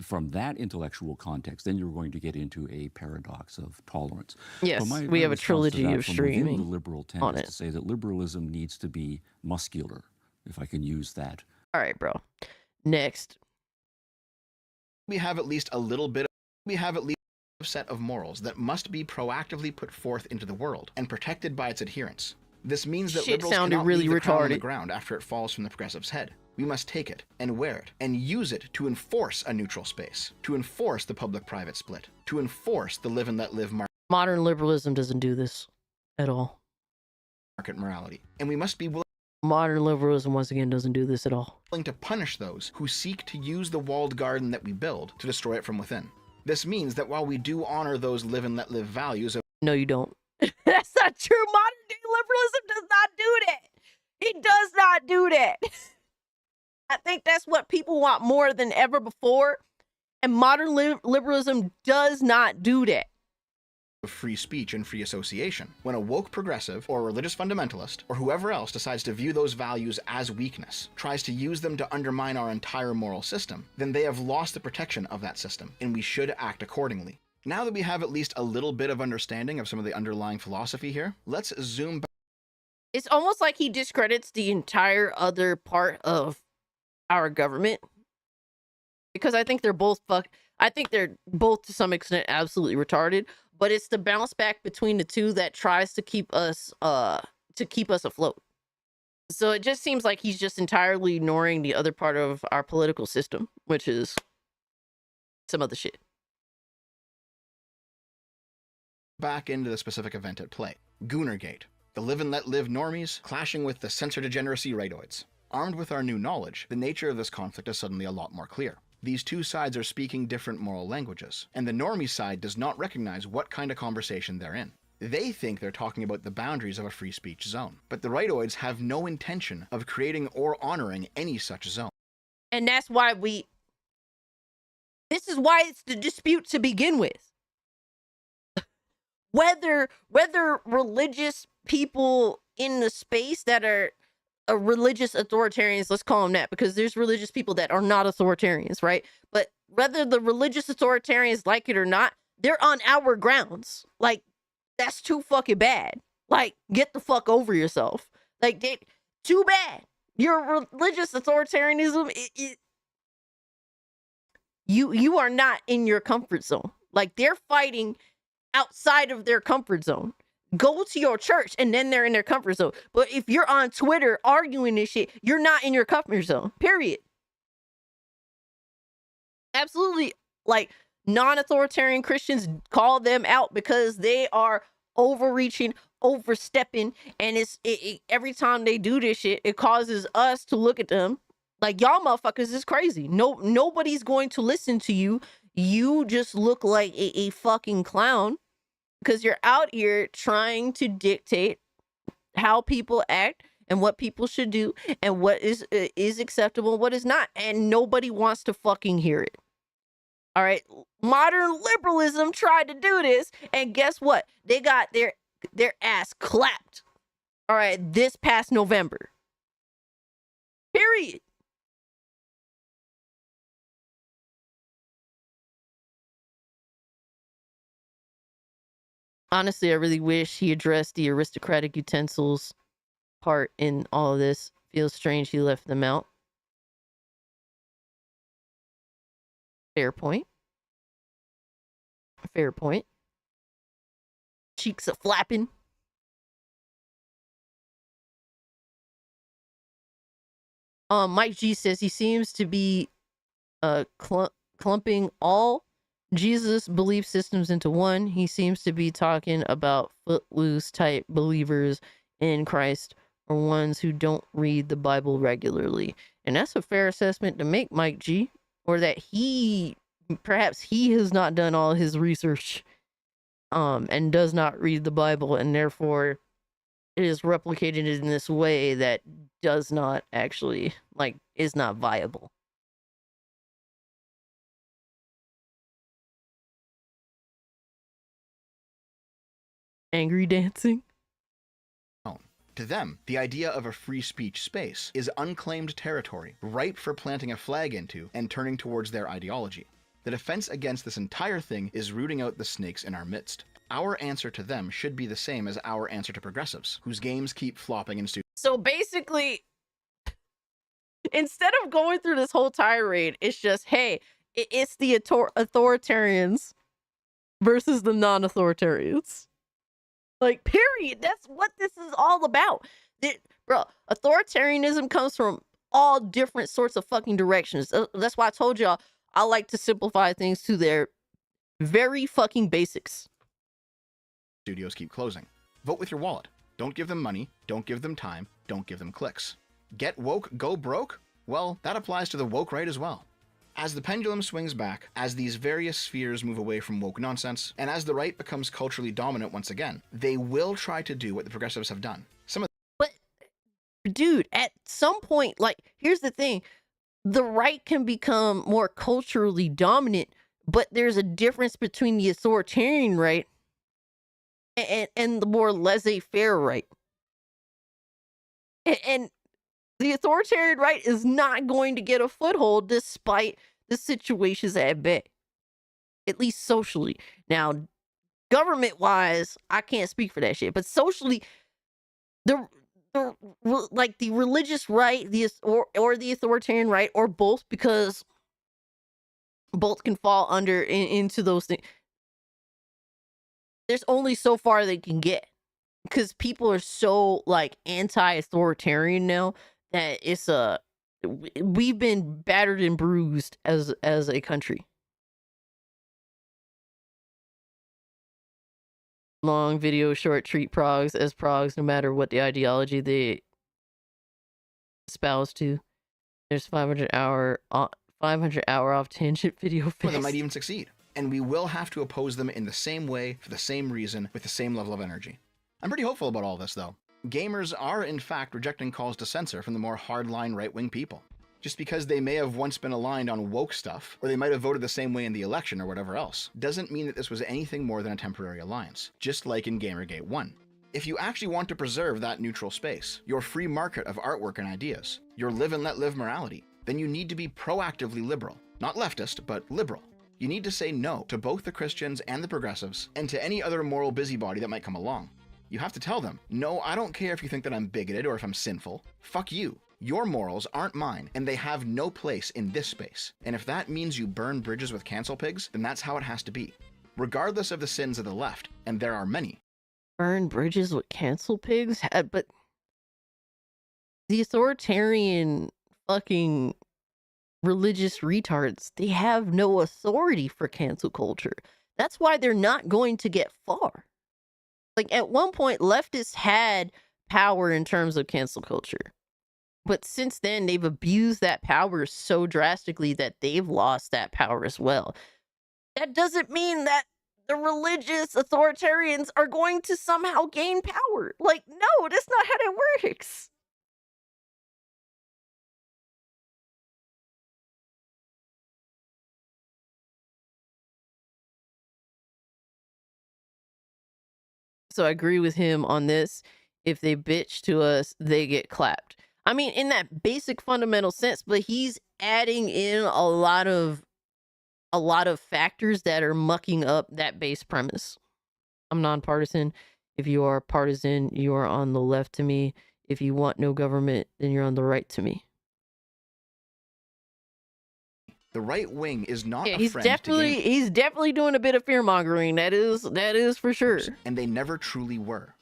from that intellectual context, then you're going to get into a paradox of tolerance. Yes, So we have a response to trilogy that of from within streaming the liberal tent on is it. to say that liberalism needs to be muscular, if I can use that. All right, bro. Next. We have at least a set of morals that must be proactively put forth into the world and protected by its adherents. This means that Shit liberals sounded cannot really leave the crown on the retarded. ground after it falls from the progressive's head. We must take it and wear it and use it to enforce a neutral space, to enforce the public-private split, to enforce the live and let live Modern liberalism doesn't do this at all. market morality. And we must be Modern liberalism, once again, doesn't do this at all. willing to punish those who seek to use the walled garden that we build to destroy it from within. This means that while we do honor those live and let live values of No, you don't. That's not true. Modern day liberalism does not do that. It does not do that. I think that's what people want more than ever before. And modern liberalism does not do that. free speech and free association. When a woke progressive or religious fundamentalist or whoever else decides to view those values as weakness, tries to use them to undermine our entire moral system, then they have lost the protection of that system, and we should act accordingly. Now that we have at least a little bit of understanding of some of the underlying philosophy here, let's zoom back. It's almost like he discredits the entire other part of our government, because I think they're both I think they're both to some extent absolutely retarded, but it's the bounce back between the two that tries to keep us afloat. So it just seems like he's just entirely ignoring the other part of our political system, which is some other shit. Back into the specific event at play. Goonergate. The live and let live normies clashing with the censor degeneracy rightoids. Armed with our new knowledge, the nature of this conflict is suddenly a lot more clear. These two sides are speaking different moral languages, and the normie side does not recognize what kind of conversation they're in. They think they're talking about the boundaries of a free speech zone, but the rightoids have no intention of creating or honoring any such zone. And that's why this is why it's the dispute to begin with. Whether religious people in the space that are religious authoritarians, let's call them that, because there's religious people that are not authoritarians, right? But whether the religious authoritarians like it or not, they're on our grounds. Like, that's too fucking bad. Like, get the fuck over yourself. Like, too bad. Your religious authoritarianism, you are not in your comfort zone. Like, they're fighting outside of their comfort zone. Go to your church and then they're in their comfort zone. But if you're on Twitter arguing this shit, you're not in your comfort zone. Period. Absolutely. Like, non-authoritarian Christians call them out because they are overreaching, overstepping, and every time they do this shit, it causes us to look at them like, y'all motherfuckers is crazy. Nobody's going to listen to you. You just look like a fucking clown, because you're out here trying to dictate how people act and what people should do and what is acceptable and what is not. And nobody wants to fucking hear it. All right. Modern liberalism tried to do this. And guess what? They got their ass clapped. All right. This past November. Period. Honestly, I really wish he addressed the aristocratic utensils part in all of this. Feels strange he left them out. Fair point. Fair point. Cheeks are flapping. Mike G says he seems to be clumping all Jesus belief systems into one. He seems to be talking about footloose type believers in Christ or ones who don't read the Bible regularly. And that's a fair assessment to make, Mike G. Or that perhaps he has not done all his research and does not read the Bible, and therefore is replicated in this way that does not actually, like, is not viable. Angry dancing? To them, the idea of a free speech space is unclaimed territory, ripe for planting a flag into and turning towards their ideology. The defense against this entire thing is rooting out the snakes in our midst. Our answer to them should be the same as our answer to progressives, whose games keep flopping in So basically, instead of going through this whole tirade, it's just, hey, it's the authoritarians versus the non-authoritarians. Like, period. That's what this is all about. Bro, authoritarianism comes from all different sorts of fucking directions. That's why I told y'all I like to simplify things to their very fucking basics. Studios keep closing. Vote with your wallet. Don't give them money, don't give them time, don't give them clicks. Get woke, go broke? Well, that applies to the woke right as well. As the pendulum swings back, as these various spheres move away from woke nonsense, and as the right becomes culturally dominant once again, they will try to do what the progressives have done. But, dude, at some point, like, here's the thing. The right can become more culturally dominant, but there's a difference between the authoritarian right and the more laissez-faire right. And the authoritarian right is not going to get a foothold despite the situations at bay, at least socially. Now, government-wise, I can't speak for that shit, but socially, the religious right, or the authoritarian right, or both, because both can fall into those things. There's only so far they can get, because people are so, like, anti-authoritarian now that it's we've been battered and bruised as a country. Long video, short, treat progs as progs no matter what the ideology they espouse to. There's 500 hour off tangent video Some of them fix. might even succeed, and we will have to oppose them in the same way, for the same reason, with the same level of energy. I'm pretty hopeful about all this, though. Gamers are, in fact, rejecting calls to censor from the more hardline right-wing people. Just because they may have once been aligned on woke stuff, or they might have voted the same way in the election or whatever else, doesn't mean that this was anything more than a temporary alliance, just like in Gamergate 1. If you actually want to preserve that neutral space, your free market of artwork and ideas, your live and let live morality, then you need to be proactively liberal. Not leftist, but liberal. You need to say no to both the Christians and the progressives, and to any other moral busybody that might come along. You have to tell them, no, I don't care if you think that I'm bigoted or if I'm sinful. Fuck you. Your morals aren't mine, and they have no place in this space. And if that means you burn bridges with cancel pigs, then that's how it has to be. Regardless of the sins of the left, and there are many. Burn bridges with cancel pigs? But the authoritarian fucking religious retards, they have no authority for cancel culture. That's why they're not going to get far. Like, at one point, leftists had power in terms of cancel culture. But since then, they've abused that power so drastically that they've lost that power as well. That doesn't mean that the religious authoritarians are going to somehow gain power. Like, no, that's not how that works. So I agree with him on this. If they bitch to us, they get clapped. I mean, in that basic fundamental sense, but he's adding in a lot of factors that are mucking up that base premise. I'm nonpartisan. If you are partisan, you are on the left to me. If you want no government, then you're on the right to me. The right wing is not Yeah, a he's friend to gamers, he's definitely doing a bit of fear mongering. That is for sure. and they never truly were.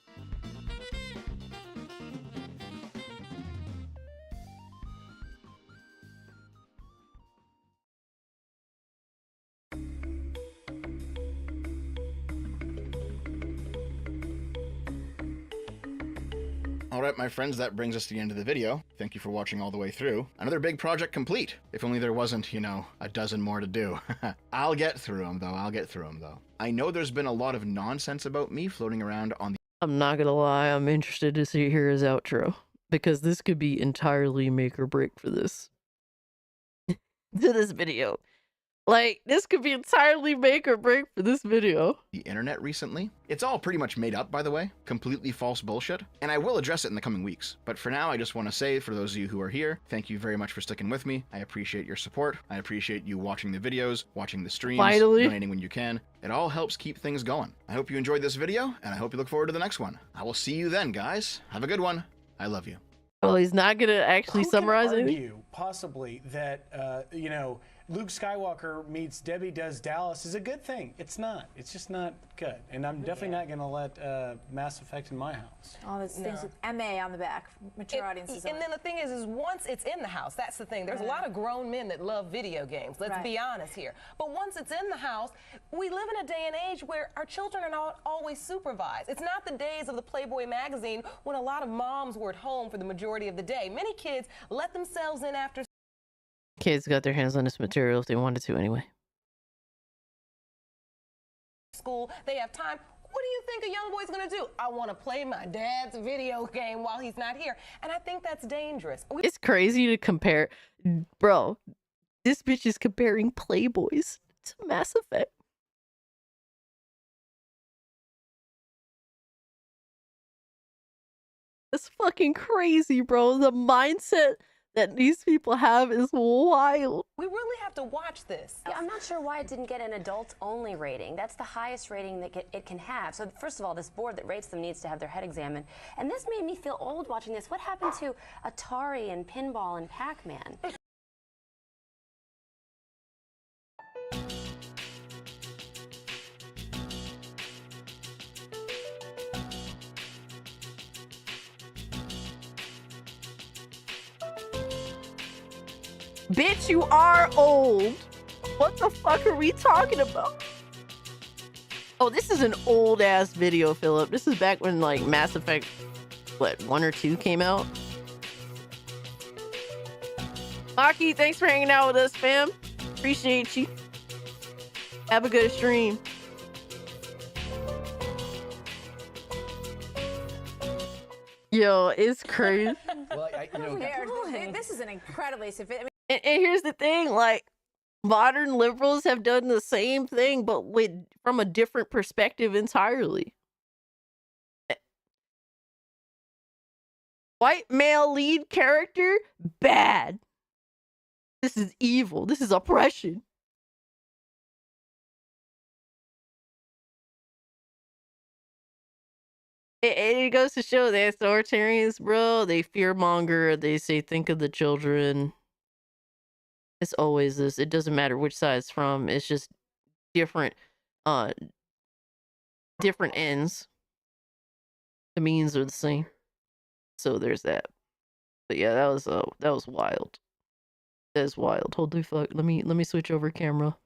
Alright, my friends, that brings us to the end of the video. Thank you for watching all the way through. Another big project complete. If only there wasn't, you know, a dozen more to do. I'll get through them, though. I know there's been a lot of nonsense about me floating around on the I'm not gonna lie, I'm interested to hear his outro because this could be entirely make or break for this to this video. Like, this could be entirely make or break for this video. The internet recently. It's all pretty much made up, by the way. Completely false bullshit. And I will address it in the coming weeks. But for now, I just want to say, for those of you who are here, thank you very much for sticking with me. I appreciate your support. I appreciate you watching the videos, watching the streams, Finally. donating when you can. It all helps keep things going. I hope you enjoyed this video, and I hope you look forward to the next one. I will see you then, guys. Have a good one. I love you. Well, he's not gonna actually Who summarize can anything. argue, possibly, that you know, Luke Skywalker meets Debbie Does Dallas is a good thing. It's not. It's just not good. And I'm definitely not going to let Mass Effect in my house. All those things with MA on the back, mature audiences. And then the thing is once it's in the house, that's the thing. There's a lot of grown men that love video games. Let's be honest here. But once it's in the house, we live in a day and age where our children are not always supervised. It's not the days of the Playboy magazine when a lot of moms were at home for the majority of the day. Many kids let themselves in after Kids got their hands on this material if they wanted to anyway. school. They have time. What do you think a young boy's going to do? I want to play my dad's video game while he's not here. And I think that's dangerous. It's crazy to compare. Bro, this bitch is comparing Playboys to Mass Effect. That's fucking crazy, bro. The mindset that these people have is wild. We really have to watch this. Yeah, I'm not sure why it didn't get an adult-only rating. That's the highest rating that it can have. So first of all, this board that rates them needs to have their head examined. And this made me feel old watching this. What happened to Atari and Pinball and Pac-Man? Bitch, you are old. What the fuck are we talking about? Oh, this is an old ass video, Philip. This is back when like Mass Effect, what, 1 or 2 came out? Maki, thanks for hanging out with us, fam. Appreciate you. Have a good stream. Yo, it's crazy. Well, This is an incredibly sophisticated. And here's the thing, like, modern liberals have done the same thing, but from a different perspective entirely. White male lead character, bad. This is evil. This is oppression. It goes to show that authoritarians, bro, they fearmonger. They say, think of the children. It's always this. It doesn't matter which side it's from. It's just different different ends. The means are the same. So there's that. But yeah, that was wild. That is wild. Holy fuck. Let me switch over camera.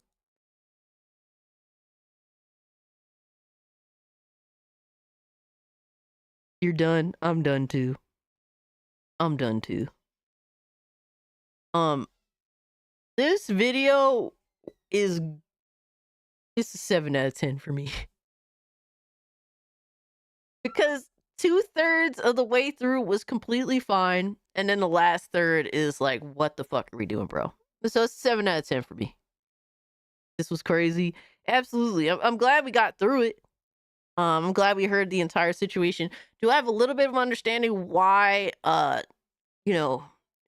You're done. I'm done too. I'm done too. This video is a 7 out of 10 for me. Because 2/3 of the way through was completely fine, and then the last third is like, what the fuck are we doing, bro? So it's 7 out of 10 for me. This was crazy. Absolutely. I'm glad we got through it. I'm glad we heard the entire situation. Do I have a little bit of understanding why,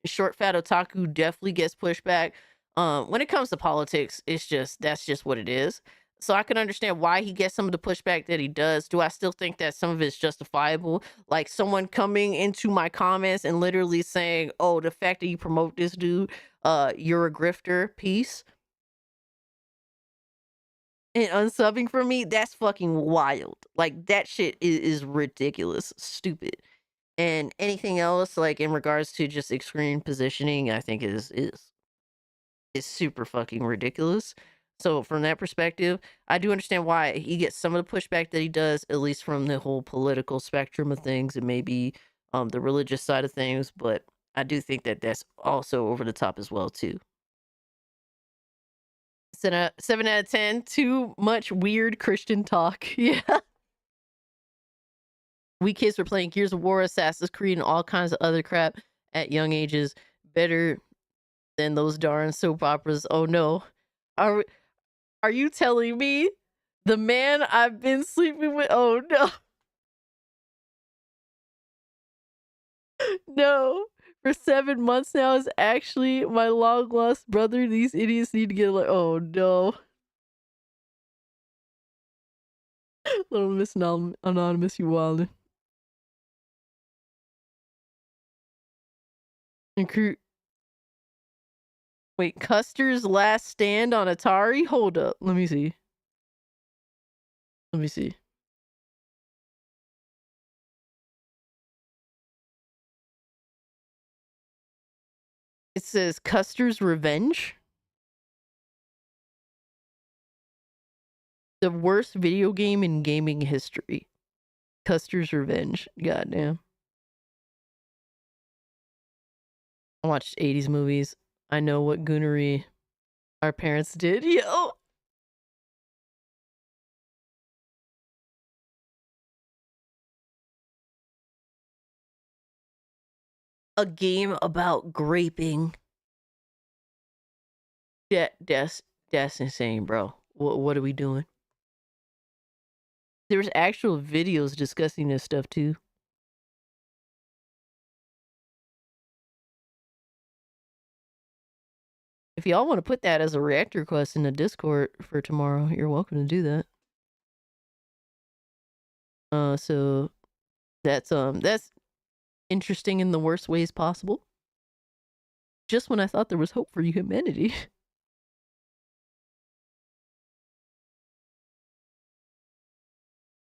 shortfatotaku definitely gets pushed back? When it comes to politics, that's just what it is. So I can understand why he gets some of the pushback that he does. Do I still think that some of it's justifiable? Like someone coming into my comments and literally saying, oh, the fact that you promote this dude, you're a grifter, peace. And unsubbing for me, that's fucking wild. Like that shit is ridiculous, stupid. And anything else, like in regards to just extreme positioning, I think is super fucking ridiculous. So from that perspective, I do understand why he gets some of the pushback that he does, at least from the whole political spectrum of things and maybe the religious side of things. But I do think that that's also over the top as well too. 7 out of 10. Too much weird Christian talk. Yeah. We kids were playing Gears of War, Assassin's Creed, and all kinds of other crap at young ages. Better than those darn soap operas. Oh no. Are are you telling me the man I've been sleeping with? Oh no. No. For 7 months now is actually my long lost brother. These idiots need to get like, oh no. Little Miss Anonymous, you wildin'. And wait, Custer's Last Stand on Atari? Hold up. Let me see. Let me see. It says Custer's Revenge. The worst video game in gaming history. Custer's Revenge. Goddamn. I watched 80s movies. I know what goonery our parents did. Yo. A game about graping. Yeah, that's insane, bro. What are we doing? There's actual videos discussing this stuff too. If y'all want to put that as a reactor request in the Discord for tomorrow, you're welcome to do that. So that's interesting in the worst ways possible. Just when I thought there was hope for humanity.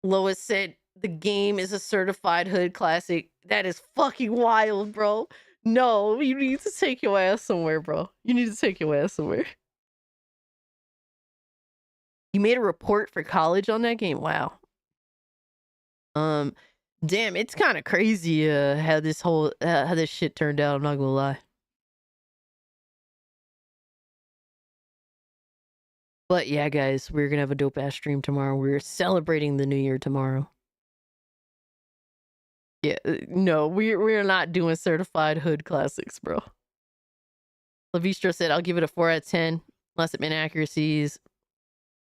Lois said the game is a certified hood classic. That is fucking wild, bro. No, you need to take your ass somewhere, bro. You need to take your ass somewhere. You made a report for college on that game? Wow. Damn, it's kind of crazy how this whole how this shit turned out, I'm not gonna lie. But yeah, guys, we're gonna have a dope ass stream tomorrow. We're celebrating the new year tomorrow. Yeah, no, we're not doing certified hood classics, bro. Lavistro said, I'll give it a 4 out of 10. Less inaccuracies,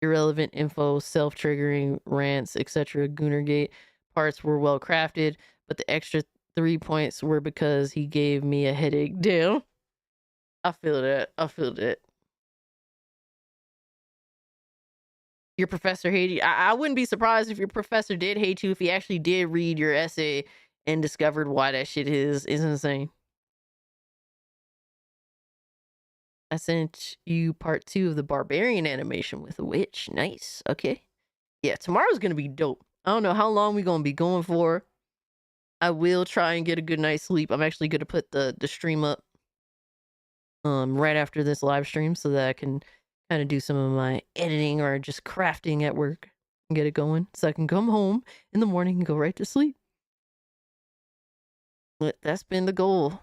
irrelevant info, self-triggering rants, etc. Goonergate parts were well crafted, but the extra 3 points were because he gave me a headache. Damn. I feel that. I feel that. Your professor hated you. I wouldn't be surprised if your professor did hate you if he actually did read your essay and discovered why that shit is insane. I sent you part 2 of the barbarian animation with a witch. Nice. Okay. Yeah, tomorrow's gonna be dope. I don't know how long we're gonna be going for. I will try and get a good night's sleep. I'm actually gonna put the stream up right after this live stream so that I can kind of do some of my editing or just crafting at work and get it going so I can come home in the morning and go right to sleep. But that's been the goal.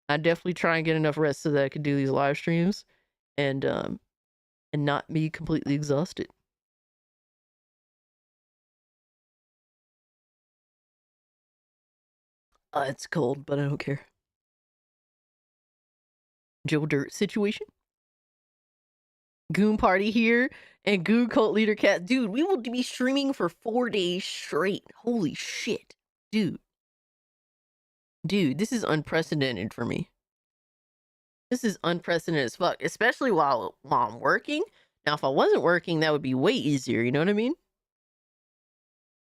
I definitely try and get enough rest so that I can do these live streams and not be completely exhausted. It's cold, but I don't care. Joe Dirt situation. Goon party here and Goon cult leader cat. Dude, we will be streaming for 4 days straight. Holy shit. Dude, this is unprecedented for me. This is unprecedented as fuck, especially while I'm working. Now, if I wasn't working, that would be way easier, you know what I mean?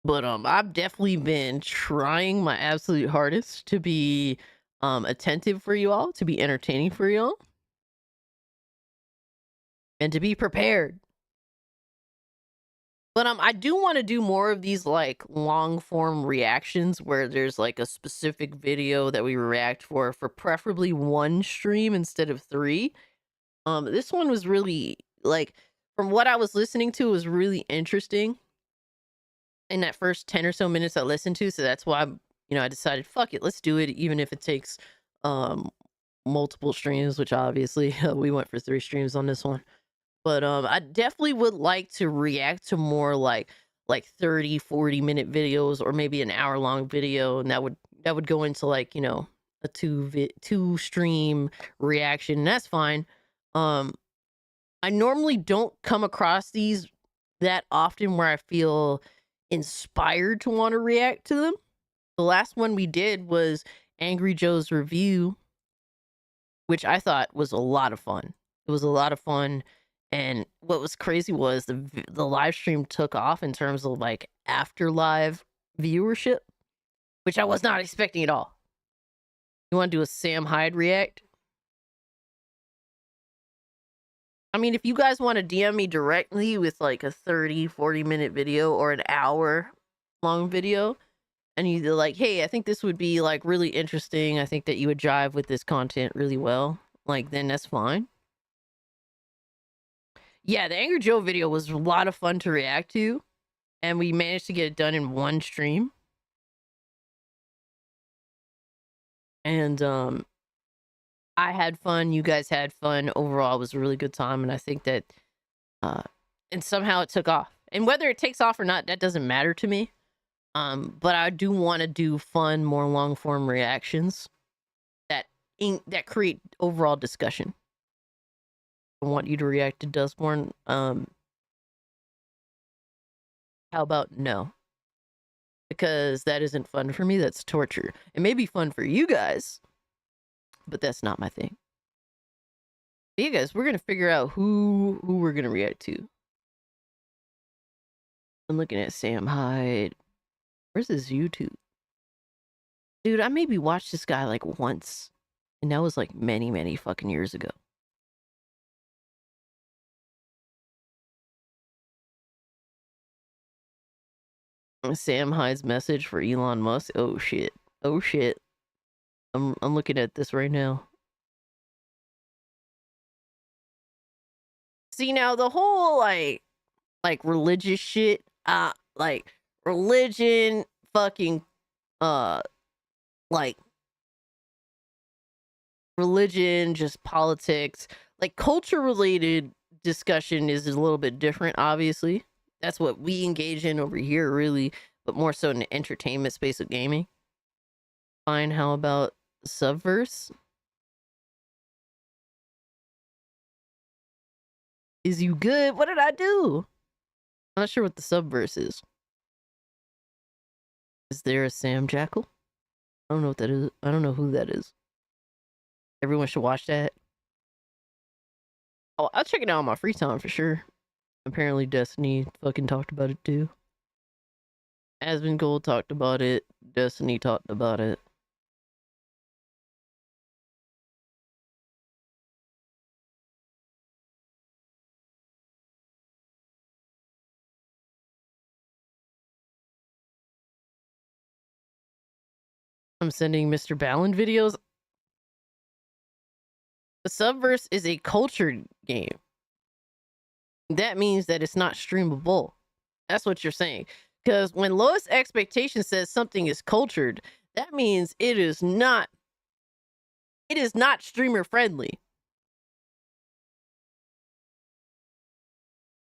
But I've definitely been trying my absolute hardest to be attentive for you all, to be entertaining for you all, and to be prepared. But I do want to do more of these like long form reactions where there's like a specific video that we react for preferably 1 stream instead of 3. This one was really like, from what I was listening to, it was really interesting in that first 10 or so minutes I listened to. So that's why I decided, fuck it, let's do it, even if it takes multiple streams, which obviously we went for 3 streams on this one. But I definitely would like to react to more like like 30, 40-minute videos or maybe an hour-long video, and that would go into like, a two stream reaction. And that's fine. I normally don't come across these that often where I feel inspired to want to react to them. The last one we did was Angry Joe's review, which I thought was a lot of fun. It was a lot of fun, and what was crazy was the live stream took off in terms of like after live viewership, which I was not expecting at all. You want to do a Sam Hyde react? I mean, if you guys want to DM me directly with like a 30, 40-minute video or an hour long video, and you're like, hey, I think this would be like really interesting. I think that you would jive with this content really well. Like, then that's fine. Yeah, the Angry Joe video was a lot of fun to react to, and we managed to get it done in one stream. And I had fun, you guys had fun. Overall, it was a really good time, and I think that and somehow it took off. And whether it takes off or not, that doesn't matter to me. But I do want to do fun, more long form reactions that create overall discussion. I want you to react to Dustborn. How about no? Because that isn't fun for me. That's torture. It may be fun for you guys, but that's not my thing. But yeah, guys, we're gonna figure out who we're gonna react to. I'm looking at Sam Hyde. Where's his YouTube? Dude, I maybe watched this guy like once, and that was like many, many fucking years ago. Sam Hyde's message for Elon Musk. Oh shit. Oh shit. I'm looking at this right now. See, now the whole like religious shit, like religion, fucking like religion, just politics, like culture related discussion is a little bit different, obviously. That's what we engage in over here, really, but more so in the entertainment space of gaming. Fine, how about Subverse? Is you good? What did I do? I'm not sure what the Subverse is. Is there a Sam Jackal? I don't know what that is. I don't know who that is. Everyone should watch that. Oh, I'll check it out on my free time for sure. Apparently Destiny fucking talked about it too. Asmongold talked about it. Destiny talked about it. I'm sending Mr. Ballin videos. The Subverse is a cultured game. That means that it's not streamable. That's what you're saying. Because when lowest expectation says something is cultured, that means it is not streamer friendly.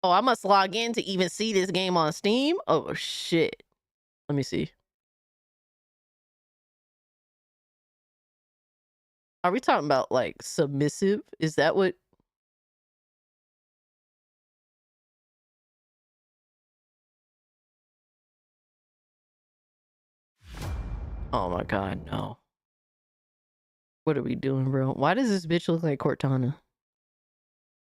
Oh, I must log in to even see this game on Steam? Oh shit. Let me see. Are we talking about like submissive? Is that what? Oh my god, no. What are we doing, bro? Why does this bitch look like Cortana?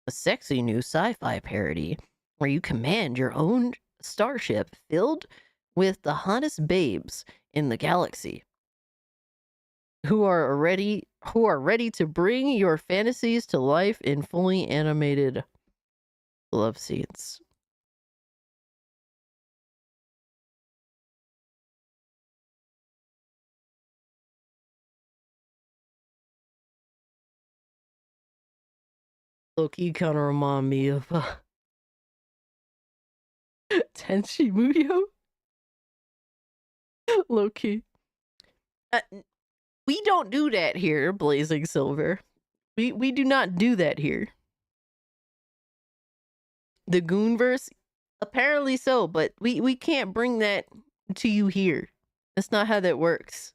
A sexy new sci-fi parody where you command your own starship filled with the hottest babes in the galaxy who are ready to bring your fantasies to life in fully animated love scenes. Low-key kind of remind me of Tenchi Muyo. Low-key. We don't do that here, Blazing Silver. We do not do that here. The Goonverse, Apparently so, but we can't bring that to you here. That's not how that works.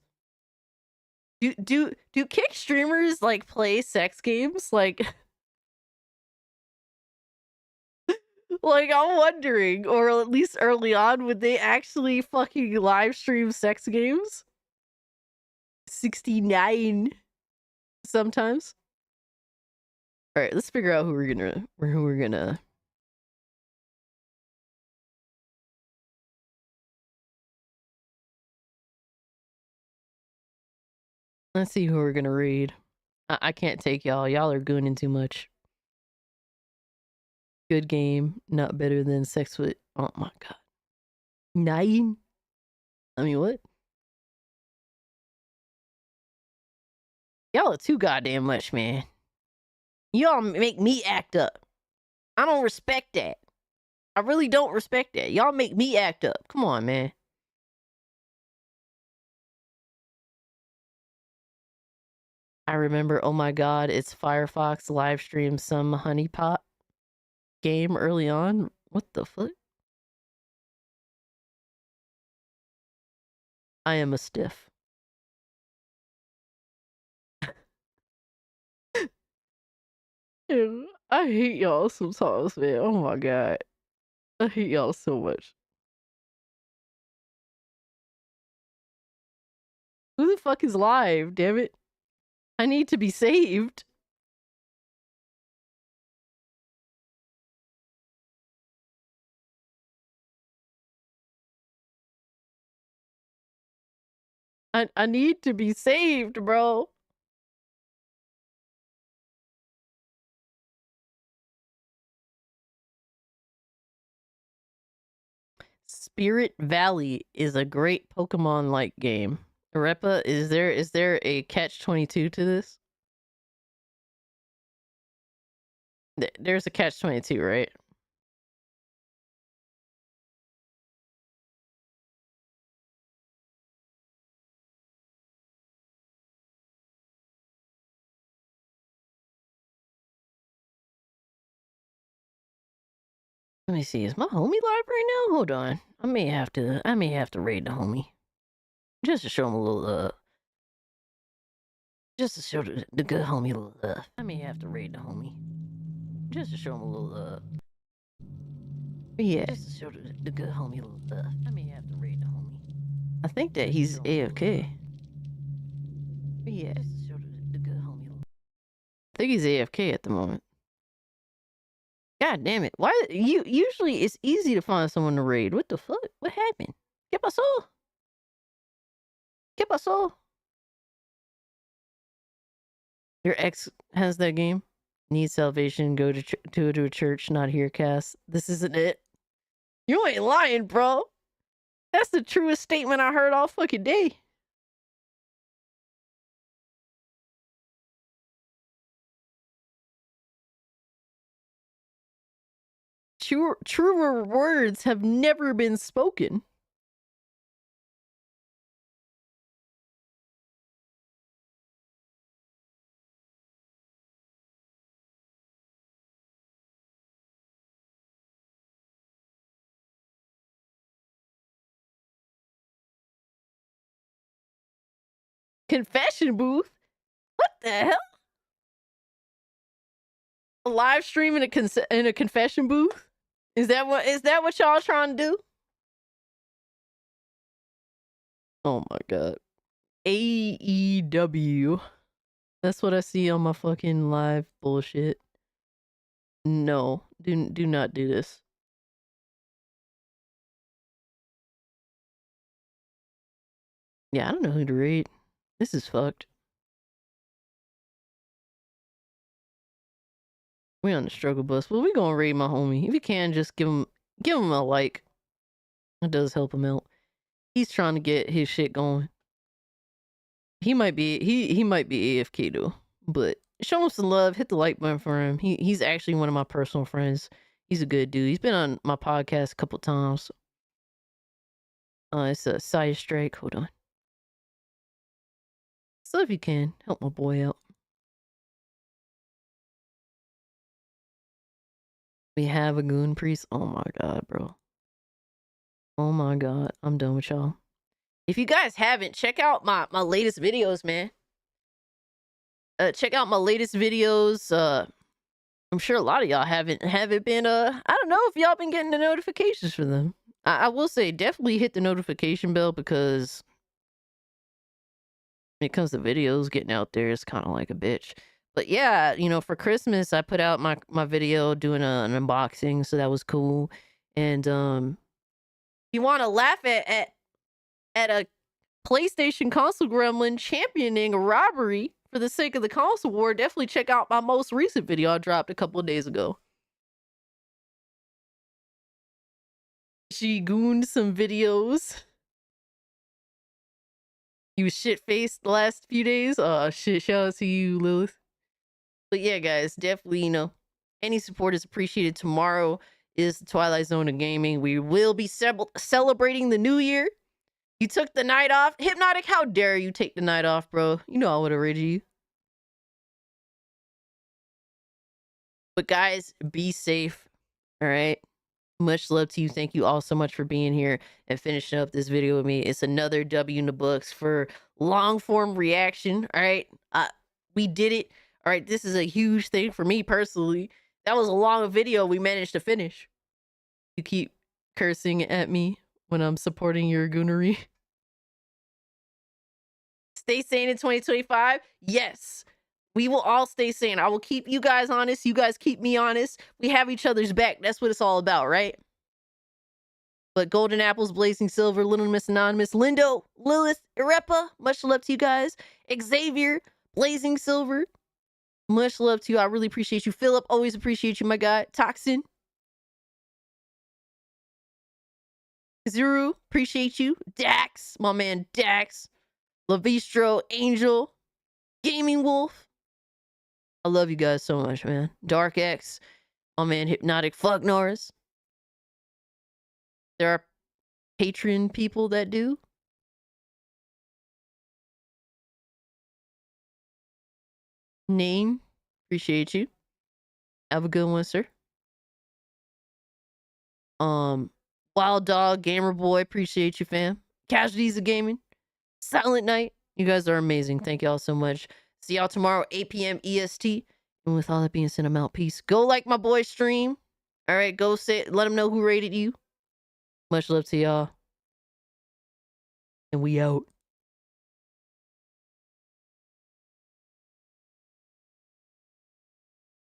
Do kick streamers like play sex games? Like like I'm wondering, or at least early on, would they actually fucking live stream sex games? 69 sometimes. All right, let's figure out who we're gonna. Let's see who we're gonna read. I can't take y'all. Y'all are gooning too much. Good game, not better than sex with. Oh my god, 9. I mean, what? Y'all are too goddamn much, man. Y'all make me act up. I don't respect that. I really don't respect that. Y'all make me act up. Come on, man. I remember, oh my god, it's Firefox live stream some honeypot game early on. What the fuck? I am a stiff. Ew, I hate y'all sometimes, man. Oh my god. I hate y'all so much. Who the fuck is live, damn it? I need to be saved. I need to be saved, bro. Spirit Valley is a great Pokemon-like game. Arepa, is there a catch-22 to this? There's a catch-22, right? Let me see. Is my homie live right now? Hold on. I may have to raid the homie. Just to show him a little love. Just to show the good homie a little love. I may have to raid the homie. Just to show him a little love. Yeah, just to show the good homie a little love. I may have to raid the homie. I think that he's AFK. Yeah, just to show the good homie a little. I think he's AFK at the moment. God damn it. Why usually it's easy to find someone to raid. What the fuck? What happened? ¿Qué pasó? ¿Qué pasó? Your ex has that game? Need salvation, go to a church, not here, Cass. This isn't it. You ain't lying, bro. That's the truest statement I heard all fucking day. Truer words have never been spoken. Confession booth? What the hell? A live stream in a confession booth? Is that what y'all trying to do? Oh my god. AEW. That's what I see on my fucking live bullshit. No, do not do this. Yeah, I don't know who to read. This is fucked. We on the struggle bus. Well, we gonna raid my homie. If you can, just give him a like. It does help him out. He's trying to get his shit going. He might be AFK though. But show him some love. Hit the like button for him. He's actually one of my personal friends. He's a good dude. He's been on my podcast a couple times. It's a side strike. Hold on. So if you can, help my boy out. We have a goon priest. Oh my god, bro. Oh my god. I'm done with y'all. If you guys haven't, check out my latest videos, man. Check out my latest videos. I'm sure a lot of y'all haven't been I don't know if y'all been getting the notifications for them. I will say definitely hit the notification bell, because when it comes to videos getting out there, it's kind of like a bitch. But yeah, you know, for Christmas I put out my video doing an unboxing, so that was cool. And you want to laugh at a PlayStation console gremlin championing a robbery for the sake of the console war, definitely check out my most recent video I dropped a couple of days ago. She gooned some videos. You was shit-faced the last few days. Oh shit, shout out to you, Lilith. But yeah, guys, definitely, you know, any support is appreciated. Tomorrow is the Twilight Zone of gaming. We will be celebrating the new year. You took the night off. Hypnotic, how dare you take the night off, bro? You know I would have raided you. But guys, be safe. All right. Much love to you. Thank you all so much for being here and finishing up this video with me. It's another W in the books for long form reaction. All right. We did it. All right. This is a huge thing for me personally. That was a long video we managed to finish. You keep cursing at me when I'm supporting your goonery. Stay sane in 2025. Yes. We will all stay sane. I will keep you guys honest. You guys keep me honest. We have each other's back. That's what it's all about, right? But Golden Apples, Blazing Silver, Little Miss Anonymous, Lindo, Lilith, Irepa, much love to you guys. Xavier, Blazing Silver, much love to you. I really appreciate you. Philip, always appreciate you, my guy. Toxin. Zuru, appreciate you. Dax, my man Dax. Lavistro, Angel, Gaming Wolf. I love you guys so much, man. Dark X, my man Hypnotic, Fuck Norris. There are Patreon people that do. Name, appreciate you. Have a good one, sir. Wild Dog, Gamer Boy, appreciate you, fam. Casualties of Gaming, Silent Night, you guys are amazing. Thank y'all so much. See y'all tomorrow, 8 p.m. EST. And with all that being said, I'm out. Peace. Go like my boy's stream. All right, go let him know who rated you. Much love to y'all. And we out.